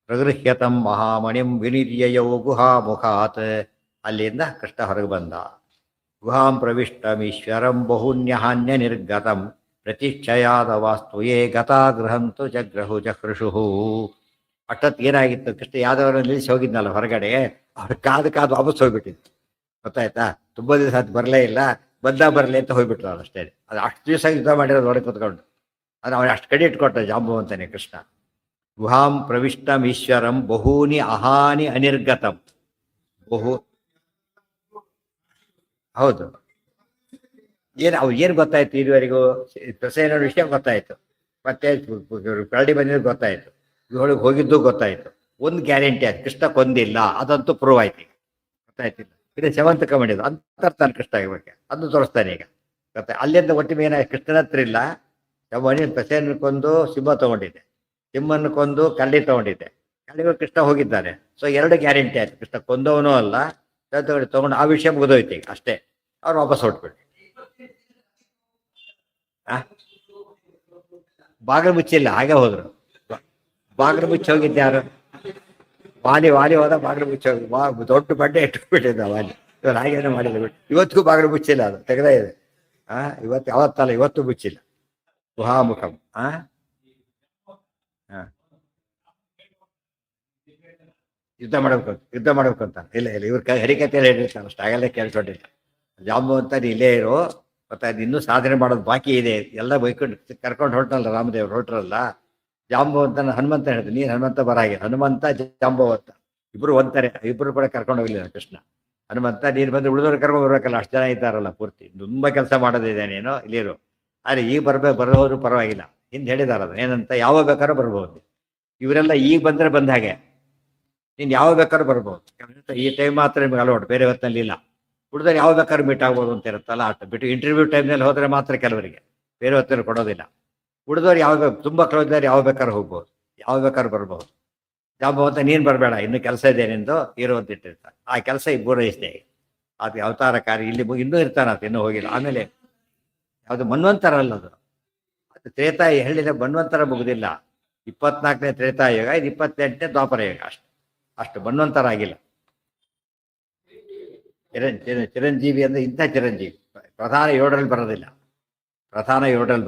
ಪ್ರಗೃಹ್ಯತಂ ಮಹಾಮಣಿಂ ವಿನಿರ್ಯಯೌ ಗುಹಾಮುಖಾತ್. ಅಲ್ಲಿಂದ ಕೃಷ್ಣ ಹೊರಗೆ ಬಂದ. ಗುಹಾಂ ಪ್ರವಿಷ್ಟಮೀಶ್ವರಂ ಬಹುನ್ಯಹಾನ್ಯ ನಿರ್ಗತಂ ಪ್ರತಿಕ್ಷಯಾದ ವಾಸ್ತುಯೇ ಗತಾಗೃಹಂತು ಜಗ್ರಹು ಜಹೃಷು. ಅಷ್ಟೊತ್ತು ಏನಾಗಿತ್ತು, ಕೃಷ್ಣ ಯಾದವರನ್ನು ನಿಲ್ಲಿಸಿ ಹೋಗಿದ್ನಲ್ಲ ಹೊರಗಡೆ, ಅವ್ರು ಕಾದು ವಾಪಸ್ ಹೋಗ್ಬಿಟ್ಟಿತ್ತು. ಗೊತ್ತಾಯ್ತಾ? ತುಂಬ ದಿವಸ ಅದು ಬರಲೇ ಇಲ್ಲ, ಬರಲಿ ಅಂತ ಹೋಗ್ಬಿಟ್ರು ಅವ್ರು ಅಷ್ಟೇ. ಅದು ಅಷ್ಟು ದಿವಸ ಯುದ್ಧ ಮಾಡಿರೋದು ಹೊರಗೆ ಕೂತ್ಕೊಂಡು, ಅದು ಅವ್ನು ಅಷ್ಟು ಕಡೆ ಇಟ್ಕೊಟ್ಟ ಜಾಂಬು ಅಂತಾನೆ ಕೃಷ್ಣ. ಗುಹಾಂ ಪ್ರವಿಷ್ಟಂ ಈಶ್ವರಂ ಬಹೂನಿ ಅಹಾನಿ ಅನಿರ್ಗತಂ. ಹೌದು, ಏನು ಗೊತ್ತಾಯ್ತು ಇದುವರೆಗೂ? ಪ್ರಸೇನ ವಿಷಯ ಗೊತ್ತಾಯ್ತು, ಮತ್ತೆ ಕರಡಿ ಬಂದಿದ್ದು ಗೊತ್ತಾಯ್ತು, ಇವಳಿಗೆ ಹೋಗಿದ್ದು ಗೊತ್ತಾಯ್ತು. ಒಂದು ಗ್ಯಾರಂಟಿ ಆಯ್ತು, ಕೃಷ್ಣ ಕೊಂದಿಲ್ಲ, ಅದಂತೂ ಪ್ರೂವ್ ಆಯ್ತು. ಗೊತ್ತಾಯ್ತಿಲ್ಲ, ಇದು ಶವಂತಕ ಮಾಡಿದ್ದು ಅಂತರ್ತಾನೆ ಕೃಷ್ಣ ಆಗಬೇಕು, ಅದನ್ನು ತೋರಿಸ್ತಾನೆ ಈಗ. ಗೊತ್ತಾ? ಅಲ್ಲಿಂದ ಒಟ್ಟಿಗೆ ಏನಾಯ್ತು, ಕೃಷ್ಣನ ಹತ್ರ ಇಲ್ಲ, ಶವನಿ ಪ್ರಸೇನ ಕೊಂದು ಸಿಂಹ ತಗೊಂಡಿದ್ದೆ, ಸಿಂಹನ ಕೊಂದು ಕರಡಿ ತಗೊಂಡಿದ್ದೆ, ಕರಡಿಗಳು ಕೃಷ್ಣ ಹೋಗಿದ್ದಾನೆ. ಸೊ 2 ಗ್ಯಾರಂಟಿ ಆಯ್ತು, ಕೃಷ್ಣ ಕೊಂದವನೂ ಅಲ್ಲ, ತಗೊಂಡು ಆ ವಿಷಯ ಮುಗಿದೋಯ್ತು ಈಗ ಅಷ್ಟೇ. ಅವ್ರು ವಾಪಸ್ ಹೊಟ್ಬಿಟ್ಟು ಬಾಗಿಲು ಮುಚ್ಚಿಲ್ಲ, ಹಾಗೆ ಹೋದ್ರು. ಬಾಗಿಲು ಮುಚ್ಚಿ ಹೋಗಿದ್ದೆ ಯಾರು? ವಾಲಿ ಹೋದ, ಬಾಗಿಲು ಮುಚ್ಚಿ ಹೋಗಿ ದೊಡ್ಡ ಬಂಡೆ ಇಟ್ಬಿಟ್ಟಿದ್ದ ವಾಲಿ. ಇವ್ರು ಹಾಗೇನೆ ಮಾಡಿಲ್ಲ ಬಿಟ್ಟು, ಇವತ್ತಿಗೂ ಬಾಗಿಲು ಮುಚ್ಚಿಲ್ಲ, ಅದು ತೆಗೆದೇ ಇದೆ. ಯಾವತ್ತಲ್ಲ, ಇವತ್ತು ಮುಚ್ಚಿಲ್ಲ. ಗುಹಾಮುಖಂ. ಯುದ್ಧ ಮಾಡ್ಬೇಕು ಅಂತ ಇಲ್ಲ, ಇವ್ರ ಹರಿಕತೆಯಲ್ಲಿ ಹೇಳಿರ್ತಾನೆ ಅಷ್ಟು, ಆಗಲ್ಲೇ ಕೇಳ್ಕೊಂಡಿಲ್ಲ. ಜಾಂಬು ಅಂತ ಇಲ್ಲೇ ಇರೋ, ಗೊತ್ತಾಯ್ತು, ಇನ್ನೂ ಸಾಧನೆ ಮಾಡೋದು ಬಾಕಿ ಇದೆ. ಎಲ್ಲ ಬೈಕೊಂಡು ಕರ್ಕೊಂಡು ಹೊರಟಲ್ಲ, ರಾಮದೇವ್ರು ಹೊರಟ್ರಲ್ಲ. ಜಾಂಬು ಅಂತ ಹನುಮಂತ ಹೇಳಿದ್ರು, ನೀನು ಹನುಮಂತ ಬರಾಗಿ, ಹನುಮಂತ ಜಾಂಬವಂತ ಇಬ್ರು ಒಂತಾರೆ, ಇಬ್ರು ಕೂಡ ಕರ್ಕೊಂಡು ಹೋಗ್ಲಿಲ್ಲ ಕೃಷ್ಣ. ಹನುಮಂತ ನೀನು ಬಂದು ಉಳಿದವ್ರು ಕರ್ಕೊಂಡು ಬರ್ಬೇಕಲ್ಲ, ಅಷ್ಟು ಜನ ಇದ್ದಾರಲ್ಲ, ಪೂರ್ತಿ ತುಂಬಾ ಕೆಲಸ ಮಾಡೋದಿದೆ ನೀನು ಇಲ್ಲಿರು. ಆದರೆ ಈಗ ಬರೋರು ಪರವಾಗಿಲ್ಲ, ಹಿಂದೆ ಹೇಳಿದಾರ ಏನಂತ, ಯಾವಾಗ ಬೇಕಾದ್ರೂ ಬರ್ಬೋದು. ಇವರೆಲ್ಲ ಈಗ ಬಂದ್ರೆ ಬಂದ ಹಾಗೆ, ನೀನು ಯಾವಾಗ ಬೇಕಾದ್ರೂ ಬರ್ಬೋದು. ಈ ಟೈಮ್ ಮಾತ್ರ ನಿಮ್ಗೆ ಅಲೋಡ್, ಬೇರೆ ಹೊತ್ತಿನಲ್ಲಿ ಇಲ್ಲ. ಉಳಿದ್ರೆ ಯಾವ ಬೇಕಾದ್ರೂ ಮೀಟ್ ಆಗ್ಬೋದು ಅಂತ ಇರುತ್ತಲ್ಲ, ಆಟ ಬಿಟ್ಟು ಇಂಟರ್ವ್ಯೂ ಟೈಮ್ನಲ್ಲಿ ಹೋದ್ರೆ ಮಾತ್ರ ಕೆಲವರಿಗೆ, ಬೇರೆ ಹೊತ್ತಲ್ಲಿ ಕೊಡೋದಿಲ್ಲ. ಉಳಿದವ್ರು ಯಾವಾಗ ತುಂಬ ಕ್ಲೋಸ್ ಯಾವ ಬೇಕಾದ್ರೂ ಹೋಗ್ಬೋದು, ಯಾವ ಬೇಕಾದ್ರೂ ಬರ್ಬೋದು. ಜಾಂಬವಂತ ನೀನು ಬರಬೇಡ, ಇನ್ನು ಕೆಲಸ ಇದೆ ನಿಂದು ಇರು ಅಂತ ಇಟ್ಟಿರ್ತಾರೆ. ಆ ಕೆಲಸ ಪೂರೈಸಿದೆ. ಅದು ಅವತಾರ ಕಾರ್ಯ ಇಲ್ಲಿ ಇನ್ನೂ ಇರ್ತಾನೆ, ಅದು ಇನ್ನೂ ಹೋಗಿಲ್ಲ. ಆಮೇಲೆ ಯಾವುದು ಮನ್ವಂತರ ಅಲ್ಲ, ಅದು ತ್ರೇತಾಯ ಹೇಳಿದ ಮನ್ವಂತರ ಮುಗುದಿಲ್ಲ. 24ನೇ ತ್ರೇತಾಯುಗ, ಇದು 28ನೇ ದ್ವಾಪರ ಯುಗ, ಅಷ್ಟು ಮನ್ವಂತರ ಆಗಿಲ್ಲ. ಚಿರಂಜೀವಿ ಅಂದ್ರೆ ಇಂಥ ಚಿರಂಜೀವಿ, ಪ್ರಧಾನ 7ರಲ್ಲಿ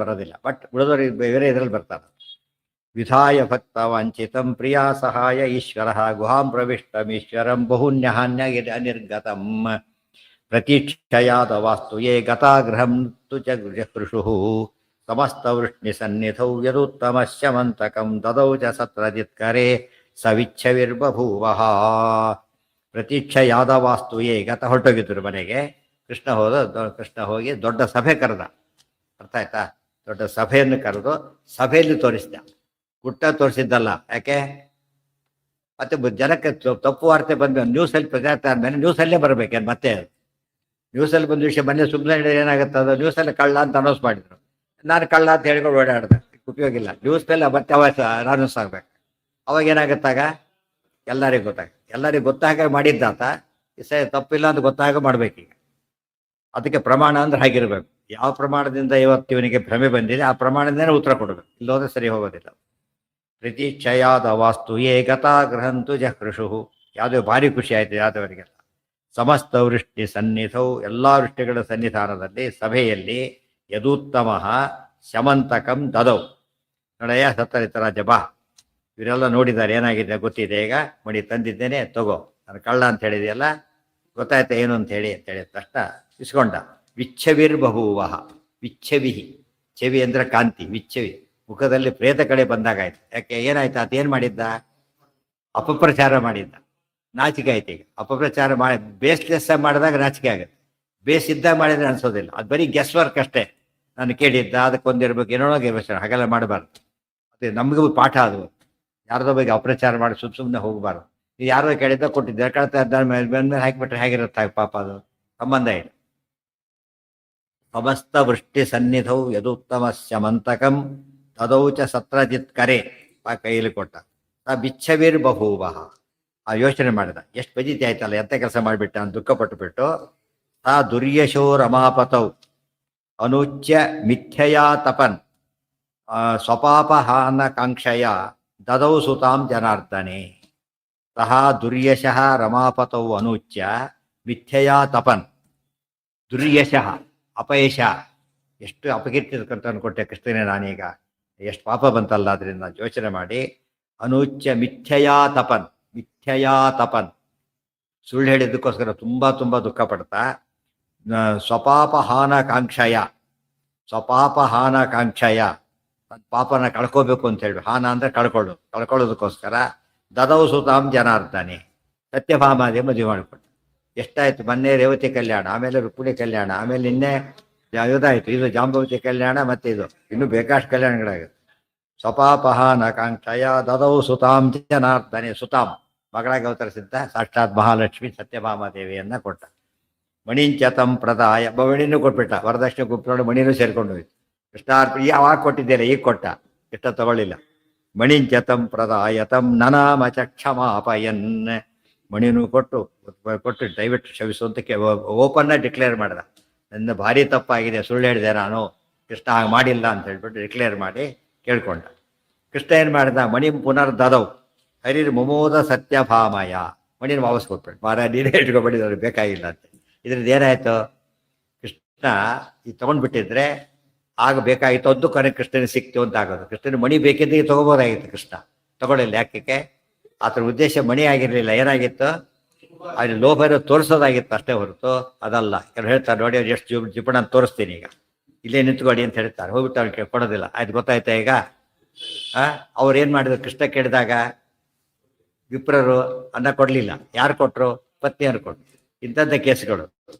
ಬರೋದಿಲ್ಲ, ಬಟ್ ಉಳಿದವರು ಬೇರೆ ಇದರಲ್ಲಿ ಬರ್ತಾರೆ. ವಿಧಾಯ ಭಕ್ತ ವಾಂಛಿತಂ ಪ್ರಿಯಾ ಸಹಾಯ ಈಶ್ವರ ಗುಹಾಂ ಪ್ರವಿಷ್ಟಮೀಶ್ವರಂ ಬಹುನ್ಯಹಾನ್ಯ ಅನಿರ್ಗತಂ ಪ್ರತೀಕ್ಷಯಾದ ವಾಸ್ತು ಯೇ ಗತಾಗೃಹಂ ತು ಜಗೃಷು ಸಮಸ್ತ ವೃಷ್ಣಿ ಸನ್ನಿಧೌ ಯದುತ್ತಮಶ್ಯಮಂತಕಂ ದದೌ ಚ ಸತ್ರಜಿತ್ಕರೆ ಸವಿಚ್ಛವಿರ್ಬಭೂವಃ. ಪ್ರತೀಕ್ಷಯಾದ ವಾಸ್ತು ಯೇ ಗತ ಹೊರಟೋಗಿದ್ರು ಮನೆಗೆ. ಕೃಷ್ಣ ಹೋಗಿ ದೊಡ್ಡ ಸಭೆ ಕರೆದ. ಅರ್ಥ ಆಯ್ತಾ? ದೊಡ್ಡ ಸಭೆಯನ್ನು ಕರೆದು ಸಭೆಯಲ್ಲಿ ತೋರಿಸಿದ. ಗುಟ್ಟ ತೋರಿಸಿದ್ದಲ್ಲ. ಯಾಕೆ ಮತ್ತೆ ಜನಕ್ಕೆ ತಪ್ಪು ವಾರ್ತೆ ಬಂದ ನ್ಯೂಸಲ್ಲಿ ಪ್ರಚಾರ ಆದ್ಮೇಲೆ ನ್ಯೂಸಲ್ಲೇ ಬರ್ಬೇಕೇನು ಮತ್ತೆ ನ್ಯೂಸಲ್ಲಿ ಬಂದ ವಿಷಯ ಮೊನ್ನೆ ಸುಮ್ಮನೆ ಏನಾಗುತ್ತೆ ಅದು ನ್ಯೂಸಲ್ಲಿ ಕಳ್ಳ ಅಂತ ಅನೌನ್ಸ್ ಮಾಡಿದ್ರು. ನಾನು ಕಳ್ಳ ಅಂತ ಹೇಳ್ಕೊಂಡು ಓಡಾಡ್ದೆ, ಉಪಯೋಗ ಇಲ್ಲ. ನ್ಯೂಸ್ ಮೇಲೆ ಮತ್ತೆ ಅನೌನ್ಸ್ ಆಗ್ಬೇಕು. ಅವಾಗ ಏನಾಗುತ್ತಾಗ ಎಲ್ಲರಿಗೂ ಎಲ್ಲರಿಗೂ ಗೊತ್ತಾಗ ಮಾಡಿದ್ದಾತ ತಪ್ಪಿಲ್ಲ ಅಂತ ಗೊತ್ತಾಗ ಮಾಡ್ಬೇಕೀಗ. ಅದಕ್ಕೆ ಪ್ರಮಾಣ ಅಂದ್ರೆ ಹಾಗಿರ್ಬೇಕು. ಯಾವ ಪ್ರಮಾಣದಿಂದ ಇವತ್ತು ಇವನಿಗೆ ಭ್ರಮೆ ಬಂದಿದೆ ಆ ಪ್ರಮಾಣದಿಂದನೇ ಉತ್ತರ ಕೊಡಬೇಕು, ಇಲ್ಲೋದ್ರೆ ಸರಿ ಹೋಗೋದಿಲ್ಲ. ಪ್ರತೀಕ್ಷಯಾದ ವಾಸ್ತು ಏಕತಾ ಗೃಹಂತು ಜಹೃಷು. ಯಾವುದೋ ಭಾರಿ ಖುಷಿ ಆಯ್ತು ಯಾದವರಿಗೆಲ್ಲ. ಸಮಸ್ತ ವೃಷ್ಟಿ ಸನ್ನಿಧೌ, ಎಲ್ಲ ವೃಷ್ಟಿಗಳ ಸನ್ನಿಧಾನದಲ್ಲಿ ಸಭೆಯಲ್ಲಿ ಯದೂತ್ತಮ ಶಮಂತಕಂ ದದೌ. ನಡೆಯ ಸತ್ತರಿತರ ಬಾ. ಇವರೆಲ್ಲ ನೋಡಿದ್ದಾರೆ, ಏನಾಗಿದೆ ಗೊತ್ತಿದೆ, ಈಗ ಮಣಿ ತಂದಿದ್ದೇನೆ ತಗೋ, ನಾನು ಕಳ್ಳ ಅಂತ ಹೇಳಿದೆಯಲ್ಲ ಗೊತ್ತಾಯ್ತಾ ಏನು ಅಂತ ಹೇಳಿದ ತಕ್ಷಣ ಇಸ್ಕೊಂಡ. ವಿಚ್ಛವಿರ್ ಬಹುವಹ, ವಿಚ್ಛವಿಹಿ, ಚೆವಿ ಅಂದ್ರೆ ಕಾಂತಿ, ವಿಚ್ಛವಿ ಮುಖದಲ್ಲಿ ಪ್ರೇತ ಕಡೆ ಬಂದಾಗಾಯ್ತು. ಯಾಕೆ ಏನಾಯ್ತು, ಅದೇನು ಮಾಡಿದ್ದ, ಅಪಪ್ರಚಾರ ಮಾಡಿದ್ದ, ನಾಚಿಕೆ ಆಯ್ತು. ಈಗ ಅಪಪ್ರಚಾರ ಮಾಡಿ ಬೇಸ್ಲೆಸ್ ಮಾಡಿದಾಗ ನಾಚಿಕೆ ಆಗುತ್ತೆ, ಬೇಸಿದ್ದಾಗ ಮಾಡಿದ್ರೆ ಅನ್ಸೋದಿಲ್ಲ. ಅದು ಬರೀ ಗೆಸ್ ವರ್ಕ್ ಅಷ್ಟೇ. ನಾನು ಕೇಳಿದ್ದ ಅದಕ್ಕೊಂದಿರ್ಬೇಕು, ಏನೋಳಗೆ ಇರ್ಬೇಕು, ಹಾಗೆಲ್ಲ ಮಾಡಬಾರ್ದು. ಅದೇ ನಮಗೂ ಪಾಠ ಅದು. ಯಾರ್ದೋ ಬಗ್ಗೆ ಅಪಪ್ರಚಾರ ಮಾಡಿ ಸುಮ್ಮನೆ ಹೋಗಬಾರ್ದು. ನೀವು ಯಾರೋ ಕೇಳಿದ್ದ ಕೊಟ್ಟಿದ್ದೆ ಕಳ್ತಾ ಇದ್ದ ಮೇಲೆ ಹಾಕಿಬಿಟ್ರೆ ಹೇಗಿರುತ್ತೆ ಪಾಪ, ಅದು ಸಂಬಂಧ ಇಲ್ಲ. ಸಮಸ್ತ ವೃಷ್ಟಿ ಸನ್ನಿಧೌ ಯದುತ್ತಮ ಶಮಂತಕಂ ತದೌಚ ಸತ್ರಜಿತ್ ಕರೆ. ಆ ಕೈಯಲ್ಲಿ ಕೊಟ್ಟ. ಬಿಚ್ಛವೀರ್ ಬಹುವಹ. ಆ ಯೋಚನೆ ಮಾಡಿದ, ಎಷ್ಟು ಬಜಿತಿ ಆಯ್ತಲ್ಲ, ಎಂತ ಕೆಲಸ ಮಾಡಿಬಿಟ್ಟ ಅಂತ ದುಃಖಪಟ್ಟು ಬಿಟ್ಟು ತಾ ದುರ್ಯಶೋ ರಮಾಪತೌ ಅನುಚ್ಯ ಮಿಥ್ಯಯಾ ತಪನ್ ಸ್ವಪಾಪಹಾನ ಕಾಂಕ್ಷಯ ದದೌ ಸುತಾಂ ಜನಾರ್ದನೆ. ಸಹ ದುರ್ಯಶಃ ರಮಾಪತೌ ಅನುಚ್ಯ ಮಿಥ್ಯಯಾ ತಪನ್. ದುರ್ಯಶಃ ಅಪಯಶ, ಎಷ್ಟು ಅಪಕೀರ್ತಿ ಕೊಟ್ಟೆ ಕೃಷ್ಣನೇ ನಾನೀಗ, ಎಷ್ಟು ಪಾಪ ಬಂತಲ್ಲ ಅದರಿಂದ ಯೋಚನೆ ಮಾಡಿ. ಅನುಚ್ಯ ಮಿಥ್ಯಯಾ ತಪನ್, ಮಿಥ್ಯಯಾ ತಪನ್, ಸುಳ್ಳು ಹೇಳಿದ್ದಕ್ಕೋಸ್ಕರ ತುಂಬಾ ತುಂಬಾ ದುಃಖ ಪಡ್ತಾ ಸ್ವಪಾಪಹಾನ ಕಾಂಕ್ಷಯ, ಸ್ವಪಾಪಹಾನ ಕಾಂಕ್ಷಯ, ಪಾಪನ ಕಳ್ಕೋಬೇಕು ಅಂತ ಹೇಳಿ, ಹಾನ ಅಂದ್ರೆ ಕಳ್ಕೊಳ್ಳೋದಕ್ಕೋಸ್ಕರ ದದೌ ಸುತಾಂ ಜನಾರ್ದನೆ, ಸತ್ಯಭಾಮಾದೇ ಮದುವೆ ಮಾಡಿಕೊಟ್ಟು. ಎಷ್ಟಾಯ್ತು, ಮೊನ್ನೆ ರೇವತಿ ಕಲ್ಯಾಣ, ಆಮೇಲೆ ರುಕ್ಮಿಣಿ ಕಲ್ಯಾಣ, ಆಮೇಲೆ ನಿನ್ನೆ ಇದಾಯ್ತು, ಇದು ಜಾಂಬವತಿ ಕಲ್ಯಾಣ, ಮತ್ತೆ ಇದು ಇನ್ನು ಬೇಕಾಷ್ಟು ಕಲ್ಯಾಣಗಳಾಗುತ್ತೆ. ಸ್ವಪಾಪಹಾನ ಕಾಂಕ್ಷಯ ದದೌ ಸುತಾಂ ಜನಾರ್ದನೆ. ಸುತಾಂ ಮಗಳಾಗಿ ಅವತರಿಸಿದ್ದ ಸಾಕ್ಷಾತ್ ಮಹಾಲಕ್ಷ್ಮಿ ಸತ್ಯಭಾಮಾದೇವಿಯನ್ನ ಕೊಟ್ಟ. ಮಣಿಂಚತಂ ಪ್ರದಾಯ, ಮಣಿನೂ ಕೊಟ್ಬಿಟ್ಟ, ವರದಕ್ಷಿಣೆ ಗುಪ್ತೊಳಗೆ ಮಣಿನೂ ಸೇರ್ಕೊಂಡು ಹೋಯ್ತು. ಕೃಷ್ಣಾರ್ಪಣೆ ಯಾವಾಗ ಕೊಟ್ಟಿದ್ದೇನೆ, ಈಗ ಕೊಟ್ಟ, ಕೃಷ್ಣ ತಗೊಳ್ಳಿಲ್ಲ. ಮಣಿಂಚತಂ ಪ್ರದಾಯತಂ ನನಾಮ ಚಕ್ಷಮಾಪಯನ್. ಮಣಿನೂ ಕೊಟ್ಟು ದಯವಿಟ್ಟು ಕ್ಷಮಿಸುವಂತಕ್ಕೆ ಓಪನ್ ಡಿಕ್ಲೇರ್ ಮಾಡಿದ, ನನ್ನ ಭಾರಿ ತಪ್ಪಾಗಿದೆ, ಸುಳ್ಳು ಹೇಳಿದೆ ನಾನು, ಕೃಷ್ಣ ಹಾಗೆ ಮಾಡಿಲ್ಲ ಅಂತ ಹೇಳ್ಬಿಟ್ಟು ಡಿಕ್ಲೇರ್ ಮಾಡಿ ಕೇಳ್ಕೊಂಡ. ಕೃಷ್ಣ ಏನು ಮಾಡಿದ, ಮಣಿ ಪುನರ್ ದದೌ ಹರಿರ್ ಮುಮೋದ ಸತ್ಯಭಾಮಯ. ಮಣಿನ ವಾಪಸ್ ಕೊಟ್ಬಿಟ್ಟು, ಮಾರ ನೀನೇ ಇಟ್ಕೊಬಿಟ್ಟಿದ್ರು ಬೇಕಾಗಿಲ್ಲ ಅಂತ. ಇದ್ರದ್ದು ಏನಾಯ್ತು, ಕೃಷ್ಣ ಈ ತಗೊಂಡ್ಬಿಟ್ಟಿದ್ರೆ ಆಗ ಬೇಕಾಗಿತ್ತು, ಅದು ಕೊನೆ ಕೃಷ್ಣನಿಗೆ ಸಿಕ್ತು ಅಂತ ಆಗೋದು. ಕೃಷ್ಣನ ಮಣಿ ಬೇಕಿದ್ದ ತಗೋಬೋದಾಗಿತ್ತು, ಕೃಷ್ಣ ತಗೊಳ್ಳಿಲ್ಲ. ಯಾಕೆ, ಆತರ ಉದ್ದೇಶ ಮಣಿ ಆಗಿರ್ಲಿಲ್ಲ, ಏನಾಗಿತ್ತು, ಅಲ್ಲಿ ಲೋಭನ ತೋರಿಸೋದಾಗಿತ್ತು ಅಷ್ಟೇ ಹೊರತು ಅದಲ್ಲ. ಕೆಲವು ಹೇಳ್ತಾರೆ ನೋಡಿ, ಅವ್ರು ಎಷ್ಟು ಜಿಪಣ ಅಂತ ತೋರಿಸ್ತೀನಿ ಈಗ, ಇಲ್ಲೇ ನಿಂತ್ಕೊಡಿ ಅಂತ ಹೇಳ್ತಾರೆ, ಹೋಗ್ಬಿಟ್ಟು ಅವ್ರಿಗೆ ಕೊಡೋದಿಲ್ಲ. ಆಯ್ತು ಗೊತ್ತಾಯ್ತಾ ಈಗ. ಅವ್ರು ಏನು ಮಾಡಿದ್ರು, ಕೃಷ್ಣ ಕೇಳಿದಾಗ ವಿಪ್ರರು ಅನ್ನ ಕೊಡಲಿಲ್ಲ, ಯಾರು ಕೊಟ್ಟರು, ಪತ್ನಿಯರು ಕೊಟ್ಟರು. ಇಂಥದ್ದೇ ಕೇಸ್ಗಳು.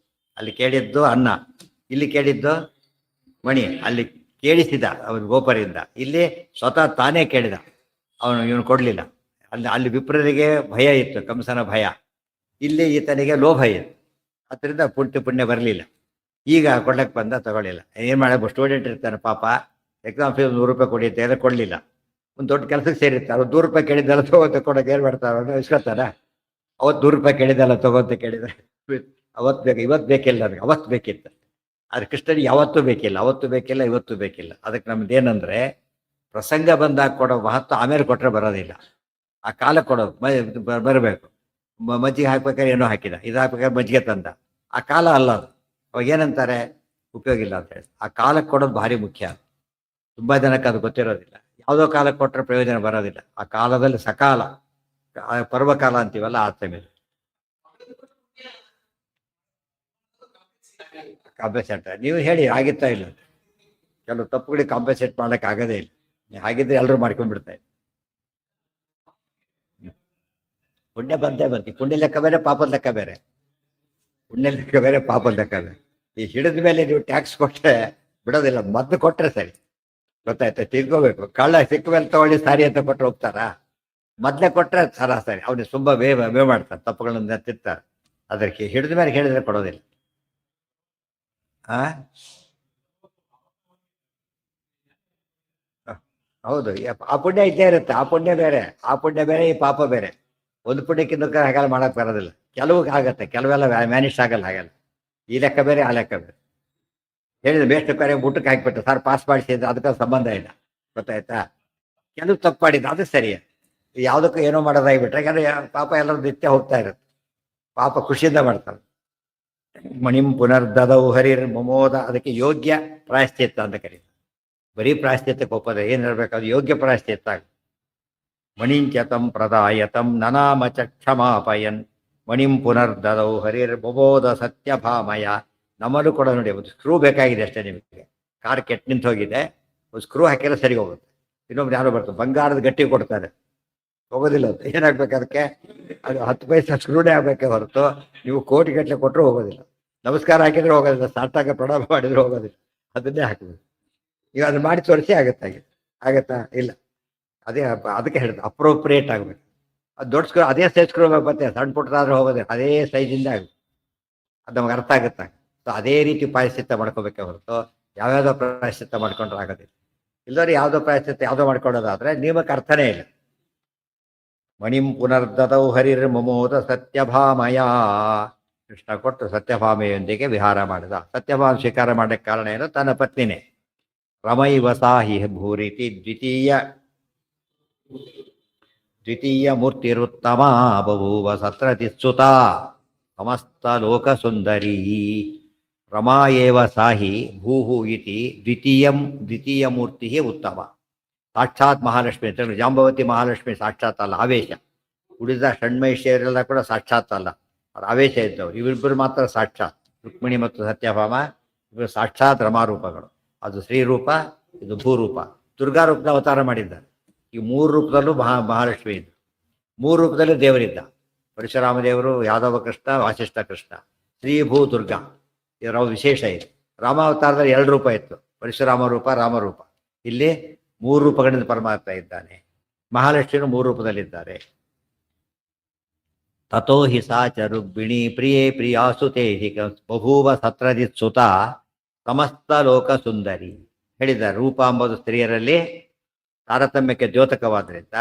ಅಲ್ಲಿ ಕೇಳಿದ್ದು ಅನ್ನ, ಇಲ್ಲಿ ಕೇಳಿದ್ದು ಮಣಿ. ಅಲ್ಲಿ ಕೇಳಿಸಿದ ಅವನು ಗೋಪರಿಂದ, ಇಲ್ಲಿ ಸ್ವತಃ ತಾನೇ ಕೇಳಿದ, ಇವನು ಕೊಡಲಿಲ್ಲ. ಅಲ್ಲಿ ವಿಪ್ರರಿಗೆ ಭಯ ಇತ್ತು, ಕಂಸನ ಭಯ. ಇಲ್ಲಿ ಈತನಿಗೆ ಲೋಭ ಇತ್ತು, ಅದರಿಂದ ಪುಣ್ಯ ಬರಲಿಲ್ಲ. ಈಗ ಕೊಡ್ಲಕ್ಕೆ ಬಂದ, ತಗೊಳ್ಳಿಲ್ಲ. ಏನು ಮಾಡಬೇಕು, ಸ್ಟೂಡೆಂಟ್ ಇರ್ತಾನೆ ಪಾಪ, ಎಕ್ಸಾಮ್ ಫೀಸ್ 100 ರೂಪಾಯಿ ಕೊಡಿ ಅಂತ ಹೇಳಿ ಕೊಡಲಿಲ್ಲ. ಒಂದು ದೊಡ್ಡ ಕೆಲಸಕ್ಕೆ ಸೇರಿರ್ತಾರೆ, ಅವ್ರು 100 ರೂಪಾಯಿ ಕೇಳಿದ್ದೆಲ್ಲ ಕೊಡೋಕೆ ಏನು ಮಾಡ್ತಾರೆ, ಇಸ್ಕೊತಾರ. ಅವತ್ತು 100 ರೂಪಾಯಿ ಕೇಳಿದ್ದೆಲ್ಲ ತಗೋಂತ ಕೇಳಿದ್ರೆ ಅವತ್ತು ಬೇಕು, ಇವತ್ತು ಬೇಕಿಲ್ಲ, ನನಗೆ ಅವತ್ತು ಬೇಕಿತ್ತು. ಆದ್ರೆ ಕೃಷ್ಣನಿಗೆ ಯಾವತ್ತೂ ಬೇಕಿಲ್ಲ, ಅವತ್ತು ಬೇಕಿಲ್ಲ, ಇವತ್ತು ಬೇಕಿಲ್ಲ. ಅದಕ್ಕೆ ನಮ್ದೇನಂದ್ರೆ, ಪ್ರಸಂಗ ಬಂದಾಗ ಕೊಡೋ ಮಹತ್ವ ಆಮೇಲೆ ಕೊಟ್ಟರೆ ಬರೋದಿಲ್ಲ, ಆ ಕಾಲ ಕೊಡೋದು ಬರಬೇಕು. ಮಜ್ಜಿಗೆ ಹಾಕ್ಬೇಕಾದ್ರೆ ಏನೋ ಹಾಕಿದ, ಇದು ಹಾಕ್ಬೇಕಾದ್ರೆ ಮಜ್ಜಿಗೆ ತಂದ, ಆ ಕಾಲ ಅಲ್ಲ ಅದು. ಅವಾಗ ಏನಂತಾರೆ, ಉಪಯೋಗ ಇಲ್ಲ ಅಂತ ಹೇಳಿ. ಆ ಕಾಲಕ್ಕೆ ಕೊಡೋದು ಭಾರಿ ಮುಖ್ಯ. ತುಂಬಾ ಜನಕ್ಕೆ ಅದು ಗೊತ್ತಿರೋದಿಲ್ಲ. ಯಾವುದೋ ಕಾಲಕ್ಕೆ ಕೊಟ್ಟರೆ ಪ್ರಯೋಜನ ಬರೋದಿಲ್ಲ. ಆ ಕಾಲದಲ್ಲಿ ಸಕಾಲ, ಪರ್ವಕಾಲ ಅಂತೀವಲ್ಲ, ಆ ಸಮಯ ಕಾಂಪನ್ಸೇಟ್. ನೀವು ಹೇಳಿ ಆಗಿತ್ತಾ ಇಲ್ಲ, ಕೆಲವು ತಪ್ಪುಗಳಿಗೆ ಕಾಂಪನ್ಸೇಟ್ ಮಾಡಕ್ಕೆ ಆಗೋದೇ ಇಲ್ಲ. ಹಾಗಿದ್ರೆ ಎಲ್ಲರೂ ಮಾಡ್ಕೊಂಡ್ಬಿಡ್ತಾರೆ. ಪುಣ್ಯ ಬಂದೇ ಬರ್ತೀವಿ. ಪುಣ್ಯ ಲೆಕ್ಕ ಬೇರೆ, ಪಾಪದ ಲೆಕ್ಕ ಬೇರೆ. ಪುಣ್ಯ ಲೆಕ್ಕ ಬೇರೆ, ಪಾಪದ ಲೆಕ್ಕ ಬೇರೆ. ಈ ಹಿಡಿದ ಮೇಲೆ ನೀವು ಟ್ಯಾಕ್ಸ್ ಕೊಟ್ಟರೆ ಬಿಡೋದಿಲ್ಲ, ಮೊದಲು ಕೊಟ್ಟರೆ ಸರಿ. ಗೊತ್ತಾಯ್ತಾ? ತಿಳ್ಕೋಬೇಕು. ಕಳ್ಳ ಸಿಕ್ಕ ಮೇಲೆ ತಗೊಳ್ಳಿ ಸಾರಿ ಅಂತ ಕೊಟ್ಟರೆ ಹೋಗ್ತಾರಾ? ಮೊದಲೇ ಕೊಟ್ಟರೆ ಸರಾಸರಿ ಅವನಿಗೆ ತುಂಬ ಬೇ ಮಾಡ್ತಾರೆ, ತಪ್ಪುಗಳನ್ನ ತಿರ್ತಾರೆ. ಅದಕ್ಕೆ ಹಿಡಿದ ಮೇಲೆ ಹೇಳಿದ್ರೆ ಕೊಡೋದಿಲ್ಲ. ಆ ಹೌದು, ಆ ಪುಣ್ಯ ಇದ್ದೇ ಇರುತ್ತೆ. ಆ ಪುಣ್ಯ ಬೇರೆ, ಆ ಪುಣ್ಯ ಬೇರೆ, ಈ ಪಾಪ ಬೇರೆ. ಒಂದು ಪುಣ್ಯಕ್ಕಿಂತ ಹಾಗೆಲ್ಲ ಮಾಡಕ್ ಬರೋದಿಲ್ಲ. ಕೆಲವು ಆಗತ್ತೆ, ಕೆಲವೆಲ್ಲ ಮ್ಯಾನಿಷ್ ಆಗಲ್ಲ ಹಾಗೆಲ್ಲ. ಈ ಲೆಕ್ಕ ಬೇರೆ, ಆ ಲೆಕ್ಕ ಬೇರೆ. ಹೇಳಿದ್ರೆ ಬೇಸ್ಟ್ ಕರೆ ಊಟಕ್ಕೆ ಹಾಕ್ಬಿಟ್ಟು ಸರ್ ಪಾಸ್ ಮಾಡಿಸಿದ್ರೆ ಅದಕ್ಕೆ ಸಂಬಂಧ ಇಲ್ಲ. ಗೊತ್ತಾಯ್ತಾ? ಕೆಲವು ತಪ್ಪು ಮಾಡಿದ್ದು ಅದು ಸರಿ. ಯಾವುದಕ್ಕೂ ಏನೋ ಮಾಡೋದಾಗಿಬಿಟ್ರೆ ಯಾಕಂದ್ರೆ ಪಾಪ ಎಲ್ಲರೂ ನಿತ್ಯ ಹೋಗ್ತಾ ಇರುತ್ತೆ. ಪಾಪ ಖುಷಿಯಿಂದ ಮಾಡ್ತಾರೆ. ಮಣಿಂ ಪುನರ್ದದೌ ಹರಿರ್ ಮಮೋದ, ಅದಕ್ಕೆ ಯೋಗ್ಯ ಪ್ರಾಯಶ್ಚಿತ್ತ ಅಂತ ಕರೀತಾರೆ. ಬರೀ ಪ್ರಾಯಶ್ಚಿತ್ತಕ್ಕೆ ಒಪ್ಪದ ಏನ್ ಹೇಳ್ಬೇಕಾದ್ರೆ ಯೋಗ್ಯ ಪ್ರಾಯಶ್ಚಿತ್ತ. ಮಣಿಂಚತಂ ಪ್ರದಾಯತಂ ನನಾಮಚ ಕ್ಷಮಾಪಯನ್ ಮಣಿಂ ಪುನರ್ದದೌ ಹರಿರ್ ಮಮೋದ ಸತ್ಯಭಾಮಯ. ನಮ್ಮಲ್ಲೂ ಕೂಡ ನೋಡಿ, ಒಂದು ಸ್ಕ್ರೂ ಬೇಕಾಗಿದೆ ಅಷ್ಟೇ ನಿಮಗೆ. ಕಾರ್ ಕೆಟ್ಟು ನಿಂತು ಹೋಗಿದೆ, ಒಂದು ಸ್ಕ್ರೂ ಹಾಕಿದ್ರೆ ಸರಿ ಹೋಗುತ್ತೆ. ಇನ್ನೊಬ್ರು ಯಾರೋ ಬರ್ತಾರೆ ಬಂಗಾರದ ಗಟ್ಟಿ ಕೊಡ್ತಾರೆ, ಹೋಗೋದಿಲ್ಲ. ಅಂತ ಏನಾಗ್ಬೇಕು ಅದಕ್ಕೆ? ಅದು 10 ಪೈಸೆ ಸ್ಕ್ರೂನೇ ಆಗ್ಬೇಕೆ ಹೊರತು ನೀವು ಕೋಟಿ ಗಟ್ಟಲೆ ಕೊಟ್ಟರು ಹೋಗೋದಿಲ್ಲ. ನಮಸ್ಕಾರ ಹಾಕಿದ್ರೆ ಹೋಗೋದಿಲ್ಲ, ಸಾಷ್ಟಾಂಗ ಪ್ರಣಾಮ ಮಾಡಿದ್ರೆ ಹೋಗೋದಿಲ್ಲ. ಅದನ್ನೇ ಹಾಕಬೇಕು. ಈಗ ಅದನ್ನ ಮಾಡಿ ತೋರಿಸಿ ಆಗತ್ತಾಗೆ ಆಗತ್ತಾ? ಇಲ್ಲ. ಅದೇ ಅದಕ್ಕೆ ಹೇಳಿದ್ರು ಅಪ್ರೋಪ್ರಿಯೇಟ್ ಆಗಬೇಕು. ಅದು ದೊಡ್ಡ ಸ್ಕ್ರೂ ಅದೇ ಸೈಜ್ ಸ್ಕ್ರೂ ಮತ್ತೆ ಸಣ್ಣ ಪುಟ್ಟದಾದ್ರೆ ಹೋಗೋದಿಲ್ಲ, ಅದೇ ಸೈಜಿಂದ ಆಗುತ್ತೆ. ಅದು ನಮ್ಗೆ ಅರ್ಥ ಆಗುತ್ತಾ? ಸೊ ಅದೇ ರೀತಿ ಪ್ರಾಯಶ್ಚಿತ್ತ ಮಾಡ್ಕೋಬೇಕೆ ಹೊರತು ಯಾವ್ಯಾವುದೋ ಪ್ರಾಯಶ್ಚಿತ್ತ ಮಾಡ್ಕೊಂಡ್ರೆ ಆಗೋದಿಲ್ಲ. ಇಲ್ಲದ್ರೆ ಯಾವುದೋ ಪ್ರಾಯಶ್ಚಿತ್ತ ಯಾವುದೋ ಮಾಡ್ಕೊಳ್ಳೋದಾದ್ರೆ ನಿಯಮಕ್ಕೆ ಅರ್ಥನೇ ಇಲ್ಲ. ಮಣಿಂ ಪುನರ್ದತೌ ಹರಿರ್ ಮಮೋದ ಸತ್ಯಭಾಮಯ. ಕೃಷ್ಣ ಕೊಟ್ಟು ಸತ್ಯಭಾಮೆಯೊಂದಿಗೆ ವಿಹಾರ ಮಾಡಿದ. ಸತ್ಯಭಾಮ ಸ್ವೀಕಾರ ಮಾಡಲಿಕ್ಕೆ ಕಾರಣ ಏನು? ತನ್ನ ಪತ್ನಿನೇ. ರಮೈವ ಸಾಹಿ ಭೂರಿತಿ ದ್ವಿತೀಯ ಮೂರ್ತಿರುತ್ತಮ ಬಭೂವ ಸತ್ರತಿತ್ಸುತ ಸಮಸ್ತ ಲೋಕ ಸುಂದರಿ. ರಮಾ ಏವ ಸಾಹಿ ಭೂಹು ಇತಿ ದ್ವಿತೀಯ ಮೂರ್ತಿ ಉತ್ತಮ. ಸಾಕ್ಷಾತ್ ಮಹಾಲಕ್ಷ್ಮಿ ಅಂತ. ಜಾಂಬವತಿ ಮಹಾಲಕ್ಷ್ಮಿ ಸಾಕ್ಷಾತ್ ಅಲ್ಲ, ಆವೇಶ. ಉಳಿದ ಷಣ್ಮೈಷಿಯರೆಲ್ಲ ಕೂಡ ಸಾಕ್ಷಾತ್ ಅಲ್ಲ, ಅವ್ರು ಆವೇಶ ಇದ್ದವರು. ಇವರಿಬ್ಬರು ಮಾತ್ರ ಸಾಕ್ಷಾತ್. ರುಕ್ಮಿಣಿ ಮತ್ತು ಸತ್ಯಭಾಮ ಇವರು ಸಾಕ್ಷಾತ್ ರಮಾರೂಪಗಳು. ಅದು ಶ್ರೀರೂಪ, ಇದು ಭೂರೂಪ. ದುರ್ಗಾ ರೂಪದ ಅವತಾರ ಮಾಡಿದ್ದಾರೆ. ಈ 3 ರೂಪದಲ್ಲೂ ಮಹಾಲಕ್ಷ್ಮಿ ಇದ್ದು, 3 ರೂಪದಲ್ಲೂ ದೇವರಿದ್ದ. ಪರಶುರಾಮ ದೇವರು, ಯಾದವ ಕೃಷ್ಣ, ವಾಸಿಷ್ಠ ಕೃಷ್ಣ, ಶ್ರೀ ಭೂ ದುರ್ಗಾ. ಇವರ ವಿಶೇಷ ಇದೆ. ರಾಮಾವತಾರದಲ್ಲಿ 2 ರೂಪ ಇತ್ತು, ಪರಶುರಾಮ ರೂಪ, ರಾಮರೂಪ. ಇಲ್ಲಿ 3 ರೂಪಗಳಿಂದ ಪರಮಾತ್ಮ ಇದ್ದಾನೆ. ಮಹಾಲಕ್ಷ್ಮಿಯರು 3 ರೂಪದಲ್ಲಿದ್ದಾರೆ. ತಥೋ ಹಿ ಸಾ ಚ ರುಕ್ಮಿಣಿ ಪ್ರಿಯೇ ಪ್ರಿಯಾಸುತೆ ಬಭೂವ ಸತ್ರಜಿತ್ಸುತ ಸಮಸ್ತ ಲೋಕ ಸುಂದರಿ. ಹೇಳಿದ್ದಾರೆ ರೂಪ ಎಂಬುದು ಸ್ತ್ರೀಯರಲ್ಲಿ ತಾರತಮ್ಯಕ್ಕೆ ದ್ಯೋತಕವಾದ್ರಿಂದ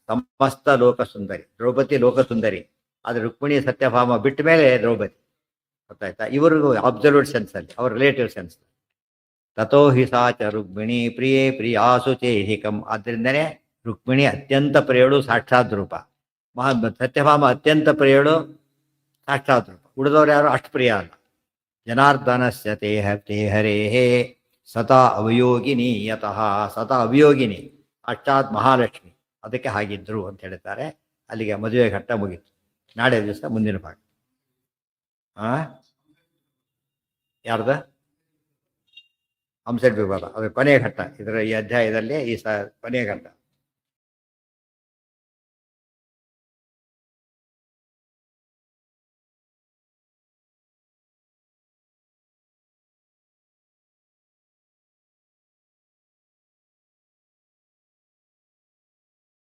ಸಮಸ್ತ ಲೋಕ ಸುಂದರಿ. ದ್ರೌಪದಿ ಲೋಕ ಸುಂದರಿ. ಆದರೆ ರುಕ್ಮಿಣಿ ಸತ್ಯಭಾಮ ಬಿಟ್ಟ ಮೇಲೆ ದ್ರೌಪದಿ. ಗೊತ್ತಾಯ್ತಾ? ಇವರು ಅಬ್ಸಲ್ಯೂಟ್ ಸೆನ್ಸ್ ಅಲ್ಲಿ, ಅವ್ರ ರಿಲೇಟಿವ್ ಸೆನ್ಸ್. ತಥೋ ಹಿ ಸಾ ಚ ರುಕ್ಮಿಣಿ ಪ್ರಿಯೇ ಪ್ರಿಯಾಸು ಚೇಹಿಕಂ. ಆದ್ದರಿಂದನೇ ರುಕ್ಮಿಣಿ ಅತ್ಯಂತ ಪ್ರಿಯಳು, ಸಾಕ್ಷಾತ್ ರೂಪ. ಸತ್ಯಭಾಮ ಅತ್ಯಂತ ಪ್ರಿಯಳು, ಸಾಕ್ಷಾತ್ ರೂಪ. ಉಳಿದವರು ಯಾರು ಅಷ್ಟು ಪ್ರಿಯ ಅಲ್ಲ. ಜನಾರ್ದನಸ್ಯ ತೇ ಹರೇಹೇ ಸತಾ ಅವಯೋಗಿನಿ ಯತಃ. ಸತಾ ಅವಯೋಗಿನಿ ಸಾಕ್ಷಾತ್ ಮಹಾಲಕ್ಷ್ಮಿ, ಅದಕ್ಕೆ ಹಾಗಿದ್ರು ಅಂತ ಹೇಳ್ತಾರೆ. ಅಲ್ಲಿಗೆ ಮದುವೆ ಘಟ್ಟ ಮುಗೀತು. ನಾಳೆ ದಿವಸ ಮುಂದಿನ ಭಾಗ. ಯಾರ್ದ? ಹಂಸದ ವಿವಾದ, ಅದು ಕೊನೆಯ ಘಟ್ಟ. ಇದರ ಈ ಅಧ್ಯಾಯದಲ್ಲಿ ಈ ಕೊನೆಯ ಘಟ್ಟ.